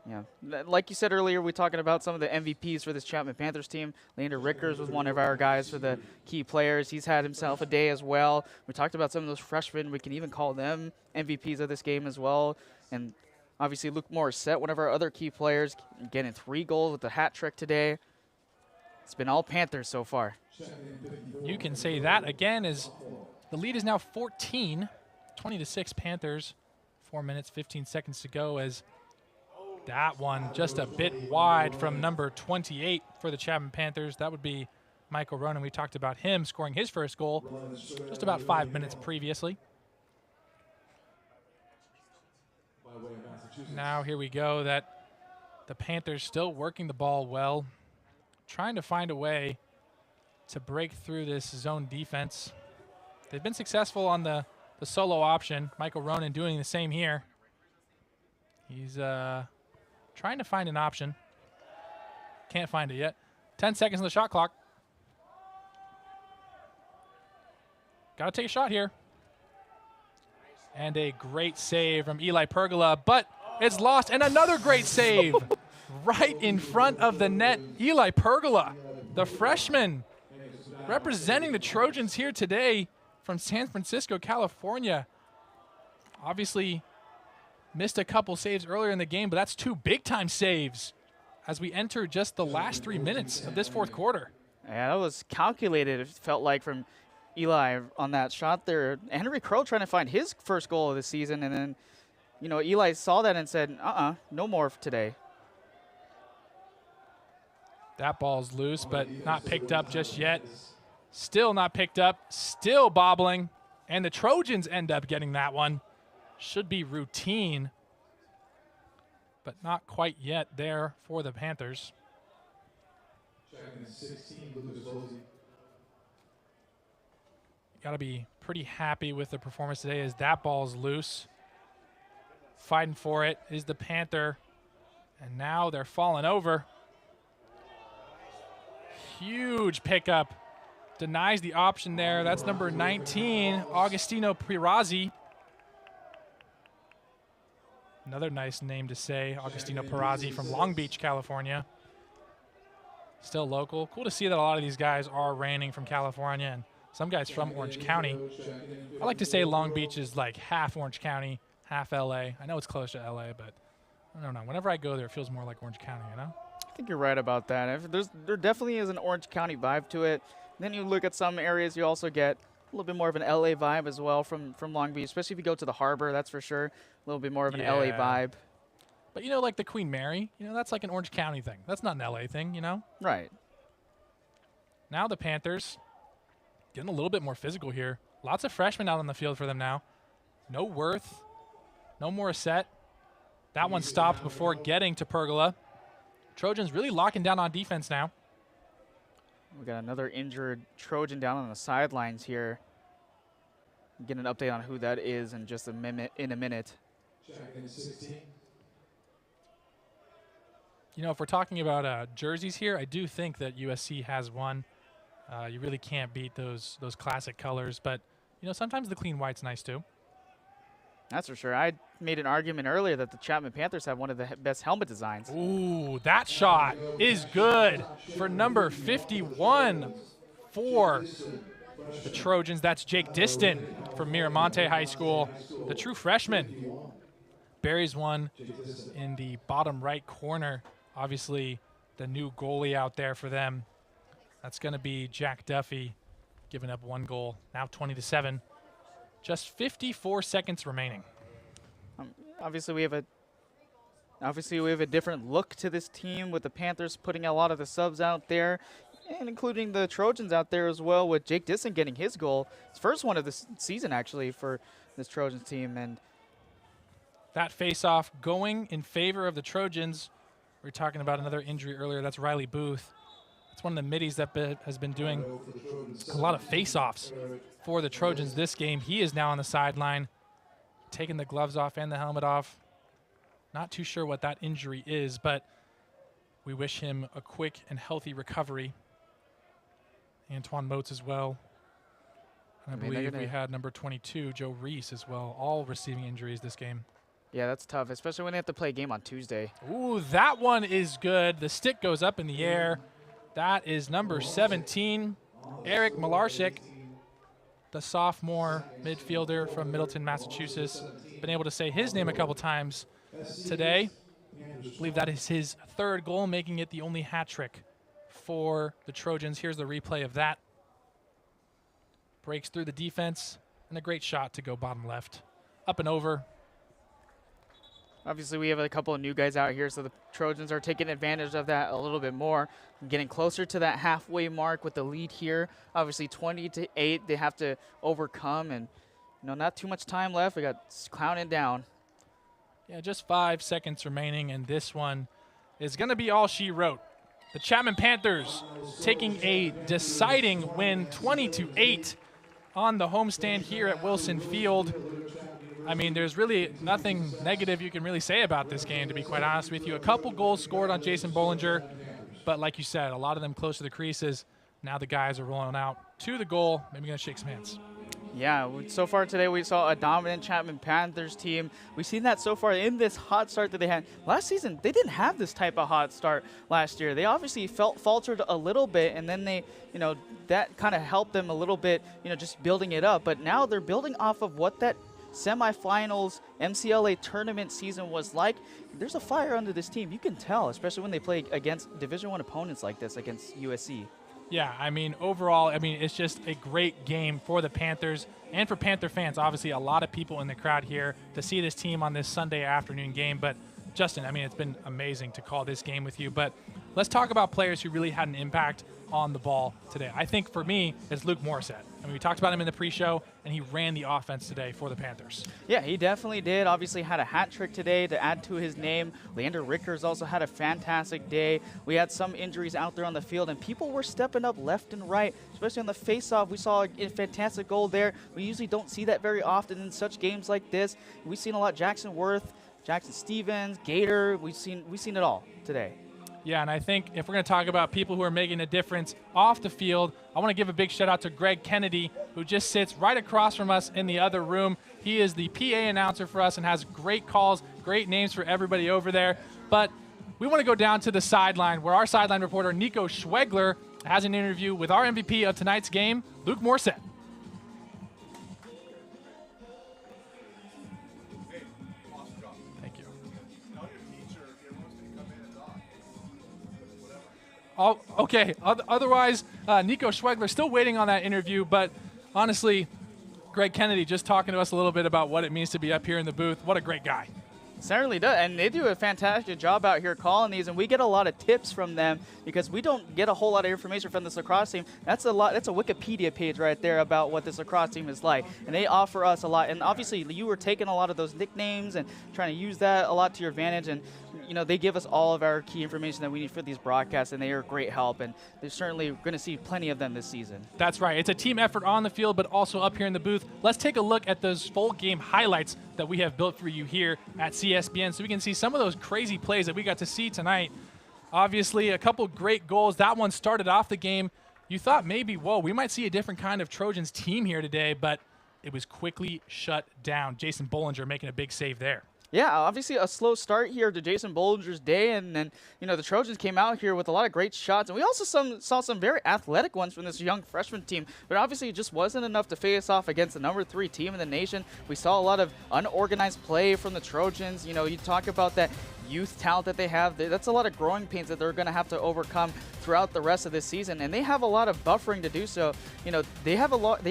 yeah, like you said earlier, we're talking about some of the MVPs for this Chapman Panthers team. Leander Rickers was one of our guys for the key players. He's had himself a day as well. We talked about some of those freshmen. We can even call them MVPs of this game as well. And obviously Luke Morissette, one of our other key players, getting 3 goals with the hat trick today. It's been all Panthers so far. You can say that again as the lead is now 14, 20-6 Panthers. 4 minutes, 15 seconds to go as that one just a bit wide from number 28 for the Chapman Panthers. That would be Michael Ronan. We talked about him scoring his first goal just about 5 minutes previously. Now here we go, that the Panthers still working the ball well, trying to find a way to break through this zone defense. They've been successful on the solo option. Michael Ronan doing the same here. He's trying to find an option. Can't find it yet. 10 seconds on the shot clock. Got to take a shot here. And a great save from Eli Pergola, but it's lost. And another great save right in front of the net. Eli Pergola, the freshman, representing the Trojans here today from San Francisco, California. Obviously missed a couple saves earlier in the game, but that's 2 big-time saves as we enter just the last 3 minutes of this fourth quarter. Yeah, that was calculated, it felt like, from Eli on that shot there. Henry Crow trying to find his first goal of the season, and then, you know, Eli saw that and said, no more today. That ball's loose, but not picked up just yet. Still not picked up, still bobbling, and the Trojans end up getting that one. Should be routine, but not quite yet there for the Panthers. Got to be pretty happy with the performance today as that ball's loose. Fighting for it is the Panther, and now they're falling over. Huge pickup. Denies the option there. That's number 19, Agostino Pirazzi. Another nice name to say, Agostino Pirazzi from Long Beach, California. Still local. Cool to see that a lot of these guys are reigning from California and some guys from Orange County. I like to say Long Beach is like half Orange County, half LA. I know it's close to LA, but I don't know. Whenever I go there, it feels more like Orange County, you know? I think you're right about that. There definitely is an Orange County vibe to it. Then you look at some areas, you also get a little bit more of an LA vibe as well from Long Beach, especially if you go to the harbor, that's for sure. A little bit more of an LA vibe. But, you know, like the Queen Mary, you know, that's like an Orange County thing. That's not an LA thing, you know? Right. Now the Panthers getting a little bit more physical here. Lots of freshmen out on the field for them now. No Worth, no Morissette. That one stopped before getting to Pergola. Trojans really locking down on defense now. We got another injured Trojan down on the sidelines here. Get an update on who that is in just a minute. You know, if we're talking about jerseys here, I do think that USC has one. You really can't beat those classic colors, but you know, sometimes the clean white's nice too. That's for sure. I made an argument earlier that the Chapman Panthers have one of the best helmet designs. Ooh, that shot is good for number 51 for the Trojans. That's Jake Diston from Miramonte High School, the true freshman. Buries one in the bottom right corner. Obviously, the new goalie out there for them. That's going to be Jack Duffy giving up 1 goal. Now 20-7. Just 54 seconds remaining. Obviously, we have a different look to this team with the Panthers putting a lot of the subs out there, and including the Trojans out there as well, with Jake Disson getting his goal. His first one of this season, actually, for this Trojans team. And that face-off going in favor of the Trojans. We were talking about another injury earlier. That's Riley Booth. It's one of the middies that has been doing a lot of face-offs for the Trojans this game. He is now on the sideline, taking the gloves off and the helmet off. Not too sure what that injury is, but we wish him a quick and healthy recovery. Antoine Motes as well. And I believe we had number 22, Joe Reese, as well, all receiving injuries this game. Yeah, that's tough, especially when they have to play a game on Tuesday. Ooh, that one is good. The stick goes up in the air. That is number 17, Eric Malarchik, the sophomore midfielder from Middleton, Massachusetts. Been able to say his name a couple times today. I believe that is his 3rd goal, making it the only hat trick for the Trojans. Here's the replay of that. Breaks through the defense, and a great shot to go bottom left. Up and over. Obviously, we have a couple of new guys out here, so the Trojans are taking advantage of that a little bit more, getting closer to that halfway mark with the lead here. Obviously, 20-8, they have to overcome, and not too much time left. We got counting down. Yeah, just 5 seconds remaining, and this one is going to be all she wrote. The Chapman Panthers taking a deciding win, 20-8, on the homestand here at Wilson Field. I mean, there's really nothing negative you can really say about this game, to be quite honest with you. A couple goals scored on Jason Bollinger, but like you said, a lot of them close to the creases. Now the guys are rolling out to the goal. Maybe going to shake some hands. Yeah, so far today we saw a dominant Chapman Panthers team. We've seen that so far in this hot start that they had. Last season, they didn't have this type of hot start last year. They obviously faltered a little bit, and then they, that kind of helped them a little bit, just building it up. But now they're building off of what that semifinals MCLA tournament season was like. There's a fire under this team. You can tell, especially when they play against Division I opponents like this, against USC. Yeah, I mean, overall, it's just a great game for the Panthers and for Panther fans. Obviously, a lot of people in the crowd here to see this team on this Sunday afternoon game. But, Justin, it's been amazing to call this game with you. But let's talk about players who really had an impact on the ball today. I think, for me, it's Luke Morissette. We talked about him in the pre-show, and he ran the offense today for the Panthers. Yeah, he definitely did. Obviously had a hat trick today to add to his name. Leander Rickers also had a fantastic day. We had some injuries out there on the field, and people were stepping up left and right, especially on the face-off. We saw a fantastic goal there. We usually don't see that very often in such games like this. We've seen a lot. Jackson Worth, Jackson Stevens, Gator. We've seen it all today. Yeah, and I think if we're going to talk about people who are making a difference off the field, I want to give a big shout out to Greg Kennedy, who just sits right across from us in the other room. He is the PA announcer for us and has great calls, great names for everybody over there. But we want to go down to the sideline, where our sideline reporter, Nico Schwegler, has an interview with our MVP of tonight's game, Luke Morissette. Oh, okay. Otherwise, Nico Schwegler still waiting on that interview, but honestly, Greg Kennedy just talking to us a little bit about what it means to be up here in the booth. What a great guy. Certainly does, and they do a fantastic job out here calling these, and we get a lot of tips from them because we don't get a whole lot of information from this lacrosse team. That's a Wikipedia page right there about what this lacrosse team is like, and they offer us a lot. And obviously, you were taking a lot of those nicknames and trying to use that a lot to your advantage, and they give us all of our key information that we need for these broadcasts, and they are great help, and they're certainly going to see plenty of them this season. That's right. It's a team effort on the field, but also up here in the booth. Let's take a look at those full game highlights that we have built for you here at CSBN so we can see some of those crazy plays that we got to see tonight. Obviously, a couple great goals. That one started off the game. You thought maybe, whoa, we might see a different kind of Trojans team here today, but it was quickly shut down. Jason Bollinger making a big save there. Yeah, obviously a slow start here to Jason Bollinger's day, and then, the Trojans came out here with a lot of great shots, and we also saw some very athletic ones from this young freshman team, but obviously it just wasn't enough to face off against the number 3 team in the nation. We saw a lot of unorganized play from the Trojans. You talk about that youth talent that they have. That's a lot of growing pains that they're going to have to overcome throughout the rest of this season, and they have a lot of buffering to do so. You know, they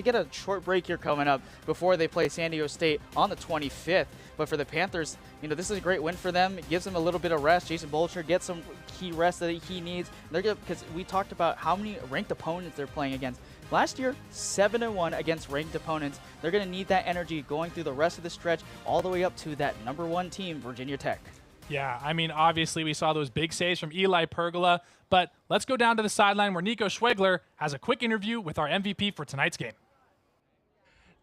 get a short break here coming up before they play San Diego State on the 25th. But for the Panthers, you know, this is a great win for them. It gives them a little bit of rest. Jason Bolger gets some key rest that he needs. Because we talked about how many ranked opponents they're playing against. Last year, 7-1 against ranked opponents. They're going to need that energy going through the rest of the stretch all the way up to that #1 team, Virginia Tech. Yeah, I mean, obviously we saw those big saves from Eli Pergola, but let's go down to the sideline where Nico Schwegler has a quick interview with our MVP for tonight's game.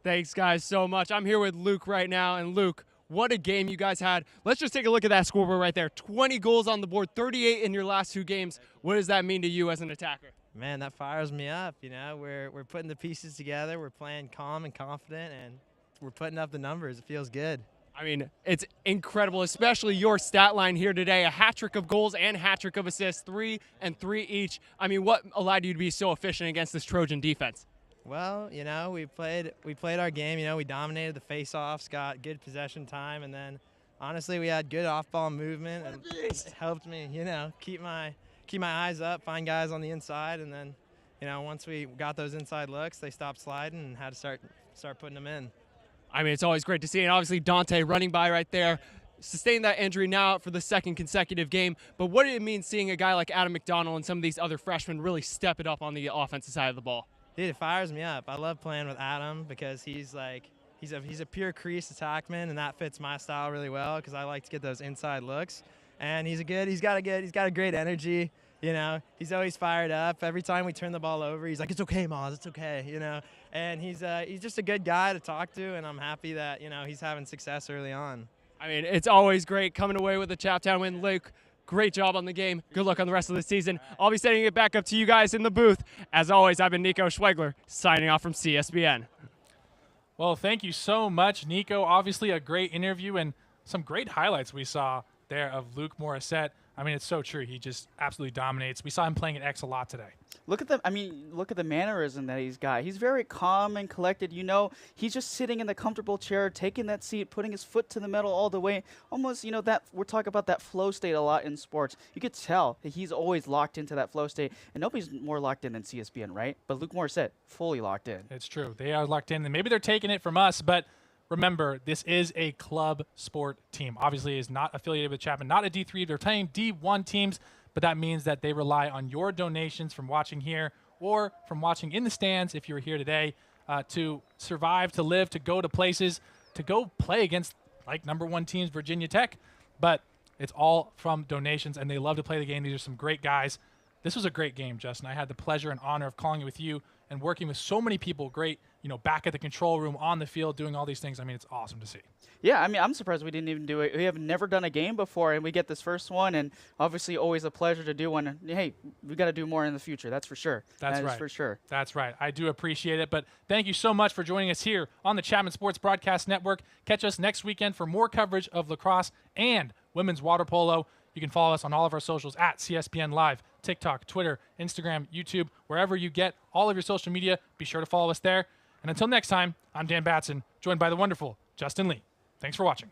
Thanks, guys, so much. I'm here with Luke right now, and Luke, what a game you guys had. Let's just take a look at that scoreboard right there. 20 goals on the board, 38 in your last 2 games. What does that mean to you as an attacker? Man, that fires me up. You know, we're putting the pieces together. We're playing calm and confident, and we're putting up the numbers. It feels good. I mean, it's incredible, especially your stat line here today. A hat trick of goals and hat trick of assists, 3 and 3 each. I mean, what allowed you to be so efficient against this Trojan defense? Well, you know, we played our game. You know, we dominated the face-offs, got good possession time, and then honestly, we had good off-ball movement, and it helped me, you know, keep my eyes up, find guys on the inside, and then, you know, once we got those inside looks, they stopped sliding and had to start putting them in. I mean, it's always great to see, and obviously Dante running by right there, sustained that injury now for the 2nd consecutive game. But what did it mean seeing a guy like Adam McDonald and some of these other freshmen really step it up on the offensive side of the ball? Dude, it fires me up. I love playing with Adam because he's a pure crease attackman, and that fits my style really well because I like to get those inside looks. And he's got a great energy. You know, he's always fired up. Every time we turn the ball over, he's like, "It's okay, Maz, it's okay." You know, and he's just a good guy to talk to, and I'm happy that, you know, he's having success early on. I mean, it's always great coming away with a Chaptown win. Luke, great job on the game. Good luck on the rest of the season. I'll be sending it back up to you guys in the booth. As always, I've been Nico Schwegler, signing off from CSBN. Well, thank you so much, Nico. Obviously a great interview and some great highlights we saw there of Luke Morissette. I mean, it's so true. He just absolutely dominates. We saw him playing at X a lot today. Look at the mannerism that he's got. He's very calm and collected. You know, he's just sitting in the comfortable chair, taking that seat, putting his foot to the metal all the way. Almost, you know, that we're talking about that flow state a lot in sports. You could tell that he's always locked into that flow state, and nobody's more locked in than CSBN, right? But Luke Morissette, fully locked in. It's true. They are locked in, and maybe they're taking it from us, but remember, this is a club sport team. Obviously, is not affiliated with Chapman, not a D3. They're playing D1 teams, but that means that they rely on your donations from watching here or from watching in the stands if you were here today to survive, to live, to go to places, to go play against like #1 teams, Virginia Tech. But it's all from donations, and they love to play the game. These are some great guys. This was a great game, Justin. I had the pleasure and honor of calling it with you and working with so many people, great, you know, back at the control room, on the field, doing all these things. I mean, it's awesome to see. Yeah, I mean, I'm surprised we didn't even do it. We have never done a game before, and we get this first one, and obviously always a pleasure to do one. And, hey, we got to do more in the future. That's for sure. That's right. That is for sure. That's right. I do appreciate it. But thank you so much for joining us here on the Chapman Sports Broadcast Network. Catch us next weekend for more coverage of lacrosse and women's water polo. You can follow us on all of our socials at CSPN Live, TikTok, Twitter, Instagram, YouTube, wherever you get all of your social media. Be sure to follow us there. And until next time, I'm Dan Batson, joined by the wonderful Justin Lee. Thanks for watching.